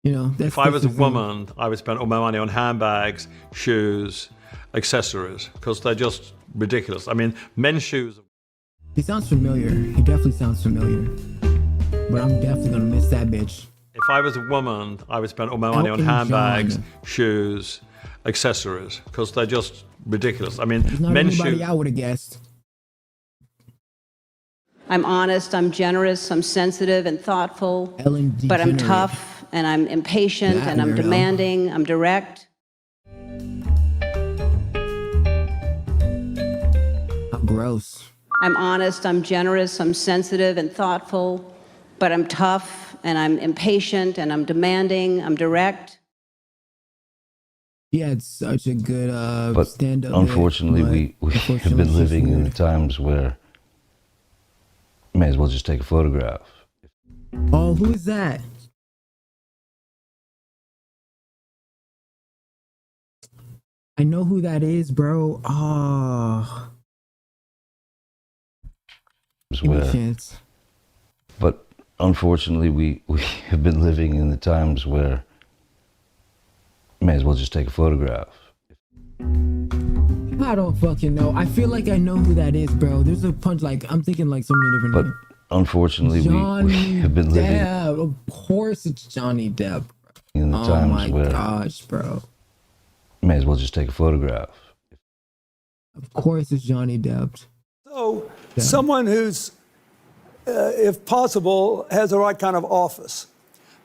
You know, if I was a woman, I would spend all my money on handbags, shoes, accessories, because they're just ridiculous. I mean, men's shoes. He sounds familiar. He definitely sounds familiar. But I'm definitely gonna miss that bitch. If I was a woman, I would spend all my money on handbags, shoes, accessories, because they're just ridiculous. I mean, men's shoes. I would have guessed. I'm honest, I'm generous, I'm sensitive and thoughtful, but I'm tough and I'm impatient and I'm demanding, I'm direct. Gross. I'm honest, I'm generous, I'm sensitive and thoughtful, but I'm tough and I'm impatient and I'm demanding, I'm direct. He had such a good stand-up. Unfortunately, we have been living in times where may as well just take a photograph. Oh, who is that? I know who that is, bro. Oh. But unfortunately, we have been living in the times where may as well just take a photograph. I don't fucking know. I feel like I know who that is, bro. There's a punch, like, I'm thinking like so many different names. Unfortunately, we have been living... Of course it's Johnny Depp. In the times where... Oh my gosh, bro. May as well just take a photograph. Of course it's Johnny Depp. So, someone who's, if possible, has the right kind of office.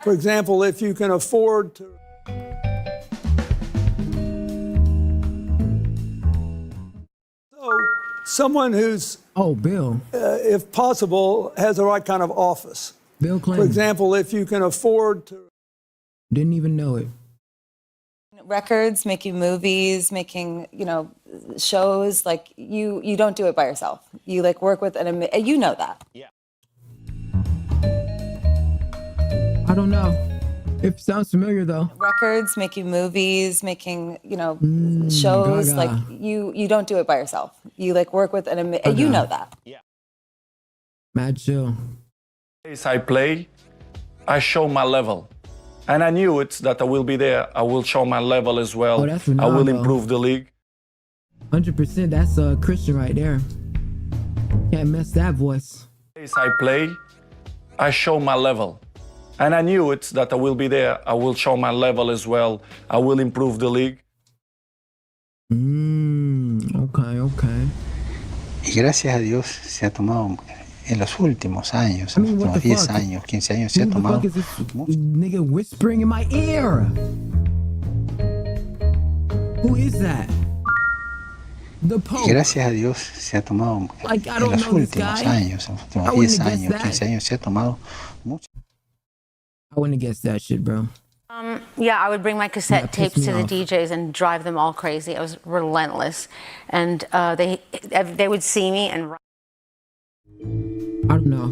For example, if you can afford to... Someone who's, Bill, if possible, has the right kind of office. Bill Clinton. For example, if you can afford to. Didn't even know it. Records, making movies, making, shows, like you don't do it by yourself. You like work with you know that. Yeah. I don't know. It sounds familiar though. Records, making movies, making, shows, Gaga. like you don't do it by yourself. You like work with you know that. Yeah. Mad chill. I play, I show my level. And I knew it that I will be there. I will show my level as well. Oh, that's I will Ronaldo. improve the league. 100%. That's Christian right there. Can't mess that voice. I play, I show my level. And I knew it that I will be there. I will show my level as well. I will improve the league. Okay. Y gracias a Dios se ha tomado en los últimos años, en los últimos 10 años, 15 años, se ha tomado. Who the fuck is this nigga whispering in my ear? Who is that? The Pope. Y gracias a Dios se ha tomado Like, I en don't los know this últimos guy. años, en los últimos I wouldn't 10 have guessed años, that. 15 años, se ha tomado mucho. I wouldn't have guessed that shit, bro. Yeah, I would bring my cassette pissed tapes me to the off. DJs and drive them all crazy. I was relentless. And they would see me and... I don't know.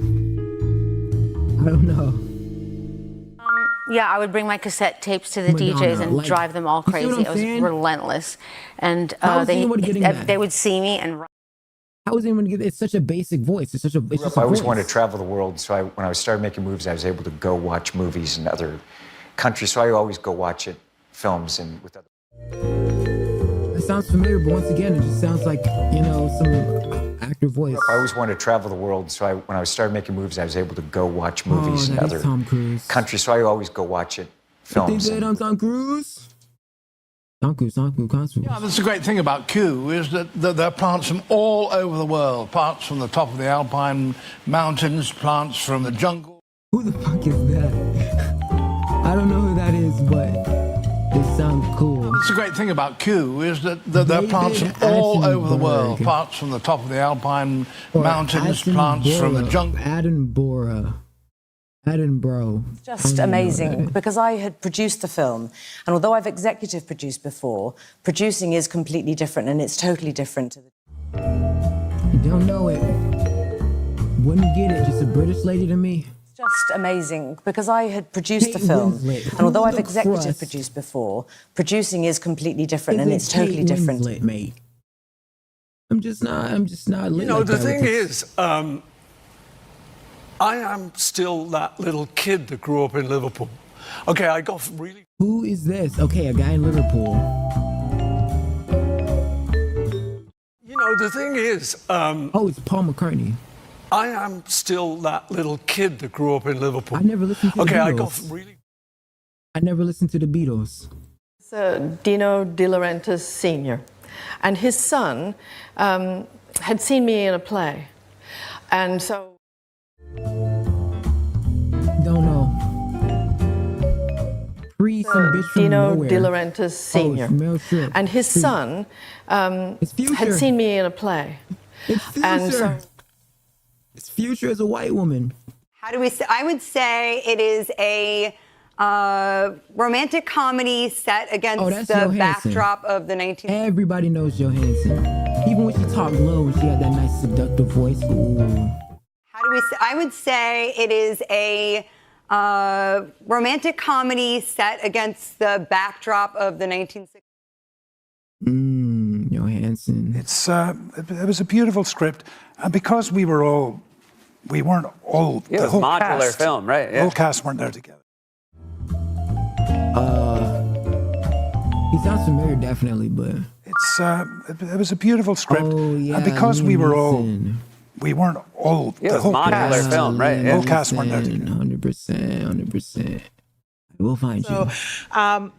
Yeah, I would bring my cassette tapes to the Madonna, DJs and like, drive them all you see what crazy. I'm I was saying? relentless. And How is anyone getting that? they would see me and... How is anyone get? It's such a basic voice. It's just I a always voice. wanted to travel the world, so when I started making movies, I was able to go watch movies in other country, so I always go watch it, films and with other. It sounds familiar, but once again, it just sounds like, you know, some actor voice. I always wanted to travel the world, so when I started making movies, I was able to go watch movies in that other is Tom Cruise. countries, so I always go watch it, films. They did on Tom Cruise. Tom Cruise. Yeah, that's the great thing about Kew is that there are plants from all over the world. Plants from the top of the Alpine mountains, plants from the jungle. Who the fuck is that? I don't know who that is, but they sound cool. That's the great thing about Kew is that there are plants from all over the world. Plants from the top of the Alpine mountains, plants from the jungle. Edinburgh. Just amazing because I had produced the film, and although I've executive produced before, producing is completely different, and it's totally different to the. You don't know it. Wouldn't get it. Just a British lady to me. Just amazing because I had produced the film, and although I've executive produced before, producing is completely different, and it's totally different. Mate. I'm just not lit. You know, like the that thing with is, I am still that little kid that grew up in Liverpool. Okay, I got really. Who is this? Okay, a guy in Liverpool. You know, the thing is. Oh, it's Paul McCartney. I am still that little kid that grew up in Liverpool. I never listened to the Beatles. Okay, I got really. I never listened to the Beatles. Dino De Laurentiis Sr. And his son had seen me in a play. And so. Don't know. Priest and bitch from Dino nowhere. De Laurentiis Sr. And his son had seen me in a play. It's Future. And so. It's Future as a white woman. How do we say? I would say it is a romantic comedy set against the Johansson. backdrop of the 19th. Everybody knows Johansson. Even when she talked low and she had that nice seductive voice. Ooh. How do we say? I would say it is a romantic comedy set against the backdrop of the 1960s. Johansson. It was a beautiful script, and because we weren't all Yeah, the it's whole modular cast, film, right? The Yeah. whole cast weren't there together. He sounds familiar, definitely, but It was a beautiful script, oh, yeah, and because we weren't all Yeah, the it's whole modular cast, film, right? The Yeah. whole cast weren't there together. 100%. We'll find So, you. I'm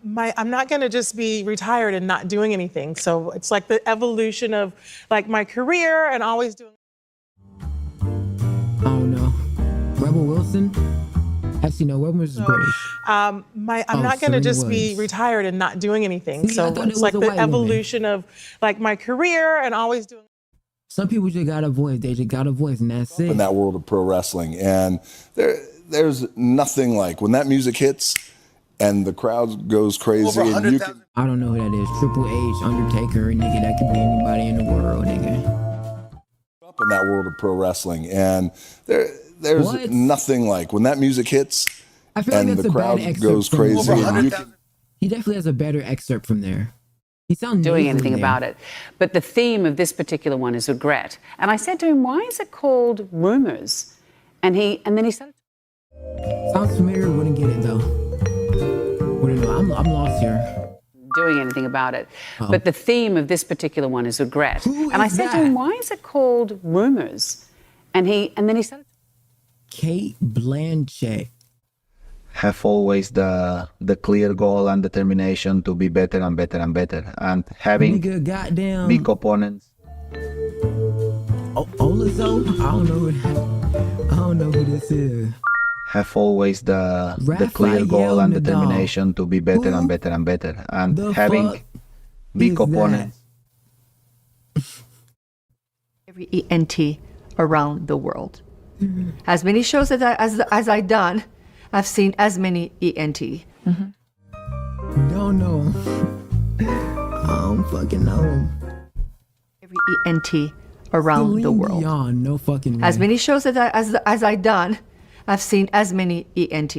not going to just be retired and not doing anything. So it's like the evolution of like my career and always doing. I don't know. Rebel Wilson? Actually, no, Rebel was British. I'm not going to just be retired and not doing anything. See, I So thought it it's was like a the white woman. evolution of like my career and always doing. Some people just got a voice. They just got a voice, and that's it. In that world of pro wrestling, and there's nothing like when that music hits and the crowd goes crazy and you can. I don't know who that is. Triple H, Undertaker, nigga. That could be anybody in the world, nigga. Up in that world of pro wrestling, and there's What? nothing like when that music hits I feel like and that's the a bad crowd excerpt goes from crazy and you can. He definitely has a better excerpt from there. He sounds doing nasally anything there. about it. But the theme of this particular one is regret. And I said to him, why is it called Rumors? And then he said, Sounds familiar, wouldn't get it though. Wouldn't know. I'm lost here. doing anything about it. Oh. But the theme of this particular one is regret. Who and I is said to that? him, why is it called Rumors? And then he said, Kate Blanchett. Have always the clear goal and determination to be better and better and better, and having Nigga, goddamn. big opponents. Olazo? I don't know who this is. Have always the clear Raphael goal and Nadal. determination to be better Who and better and better, and the having fuck big is opponents. Every ENT around the world. As many shows as I've done, I've seen as many ENT. Don't know. I don't fucking know. Every ENT around the Celine world. Dion, no fucking way. As many shows as I've done, I've seen as many ENT.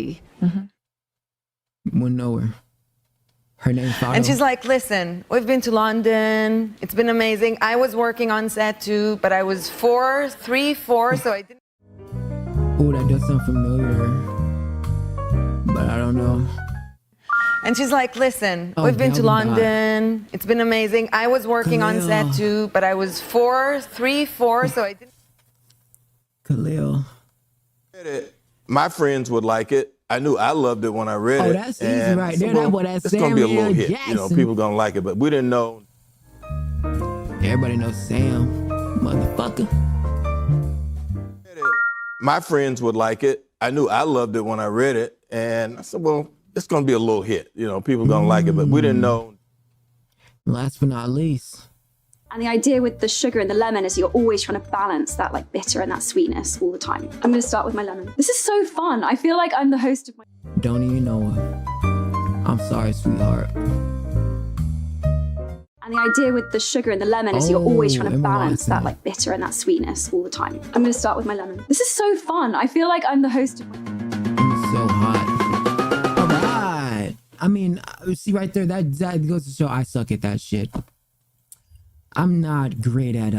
Wouldn't know her. Her name Fado. And she's like, listen, we've been to London. It's been amazing. I was working on set too, but I was 3, 4, so I didn't. Oh, that does sound familiar. But I don't know. And she's like, listen, Oh, we've been to Galvin died. London. It's been amazing. I was working on set Khalil. too, but I was 4, so I didn't. Khalil. My friends would like it. I knew I loved it when I read it. Oh, that's easy and right I said, there. That well, boy, that's it's gonna be a little Samuel hit. You know, Jackson. people gonna like it, but we didn't know. Everybody knows Sam, motherfucker. My friends would like it. I knew I loved it when I read it, and I said, well, it's gonna be a little hit. You know, people gonna like it, but we didn't know. Last but not least. And the idea with the sugar and the lemon is you're always trying to balance that like bitter and that sweetness all the time. I'm gonna start with my lemon. This is so fun. I feel like I'm the host of my. Don't even know her. I'm sorry, sweetheart. And the idea with the sugar and the lemon is you're always trying to Emma balance Watson. that like bitter and that sweetness all the time. I'm gonna start with my lemon. This is so fun. I feel like I'm the host of my. So hot. All right. I mean, see right there, that goes to show I suck at that shit. I'm not great at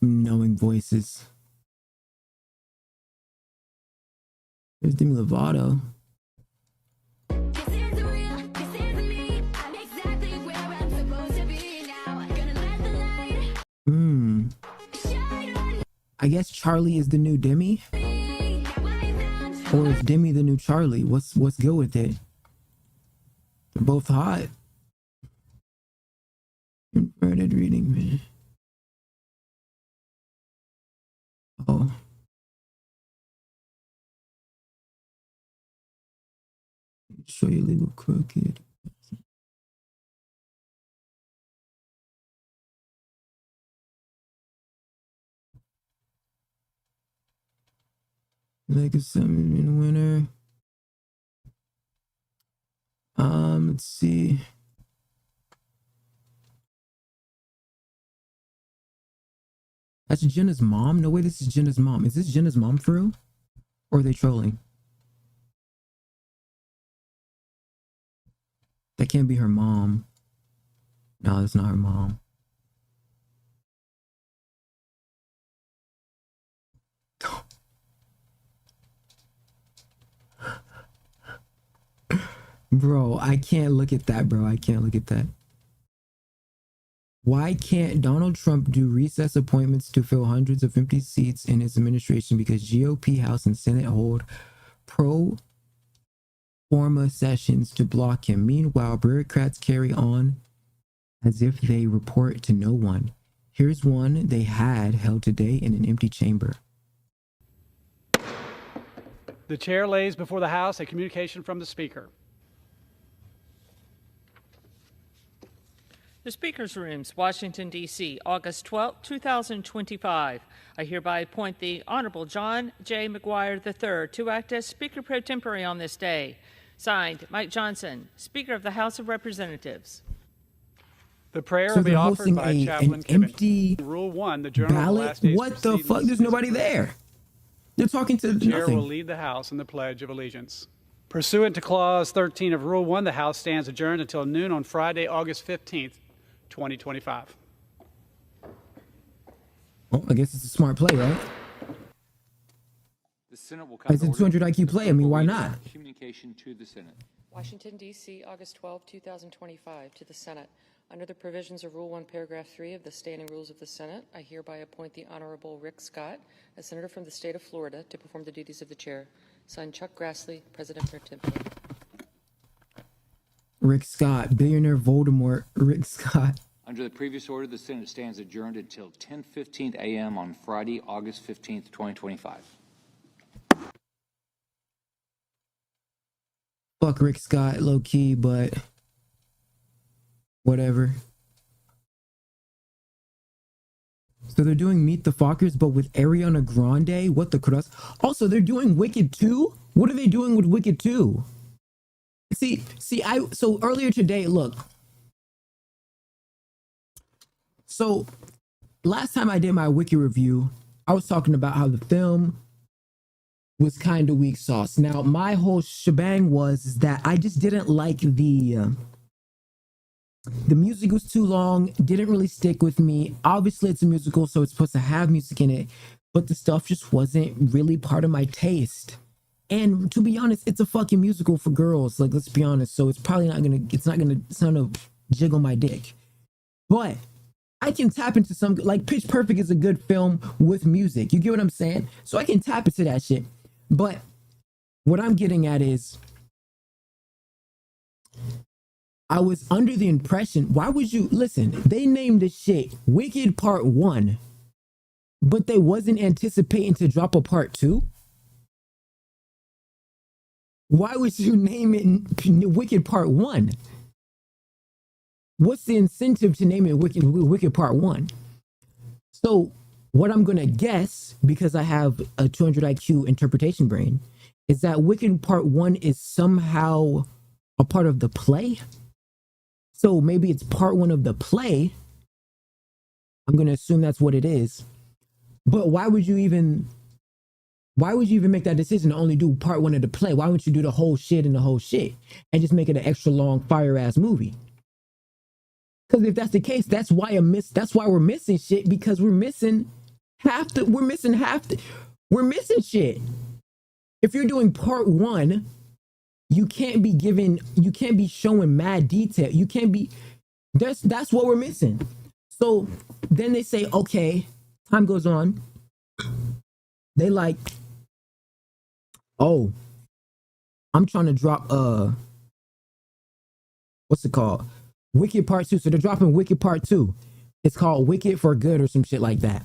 knowing voices. There's Demi Lovato. I guess Charlie is the new Demi? Or is Demi the new Charlie? What's good with it? They're both hot. Inverted reading, man. Oh. Show you legal crooked. Like a summon winner. Let's see. That's Jenna's mom? No way, this is Jenna's mom. Is this Jenna's mom for real? Or are they trolling? That can't be her mom. No, that's not her mom. Bro, I can't look at that, bro. I can't look at that. Why can't Donald Trump do recess appointments to fill hundreds of empty seats in his administration because GOP House and Senate hold pro forma sessions to block him? Meanwhile, bureaucrats carry on as if they report to no one. Here's one they had held today in an empty chamber. The chair lays before the House a communication from the Speaker. The Speaker's Rooms, Washington, D.C., August 12, 2025. I hereby appoint the Honorable John J. McGuire III to act as Speaker pro tempore on this day. Signed, Mike Johnson, Speaker of the House of Representatives. The prayer So will be they're offered hosting by Chaplain an Kevin. empty Rule 1, the Journal of the ballot? Last Days What the fuck? proceedings There's nobody there. They're talking to The chair will nothing. lead the House in the Pledge of Allegiance. Pursuant to Clause 13 of Rule 1, the House stands adjourned until noon on Friday, August 15th, 2025. Oh, I guess it's a smart play, right? The Senate will come It's a to order. 200 IQ play. I mean, why not? Communication to the Senate. Washington, D.C., August 12, 2025, to the Senate. Under the provisions of Rule 1, Paragraph 3 of the Standing Rules of the Senate, I hereby appoint the Honorable Rick Scott, a senator from the state of Florida, to perform the duties of the chair. Signed, Chuck Grassley, President pro tempore. Rick Scott, billionaire Voldemort, Rick Scott. Under the previous order, the Senate stands adjourned until 10:15 a.m. on Friday, August 15th, 2025. Fuck Rick Scott, low key, but whatever. So they're doing Meet the Fockers, but with Ariana Grande. What the crust? Also, they're doing Wicked 2. What are they doing with Wicked 2? So earlier today, look. So last time I did my Wiki review, I was talking about how the film was kind of weak sauce. Now, my whole shebang was that I just didn't like the music was too long, didn't really stick with me. Obviously, it's a musical, so it's supposed to have music in it, but the stuff just wasn't really part of my taste. And to be honest, it's a fucking musical for girls. Like, let's be honest. So it's probably not gonna jiggle my dick. But I can tap into some, like Pitch Perfect is a good film with music. You get what I'm saying? So I can tap into that shit. But what I'm getting at is, I was under the impression, why would you, listen, they named the shit Wicked Part 1, but they wasn't anticipating to drop a Part 2? Why would you name it Wicked Part 1? What's the incentive to name it Wicked Part 1? So what I'm going to guess, because I have a 200 IQ interpretation brain, is that Wicked Part 1 is somehow a part of the play. So maybe it's part 1 of the play. I'm going to assume that's what it is. But why would you even make that decision to only do part 1 of the play? Why wouldn't you do the whole shit and the whole shit and just make it an extra long fire ass movie? Because if that's the case, that's why we're missing shit, because we're missing shit. If you're doing part 1, you can't be showing mad detail. That's what we're missing. So then they say, okay, time goes on. They like, oh, I'm trying to drop what's it called? Wicked Part 2. So they're dropping Wicked Part 2. It's called Wicked for Good or some shit like that.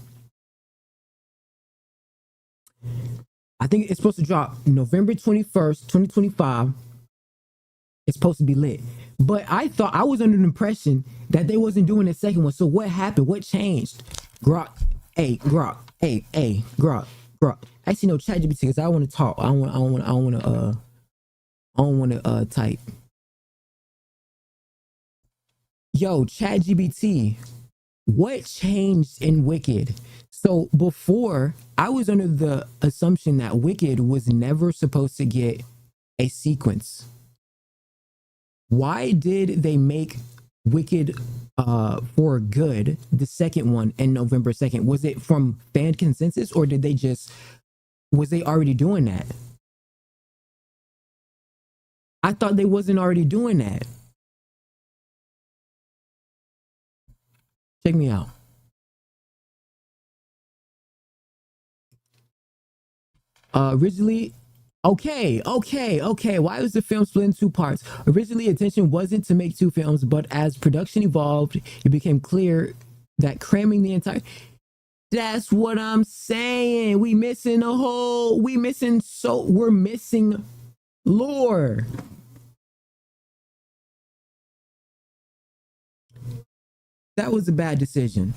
I think it's supposed to drop November 21st, 2025. It's supposed to be lit. But I was under the impression that they wasn't doing the second one. So what happened? What changed? Grok. Actually, no, ChatGPT, because I want to talk. I don't want to type. Yo, ChatGPT, what changed in Wicked? So before, I was under the assumption that Wicked was never supposed to get a sequence. Why did they make Wicked for Good, the second one, in November 2nd? Was it from fan consensus, or was they already doing that? I thought they wasn't already doing that. Check me out. Originally, okay. Why was the film split in 2 parts? Originally, intention wasn't to make 2 films, but as production evolved, it became clear that cramming the entire... That's what I'm saying. We're missing lore. That was a bad decision.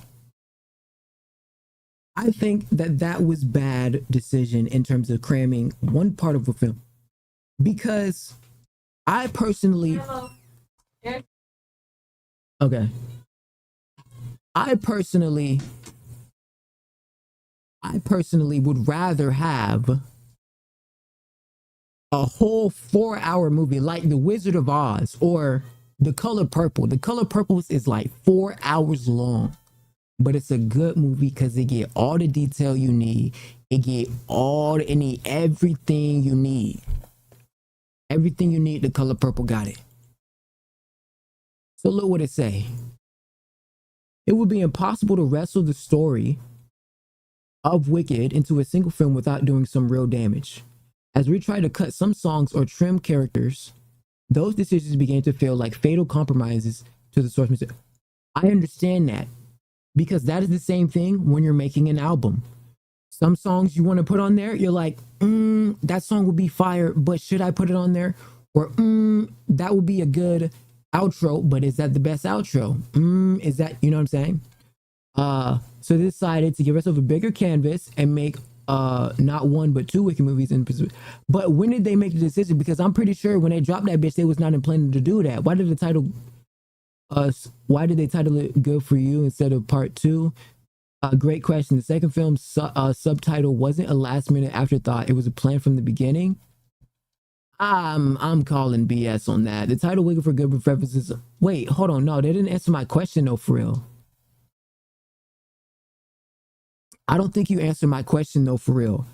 I think that was bad decision in terms of cramming one part of a film, because I personally, okay, I personally would rather have a whole 4-hour movie like The Wizard of Oz or The Color Purple. The Color Purple is like 4 hours long, but it's a good movie because it get all the detail you need. It get everything you need. Everything you need, The Color Purple got it. So look what it say. It would be impossible to wrestle the story of Wicked into a single film without doing some real damage. As we try to cut some songs or trim characters, those decisions began to feel like fatal compromises to the source material. I understand that, because that is the same thing when you're making an album. Some songs you want to put on there, you're like, that song would be fire, but should I put it on there? Or that would be a good outro, but is that the best outro? Is that, you know what I'm saying? So they decided to give ourselves a bigger canvas and make not 1 but 2 Wicked movies in pursuit. But when did they make the decision? Because I'm pretty sure when they dropped that bitch, they was not intending to do that. Why did they title it Good For You instead of part 2? Great question. The second film's subtitle wasn't a last minute afterthought. It was a plan from the beginning. I'm calling BS on that. The title Wicked for Good references. Wait, hold on. No, they didn't answer my question though, for real. I don't think you answered my question though, for real.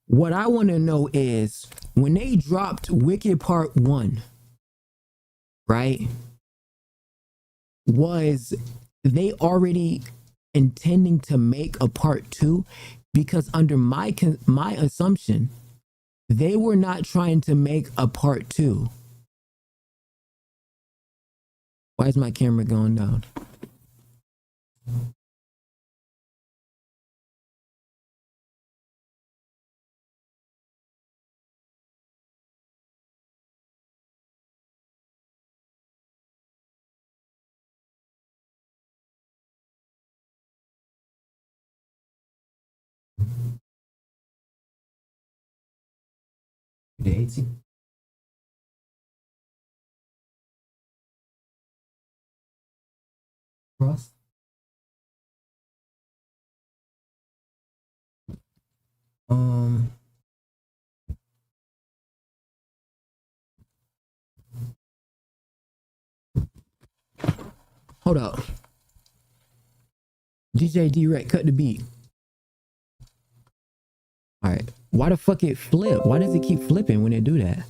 What I want to know is when they dropped Wicked Part 1, right? Was they already intending to make a part 2? Because under my assumption, they were not trying to make a part 2. Why is my camera going down? Daisy. Cross. Hold up. DJ D-Rec, cut the beat. All right. Why the fuck it flip? Why does it keep flipping when it do that?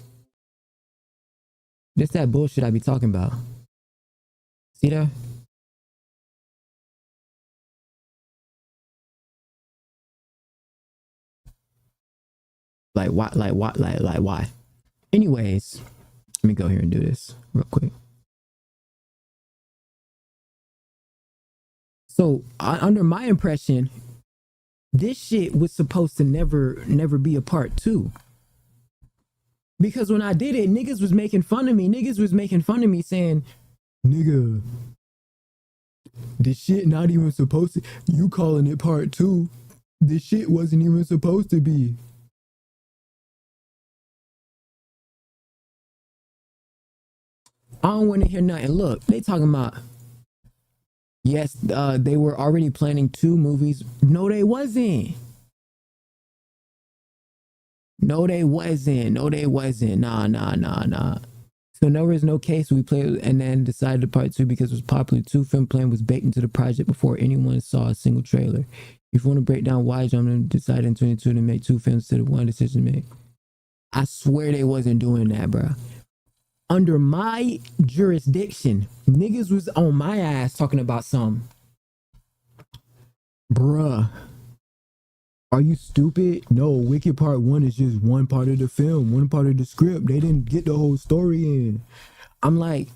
This that bullshit I be talking about. See that? Like why? Like why? Anyways, let me go here and do this real quick. So under my impression, this shit was supposed to never be a part 2. Because when I did it, niggas was making fun of me. Niggas was making fun of me saying, nigga, this shit not even supposed to, you calling it part 2. This shit wasn't even supposed to be. I don't want to hear nothing. Look, they talking about, yes, they were already planning 2 movies. No, they wasn't. No, they wasn't. No, they wasn't. Nah. So there was no case we played and then decided to part 2 because it was popular. 2 film plan was baked into the project before anyone saw a single trailer. If you want to break down why John decided in 22 to make 2 films instead of 1 decision made, I swear they wasn't doing that, bro. Under my jurisdiction, niggas was on my ass talking about something. Bruh, are you stupid? No, Wicked Part 1 is just one part of the film, one part of the script. They didn't get the whole story in. I'm like,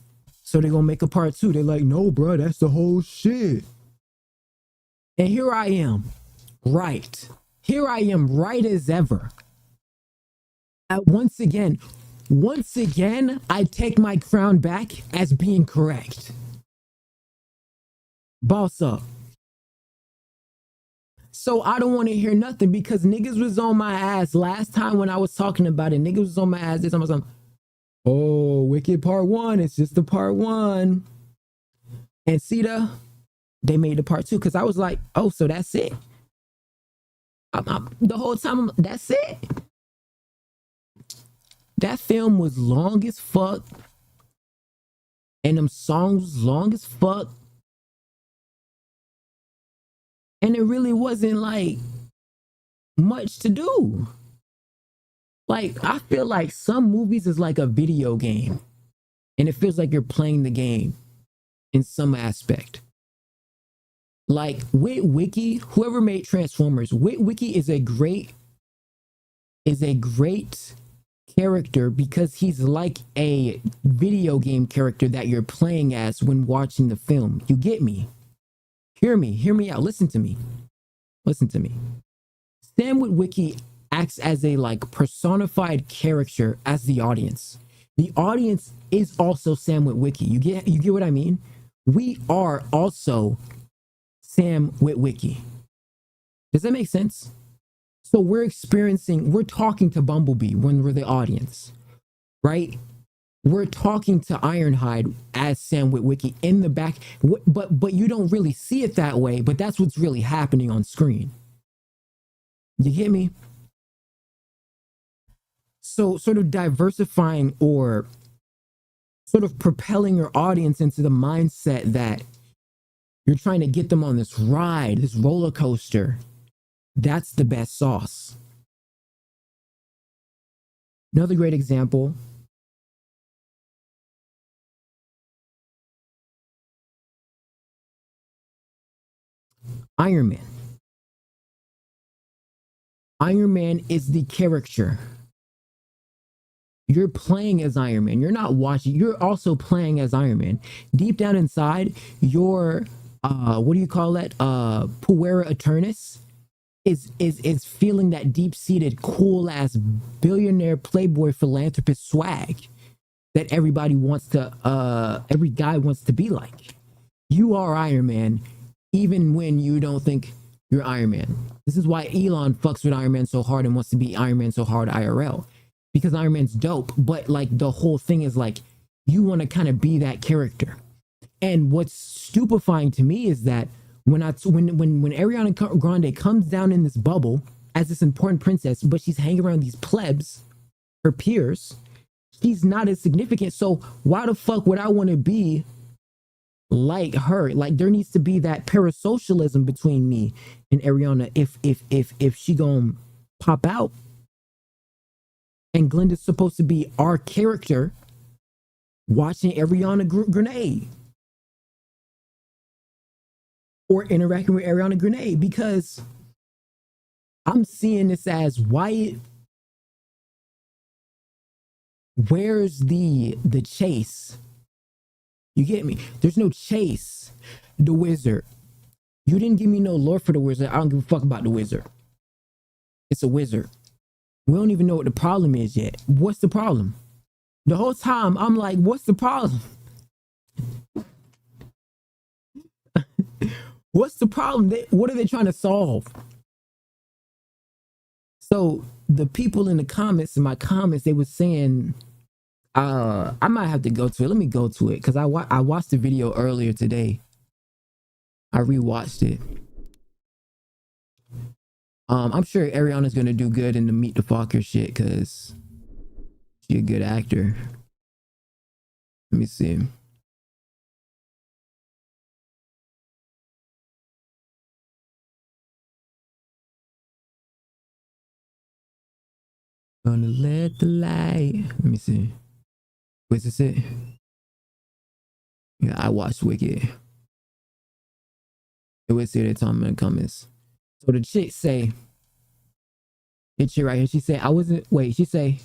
so they gonna make a part 2? They're like, no, bruh, that's the whole shit. And here I am, right. Here I am, right as ever. Once again, I take my crown back as being correct. Boss up. So I don't want to hear nothing because niggas was on my ass last time when I was talking about it. Niggas was on my ass this time. I was like, oh, Wicked Part 1. It's just the part 1. And see they made the part 2 because I was like, oh, so that's it. The whole time, that's it. That film was long as fuck. And them songs was long as fuck. And it really wasn't like much to do. Like, I feel like some movies is like a video game. And it feels like you're playing the game in some aspect. Like with Wiki, whoever made Transformers, Wiki is a great character because he's like a video game character that you're playing as when watching the film. You get me? Hear me out. Listen to me. Sam Witwicky acts as a like personified character as the audience. The audience is also Sam Witwicky. You get what I mean? We are also Sam Witwicky. Does that make sense? So we're talking to Bumblebee when we're the audience, right? We're talking to Ironhide as Sam Witwicky in the back, but you don't really see it that way, but that's what's really happening on screen. You get me? So sort of diversifying or sort of propelling your audience into the mindset that you're trying to get them on this ride, this roller coaster. That's the best sauce. Another great example. Iron Man. Iron Man is the character. You're playing as Iron Man. You're not watching. You're also playing as Iron Man. Deep down inside, your what do you call that? Puera Eternus is feeling that deep-seated, cool-ass billionaire playboy philanthropist swag that everybody wants to every guy wants to be like. You are Iron Man, even when you don't think you're Iron Man. This is why Elon fucks with Iron Man so hard and wants to be Iron Man so hard IRL. Because Iron Man's dope, but like the whole thing is like you want to kind of be that character. And what's stupefying to me is that when Ariana Grande comes down in this bubble as this important princess, but she's hanging around these plebs, her peers, she's not as significant. So why the fuck would I want to be like her? Like there needs to be that parasocialism between me and Ariana if she gonna pop out. And Glenda's supposed to be our character watching Ariana Grande or interacting with Ariana Grande, because I'm seeing this as why. Where's the chase? You get me? There's no chase. The wizard. You didn't give me no lore for the wizard. I don't give a fuck about the wizard. It's a wizard. We don't even know what the problem is yet. What's the problem? The whole time I'm like, what's the problem? What's the problem? What are they trying to solve? So the people in the comments, in my comments, they were saying, I might have to go to it. Let me go to it because I watched the video earlier today. I rewatched it. I'm sure Ariana's gonna do good in the Meet the Fokker shit because she's a good actor. Let me see. Gonna let the light. Let me see. Where's this it? Yeah, I watched Wicked. It was here at time in the comments. So the chick say, it's shit right here. She say, I wasn't, wait, she say,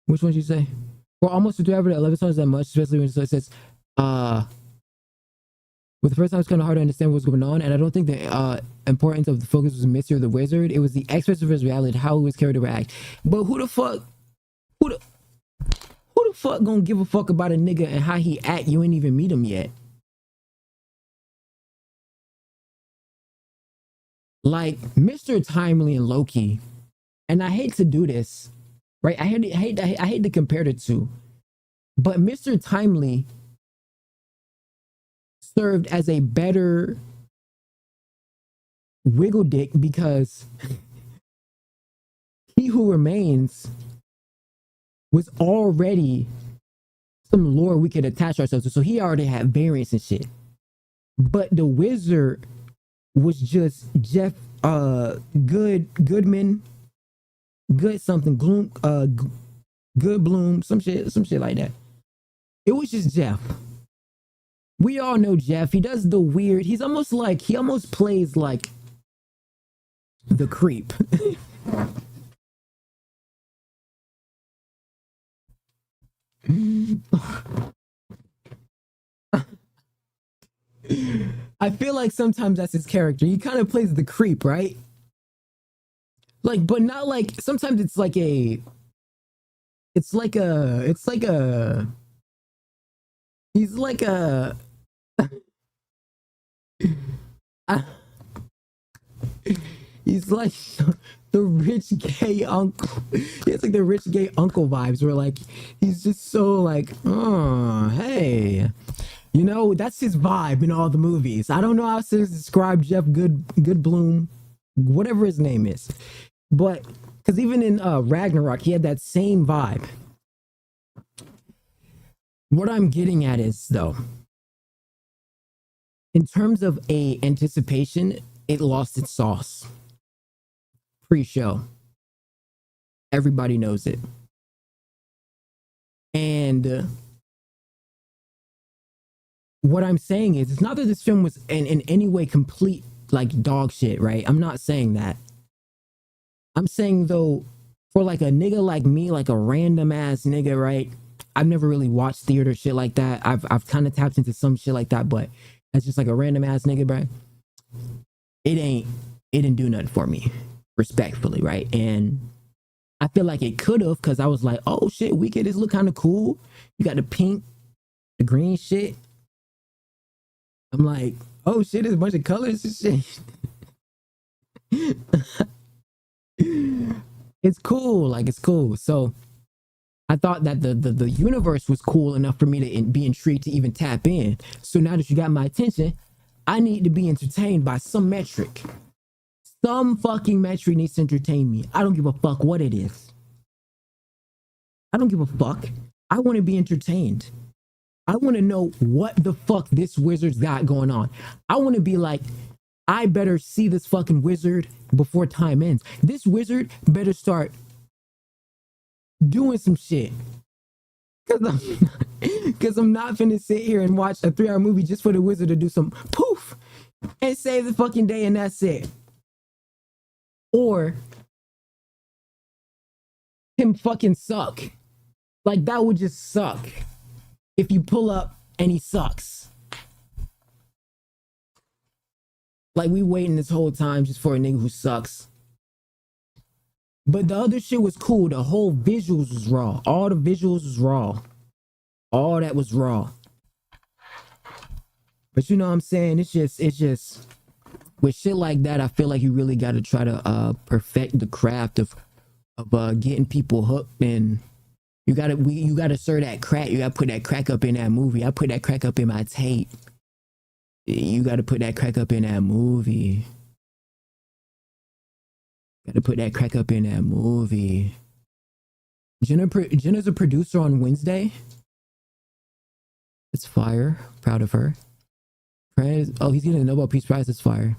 which one she say? For almost a driver that 11 times that much, especially when it says, with the first time it's kind of hard to understand what's going on, and I don't think the importance of the focus was the mystery of the wizard. It was the express of his reality, how he was carried to act. But who the fuck gonna give a fuck about a nigga and how he act? You ain't even meet him yet. Like Mr. Timely and Loki, and I hate to do this, right? I hate to compare the two, but Mr. Timely served as a better wiggle dick because He Who Remains was already some lore we could attach ourselves to, so he already had variants and shit. But the wizard was just Jeff Goodman, good something, Gloom, Good Bloom, some shit like that. It was just Jeff. We all know Jeff. He does the weird. He almost plays like the creep. I feel like sometimes that's his character. He kind of plays the creep, right? Like, but not like, sometimes it's like a, he's like a, he's like the rich gay uncle. It's like the rich gay uncle vibes where like, he's just so like, oh, hey. You know, that's his vibe in all the movies. I don't know how to describe Jeff Goodbloom, whatever his name is. But, because even in Ragnarok, he had that same vibe. What I'm getting at is, though, in terms of anticipation, it lost its sauce. pre-show. Everybody knows it. And what I'm saying is, it's not that this film was in any way complete like dog shit, right? I'm not saying that. I'm saying though, for like a nigga like me, like a random ass nigga, right? I've never really watched theater shit like that. I've kind of tapped into some shit like that, but as just like a random ass nigga, bro, it didn't do nothing for me, respectfully, right? And I feel like it could have, because I was like, oh shit, Wicked, this look kind of cool. You got the pink, the green shit. I'm like, oh shit, there's a bunch of colors and shit. It's cool, like it's cool. So I thought that the universe was cool enough for me to be intrigued to even tap in. So now that you got my attention, I need to be entertained by some metric. Some fucking metric needs to entertain me. I don't give a fuck what it is. I don't give a fuck. I want to be entertained. I want to know what the fuck this wizard's got going on. I want to be like, I better see this fucking wizard before time ends. This wizard better start doing some shit. Because I'm not finna sit here and watch a 3-hour movie just for the wizard to do some poof and save the fucking day and that's it. Or him fucking suck. Like, that would just suck if you pull up and he sucks. Like, we waiting this whole time just for a nigga who sucks. But the other shit was cool. The whole visuals was raw. All the visuals was raw. All that was raw. But you know what I'm saying? It's just with shit like that, I feel like you really got to try to perfect the craft of getting people hooked, and you gotta serve that crack. You gotta put that crack up in that movie. I put that crack up in my tape. You gotta put that crack up in that movie. Gotta put that crack up in that movie. Jenna's a producer on Wednesday. It's fire. Proud of her. Oh, he's getting a Nobel Peace Prize. It's fire.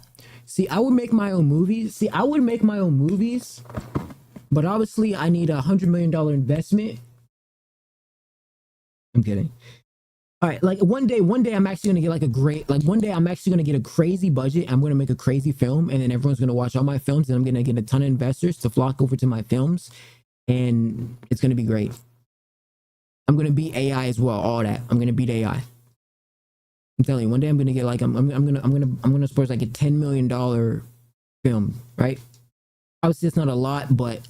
See, I would make my own movies. But obviously I need $100 million investment. I'm kidding. All right, like one day I'm actually gonna get I'm actually gonna get a crazy budget. I'm gonna make a crazy film, and then everyone's gonna watch all my films, and I'm gonna get a ton of investors to flock over to my films, and it's gonna be great. I'm gonna beat AI as well. All that. I'm gonna beat AI. I'm telling you, one day I'm gonna get like I'm gonna suppose like a $10 million film, right? Obviously, it's not a lot, but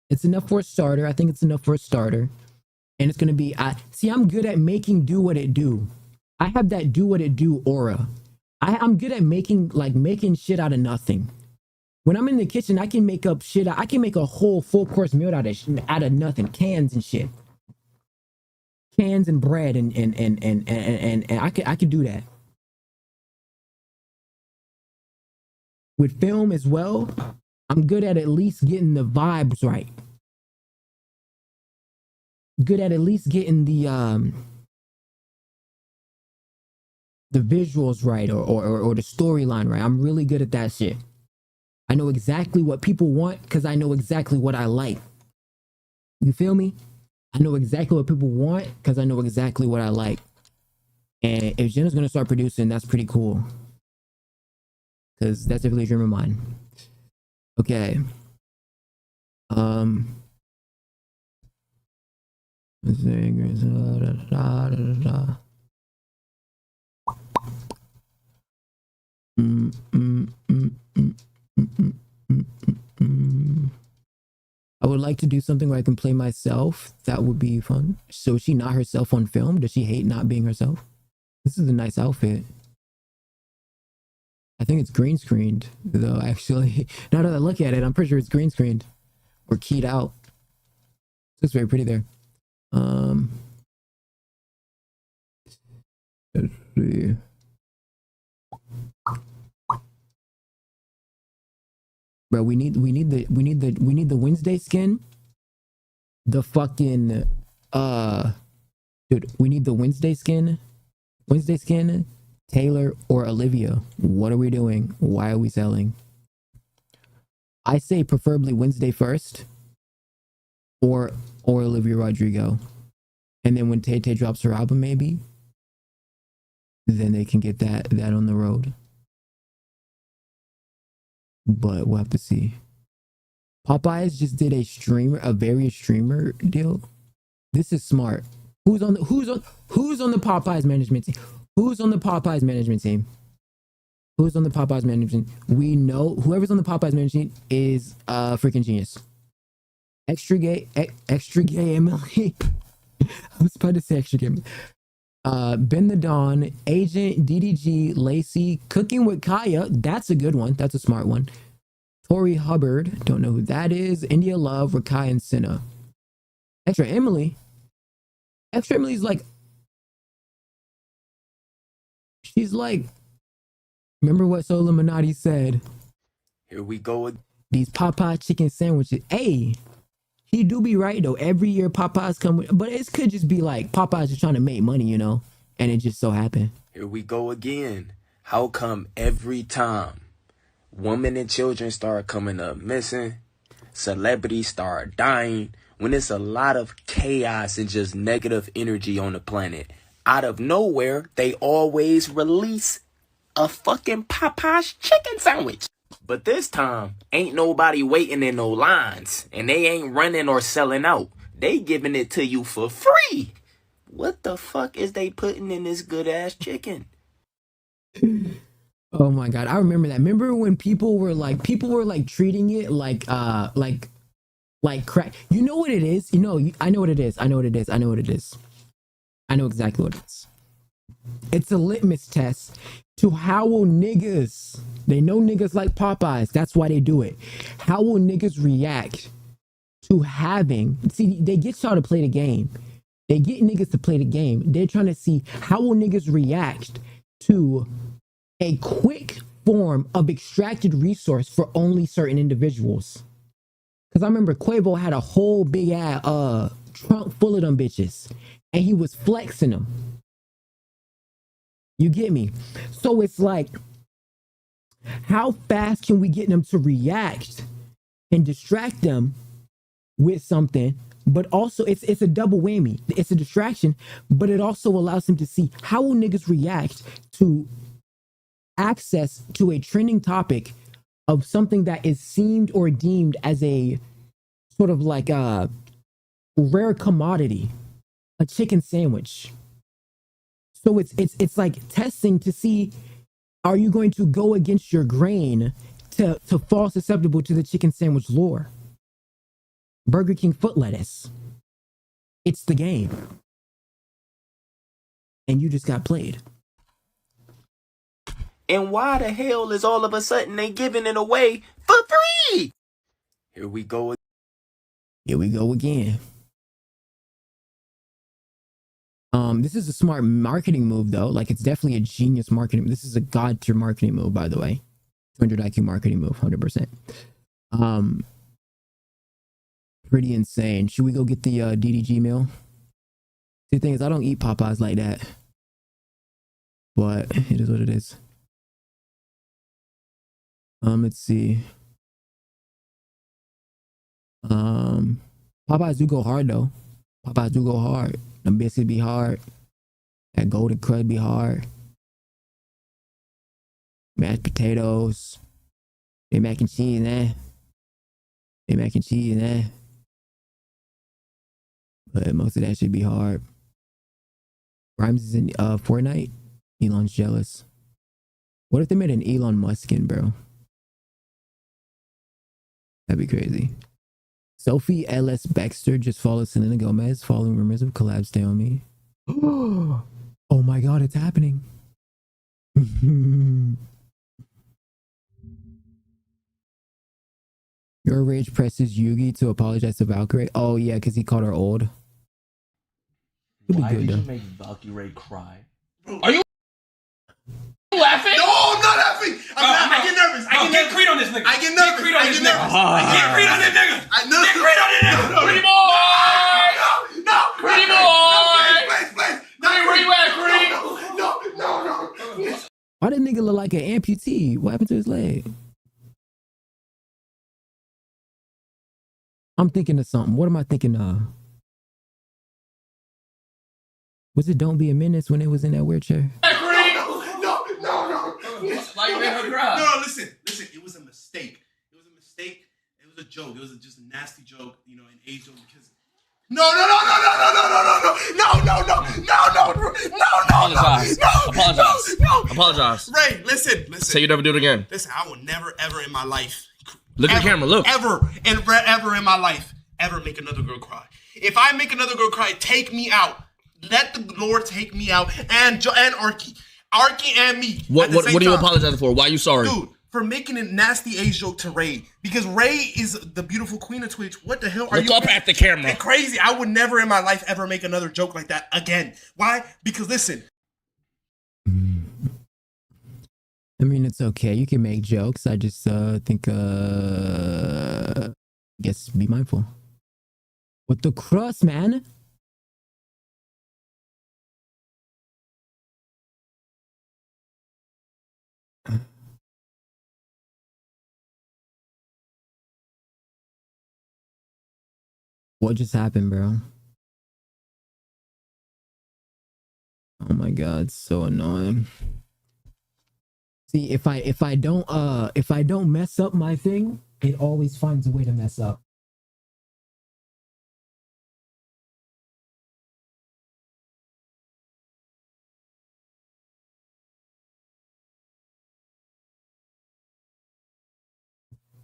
it's enough for a starter. I think it's enough for a starter. And it's going to be, I'm good at making do what it do. I have that do what it do aura. I'm good at making shit out of nothing. When I'm in the kitchen, I can make up shit. I can make a whole full course meal out of nothing. Cans and shit. Cans and bread and I could do that. With film as well, I'm good at least getting the vibes right. Good at least getting the visuals right or the storyline right. I'm really good at that shit. I know exactly what people want because I know exactly what I like. You feel me? I know exactly what people want because I know exactly what I like. And if Jenna's gonna start producing, that's pretty cool. Because that's definitely a dream of mine. Okay. I would like to do something where I can play myself. That would be fun. So is she not herself on film? Does she hate not being herself? This is a nice outfit. I think it's green screened, though, actually. Now that I look at it, I'm pretty sure it's green screened. Or keyed out. Looks very pretty there. Let's see. Bro, we need the Wednesday skin. The fucking dude, we need the Wednesday skin. Taylor or Olivia. What are we doing? Why are we selling? I say preferably Wednesday first, or Olivia Rodrigo, and then when Tay Tay drops her album, maybe then they can get that on the road. But we'll have to see. Popeyes just did a various streamer deal. This is smart. Who's on the Popeyes management team? Who's on the Popeyes management team? Who's on the Popeyes management? We know whoever's on the Popeyes management is freaking genius. Extra gay Emily. I was about to say extra gay. Ben the Don, Agent, DDG, Lacey, Cooking with Kaya. That's a good one. That's a smart one. Tori Hubbard. Don't know who that is. India Love, Rakai, and Senna. Extra Emily. Extra Emily's like. She's like. Remember what Soul Illuminati said? Here we go. These Popeye chicken sandwiches. Hey, he do be right though. Every year Popeyes come with, but it could just be like Popeyes is trying to make money, you know, and it just so happened. Here we go again. How come every time women and children start coming up missing, celebrities start dying, when it's a lot of chaos and just negative energy on the planet, out of nowhere, they always release a fucking Popeye's chicken sandwich. But this time, ain't nobody waiting in no lines, and they ain't running or selling out. They giving it to you for free. What the fuck is they putting in this good ass chicken? Oh my god, I remember that. Remember when people were like treating it like crack. You know what it is? You know, I know what it is. I know exactly what it is. It's a litmus test to how will niggas, they know niggas like Popeyes, that's why they do it. How will niggas react to they get y'all to play the game. They get niggas to play the game. They're trying to see how will niggas react to a quick form of extracted resource for only certain individuals. Because I remember Quavo had a whole big ass trunk full of them bitches, and he was flexing them. You get me? So it's like, how fast can we get them to react and distract them with something? But also, it's a double whammy. It's a distraction, but it also allows them to see how will niggas react to access to a trending topic of something that is seemed or deemed as a sort of like a rare commodity, a chicken sandwich. So it's like testing to see, are you going to go against your grain to fall susceptible to the chicken sandwich lore? Burger King foot lettuce. It's the game. And you just got played. And why the hell is all of a sudden they giving it away for free? Here we go. Here we go again. This is a smart marketing move though. Like, it's definitely a genius marketing. This is a god tier marketing move, by the way. 200 IQ marketing move, 100%. Pretty insane. Should we go get the DDG meal? The thing is, I don't eat Popeyes like that, but it is what it is. Let's see. Popeyes do go hard though. Popeyes do go hard. The biscuits be hard. That golden crud be hard. Mashed potatoes. They mac and cheese, eh? But most of that should be hard. Rhymes is in Fortnite. Elon's jealous. What if they made an Elon Musk skin, bro? That'd be crazy. Sophie L.S. Baxter just follows Selena Gomez, following rumors of collabs. Stay on me. Oh my god, it's happening. Your rage presses Yugi to apologize to Valkyrie. Oh yeah, because he called her old. Why did you make Valkyrie cry? Are you laughing? No, I'm not laughing. I get nervous. I get Creed on this nigga. I get nervous. Get Creed on this nigga. Get Creed on this nigga. Get Creed on this nigga. Pretty boy. No. Pretty boy. Please. No, where you at, Creed? No. Why did nigga look like an amputee? What happened to his leg? I'm thinking of something. What am I thinking of? Was it Don't Be a Menace when it was in that wheelchair? Like you made her cry. No, listen. It was a mistake. It was a mistake. It was a joke. It was just a nasty joke, you know, an age joke because. No. Apologize. Ray, listen. Say you never do it again. Listen, I will never, ever in my life. Look at the camera, look. Ever in my life, ever make another girl cry. If I make another girl cry, take me out. Let the Lord take me out. And Arky. Arky and me. What are you apologizing for? Why are you sorry? Dude, for making a nasty age joke to Ray. Because Ray is the beautiful queen of Twitch. What the hell are you? Look up at the camera. You're crazy. I would never in my life ever make another joke like that again. Why? Because listen. I mean, it's okay. You can make jokes. I just think, guess be mindful. What the crust, man? What just happened, bro? Oh my god, so annoying. See, if I don't mess up my thing, it always finds a way to mess up.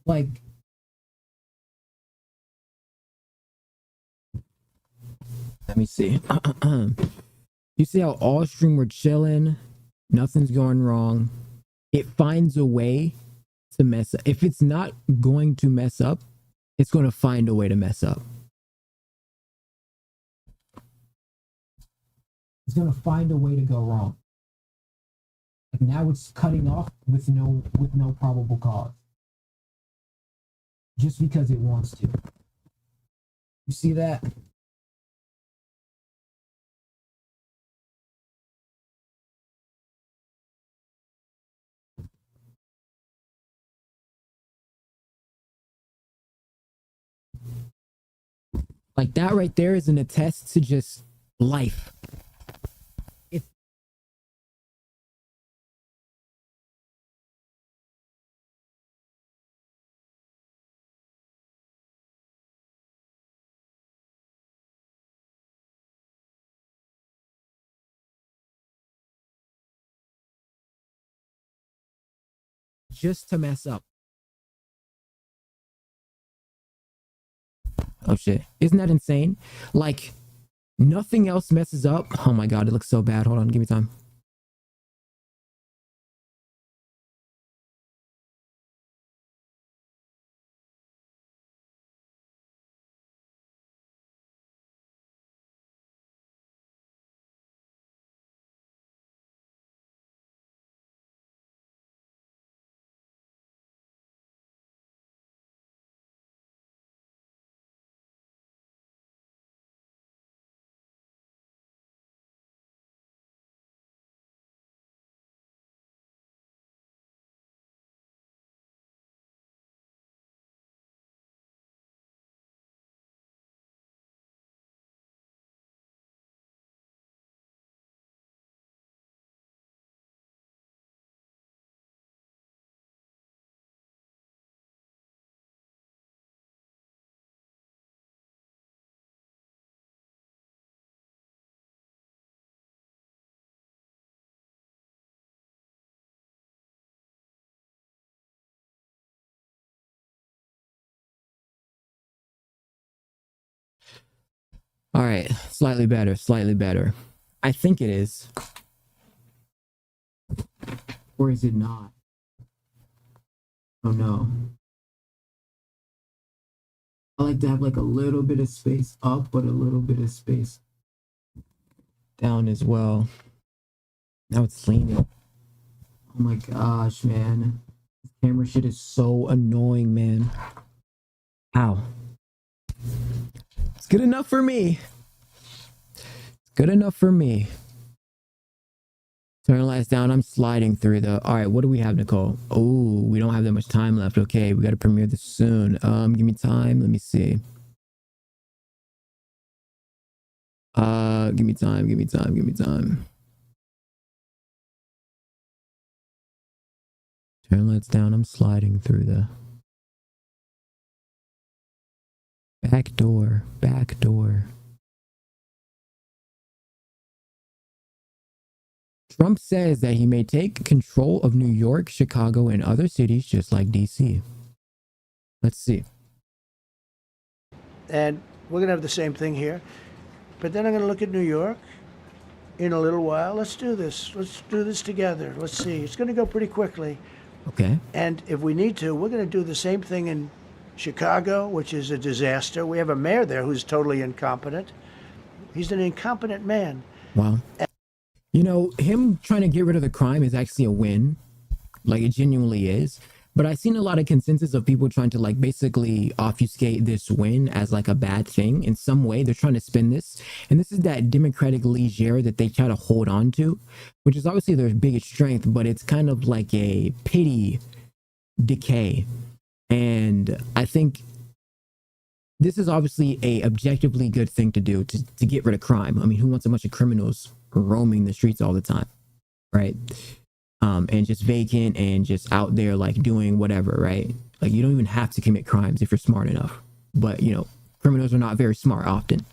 Like, let me see. You see how all stream were chilling, nothing's going wrong. It finds a way to mess up. If it's not going to mess up, it's going to find a way to mess up. It's going to find a way to go wrong. Like now it's cutting off with no probable cause. Just because it wants to. You see that? Like that right there is an attest to just life. Just to mess up. Oh shit. Isn't that insane? Like, nothing else messes up. Oh my god, it looks so bad. Hold on, give me time. All right, slightly better, slightly better. I think it is. Or is it not? Oh no. I like to have like a little bit of space up, but a little bit of space down as well. Now it's leaning. Oh my gosh, man. This camera shit is so annoying, man. Ow. It's good enough for me. It's good enough for me. Turn lights down. I'm sliding through the. All right, what do we have, Nicole? Oh, we don't have that much time left. Okay, we got to premiere this soon. Give me time. Let me see. Give me time, give me time, give me time. Turn lights down. I'm sliding through the back door, back door. Trump says that he may take control of New York, Chicago, and other cities just like DC. Let's see. And we're going to have the same thing here. But then I'm going to look at New York in a little while. Let's do this. Let's do this together. Let's see. It's going to go pretty quickly. Okay. And if we need to, we're going to do the same thing in Chicago, which is a disaster. We have a mayor there who's totally incompetent. He's an incompetent man. Wow. You know, him trying to get rid of the crime is actually a win. Like, it genuinely is. But I've seen a lot of consensus of people trying to, like, basically obfuscate this win as, like, a bad thing. In some way, they're trying to spin this. And this is that democratic leisure that they try to hold on to, which is obviously their biggest strength, but it's kind of like a pity decay. And I think this is obviously a objectively good thing to do to get rid of crime. I mean, who wants a bunch of criminals roaming the streets all the time, right? And just vacant and just out there like doing whatever, right? Like, you don't even have to commit crimes if you're smart enough. But, you know, criminals are not very smart often.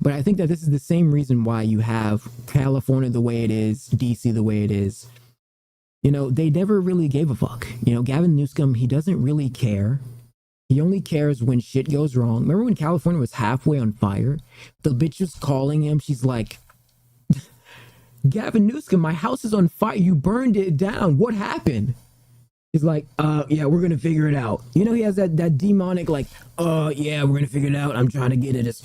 But I think that this is the same reason why you have California the way it is, DC the way it is. You know, they never really gave a fuck. You know, Gavin Newsom, he doesn't really care. He only cares when shit goes wrong. Remember when California was halfway on fire? The bitch was calling him. She's like, Gavin Newsom, my house is on fire. You burned it down. What happened? He's like, yeah, we're going to figure it out. You know, he has that demonic, like, yeah, we're going to figure it out. I'm trying to get it.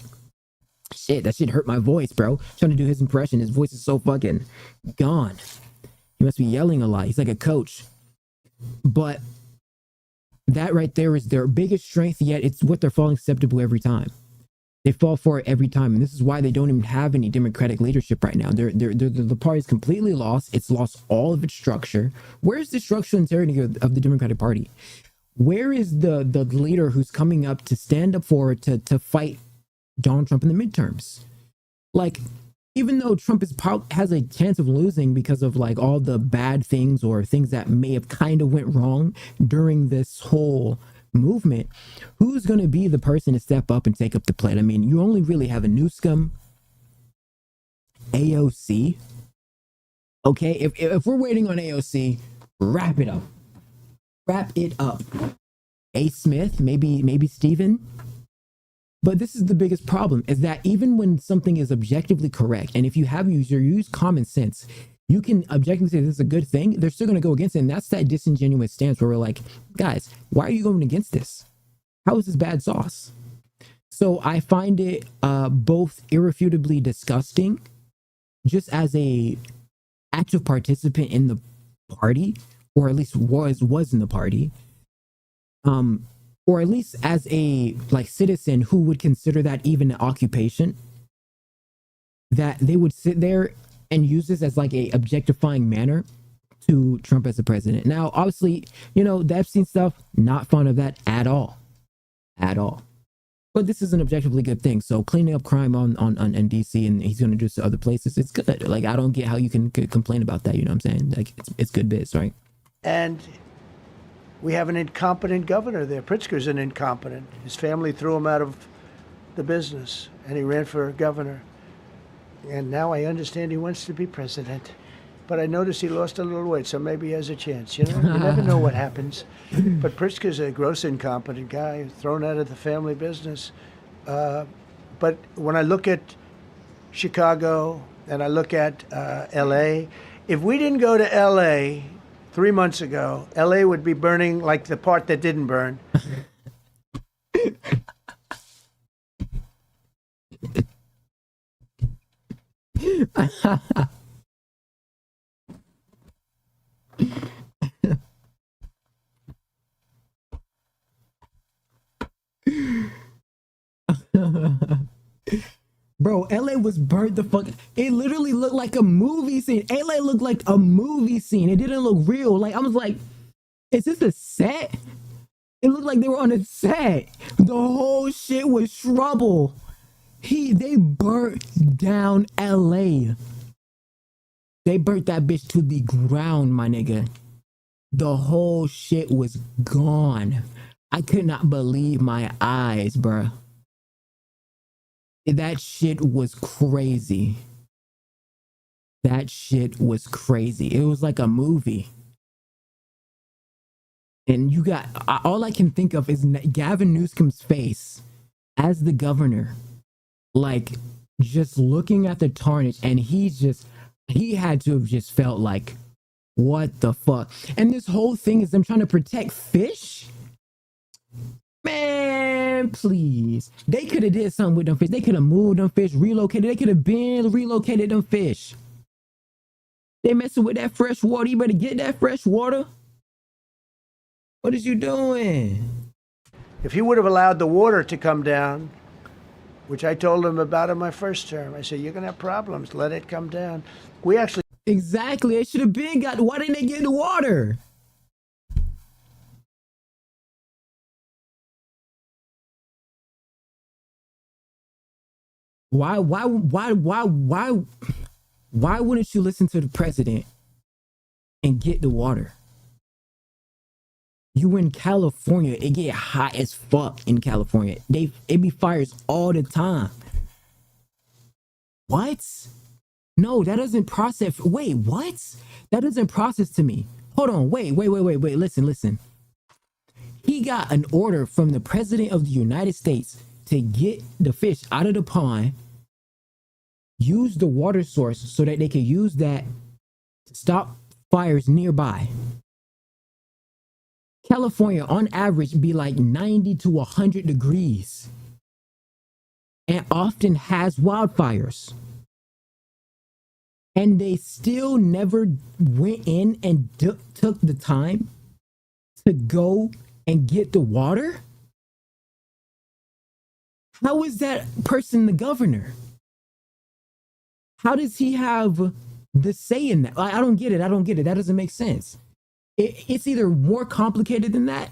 Shit, that shit hurt my voice, bro. Trying to do his impression. His voice is so fucking gone. He must be yelling a lot. He's like a coach. But that right there is their biggest strength, yet it's what they're falling susceptible every time. They fall for it every time, and this is why they don't even have any democratic leadership right now. The party's completely lost. It's lost all of its structure. Where's the structural integrity of the Democratic Party? Where is the leader who's coming up to stand up for it, to fight Donald Trump in the midterms? Like, even though Trump has a chance of losing because of like all the bad things or things that may have kind of went wrong during this whole movement, who's going to be the person to step up and take up the plate? I mean, you only really have a Newsom, AOC. Okay, if we're waiting on AOC, wrap it up. Wrap it up. A. Smith, maybe Stephen. But this is the biggest problem, is that even when something is objectively correct, and if you use common sense, you can objectively say this is a good thing, they're still going to go against it. And that's that disingenuous stance where we're like, guys, why are you going against this? How is this bad sauce? So I find it both irrefutably disgusting, just as a active participant in the party, or at least was in the party, or at least as a like citizen who would consider that even an occupation, that they would sit there and use this as like a objectifying manner to Trump as a president. Now, obviously, you know, the Epstein stuff, not fond of that at all. But this is an objectively good thing. So cleaning up crime on DC, and he's going to do this to other places, it's good. Like, I don't get how you can complain about that. You know what I'm saying? Like, it's good biz, right? And we have an incompetent governor there. Pritzker's an incompetent. His family threw him out of the business, and he ran for governor. And now I understand he wants to be president. But I noticed he lost a little weight, so maybe he has a chance. You know, you never know what happens. But Pritzker's a gross incompetent guy, thrown out of the family business. But when I look at Chicago and I look at L.A., if we didn't go to L.A. 3 months ago, L.A. would be burning like the part that didn't burn. Bro, LA was burnt the fuck. It literally looked like a movie scene. LA looked like a movie scene. It didn't look real. Like, I was like, is this a set? It looked like they were on a set. The whole shit was trouble. They burnt down LA. They burnt that bitch to the ground, my nigga. The whole shit was gone. I could not believe my eyes, bruh. That shit was crazy. That shit was crazy. It was like a movie. And you got, all I can think of is Gavin Newsom's face as the governor, like just looking at the tarnish, and he had to have just felt like, what the fuck? And this whole thing is them trying to protect fish? Man, please. They could have did something with them fish. They could have moved them fish, relocated. They could have been relocated them fish. They messing with that fresh water. You better get that fresh water. What is you doing? If he would have allowed the water to come down, which I told him about in my first term, I said, you're going to have problems. Let it come down. We actually... Exactly. They should have been got... Why didn't they get the water? Why wouldn't you listen to the president and get the water? You in California, it get hot as fuck in California. It be fires all the time. What? No, that doesn't process. Wait, what? That doesn't process to me. Hold on, wait. Listen. He got an order from the president of the United States to get the fish out of the pond, use the water source so that they could use that to stop fires nearby. California, on average, be like 90 to 100 degrees and often has wildfires. And they still never went in and took the time to go and get the water? How is that person the governor? How does he have the say in that? I don't get it. That doesn't make sense. It's either more complicated than that,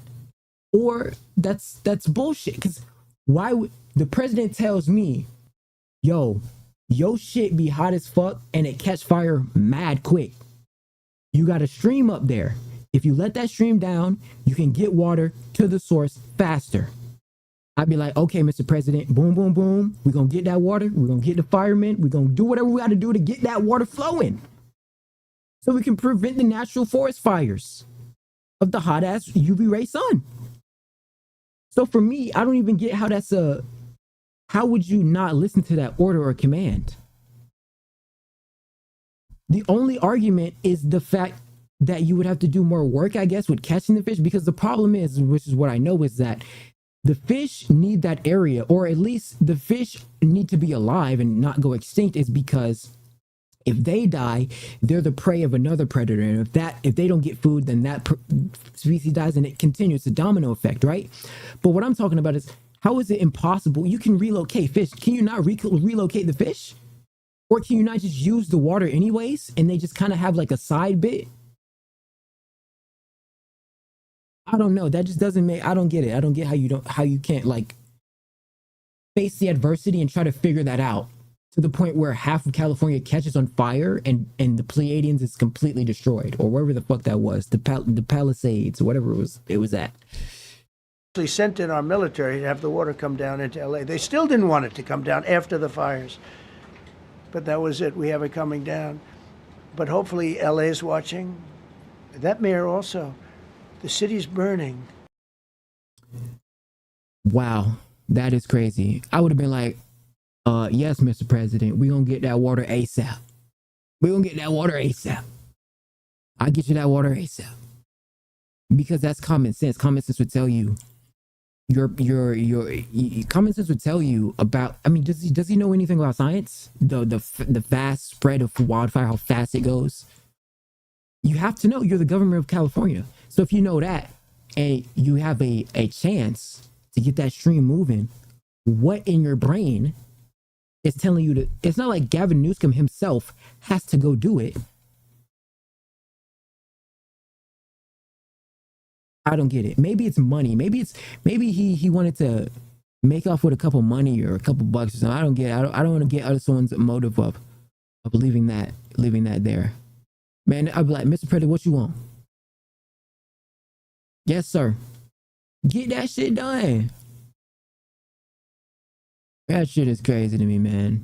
or that's bullshit. Because why would the president tells me, yo shit be hot as fuck and it catch fire mad quick. You got a stream up there. If you let that stream down, you can get water to the source faster. I'd be like, okay, Mr. President, boom, boom, boom. We're going to get that water. We're going to get the firemen. We're going to do whatever we got to do to get that water flowing, so we can prevent the natural forest fires of the hot ass UV ray sun. So for me, I don't even get how how would you not listen to that order or command? The only argument is the fact that you would have to do more work, I guess, with catching the fish, because the problem is, which is what I know, is that the fish need that area, or at least the fish need to be alive and not go extinct, is because if they die, they're the prey of another predator. And if they don't get food, then that species dies, and it continues the domino effect, right? But what I'm talking about is, how is it impossible? You can relocate fish. Can you not relocate the fish? Or can you not just use the water anyways, and they just kind of have like a side bit? I don't know. That just doesn't make, I don't get it. I don't get how you can't like face the adversity and try to figure that out to the point where half of California catches on fire and the Pleiadians is completely destroyed, or wherever the fuck that was, the Palisades, or whatever it was at. Actually sent in our military to have the water come down into LA. They still didn't want it to come down after the fires, but that was it. We have it coming down. But hopefully LA is watching. That mayor also. The city's burning. Wow, that is crazy. I would have been like, yes, Mr. President, we're going to get that water ASAP. We're going to get that water ASAP. I'll get you that water ASAP. Because that's common sense. Common sense would tell you, common sense would tell you about, I mean, does he know anything about science? The fast spread of wildfire, how fast it goes? You have to know. You're the government of California. So if you know that, and you have a chance to get that stream moving, what in your brain is telling you to, it's not like Gavin Newsom himself has to go do it. I don't get it. Maybe it's money. Maybe he wanted to make off with a couple money or a couple bucks or something. I don't want to get other someone's motive of leaving that there. Man, I'd be like, Mr. Predator, what you want? Yes, sir. Get that shit done. That shit is crazy to me, man.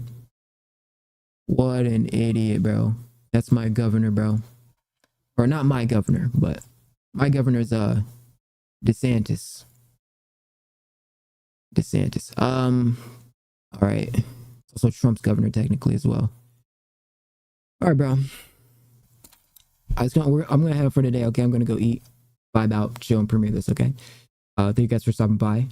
What an idiot, bro. That's my governor, bro. Or not my governor, but my governor's DeSantis. All right. It's also Trump's governor technically as well. All right, bro. I'm gonna have it for today. Okay, I'm gonna go eat, vibe out, chill, and premiere this. Okay. Thank you guys for stopping by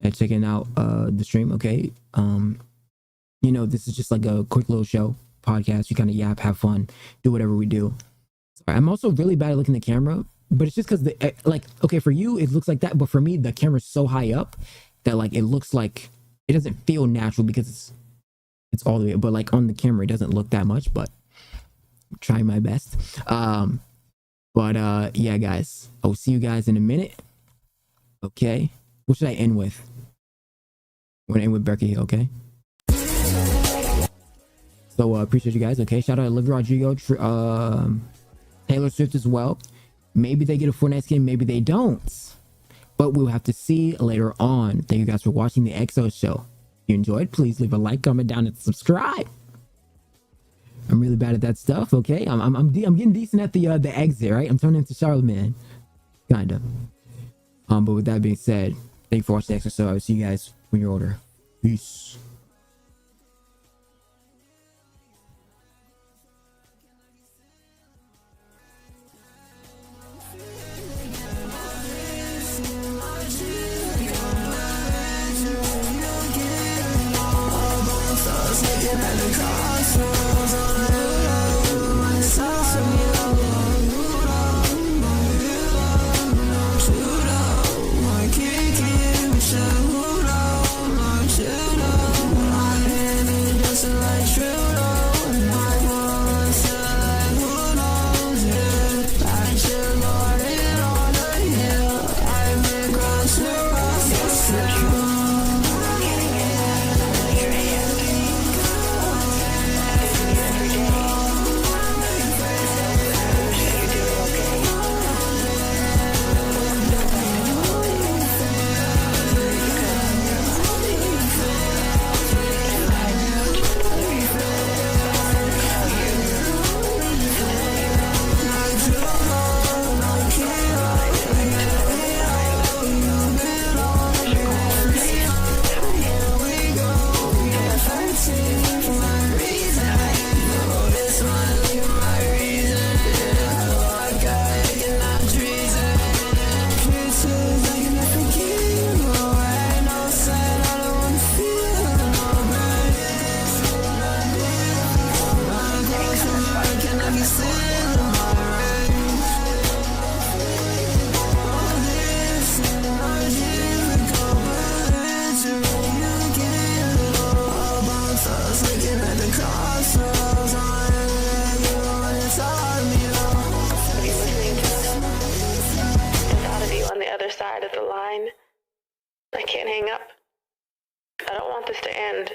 and checking out the stream. Okay. You know, this is just like a quick little show podcast. You kind of yap, have fun, do whatever we do. Sorry, I'm also really bad at looking at the camera, but it's just because okay, for you it looks like that, but for me the camera's so high up that like it looks like it doesn't feel natural because it's all the way, but like on the camera it doesn't look that much, but I'm trying my best. Yeah, guys, I'll see you guys in a minute. Okay, what should I end with? I'm gonna end with Becky, okay? So appreciate you guys. Okay, shout out to Olivia Rodrigo, Taylor Swift as well. Maybe they get a Fortnite skin, maybe they don't, but we'll have to see later on. Thank you guys for watching the EXO show. If you enjoyed, please leave a like, comment down, and subscribe. I'm really bad at that stuff. Okay, I'm getting decent at the eggs here, right? I'm turning into Charlemagne, kinda. But with that being said, thank you for watching the EXO show. I will see you guys when you're older. Peace.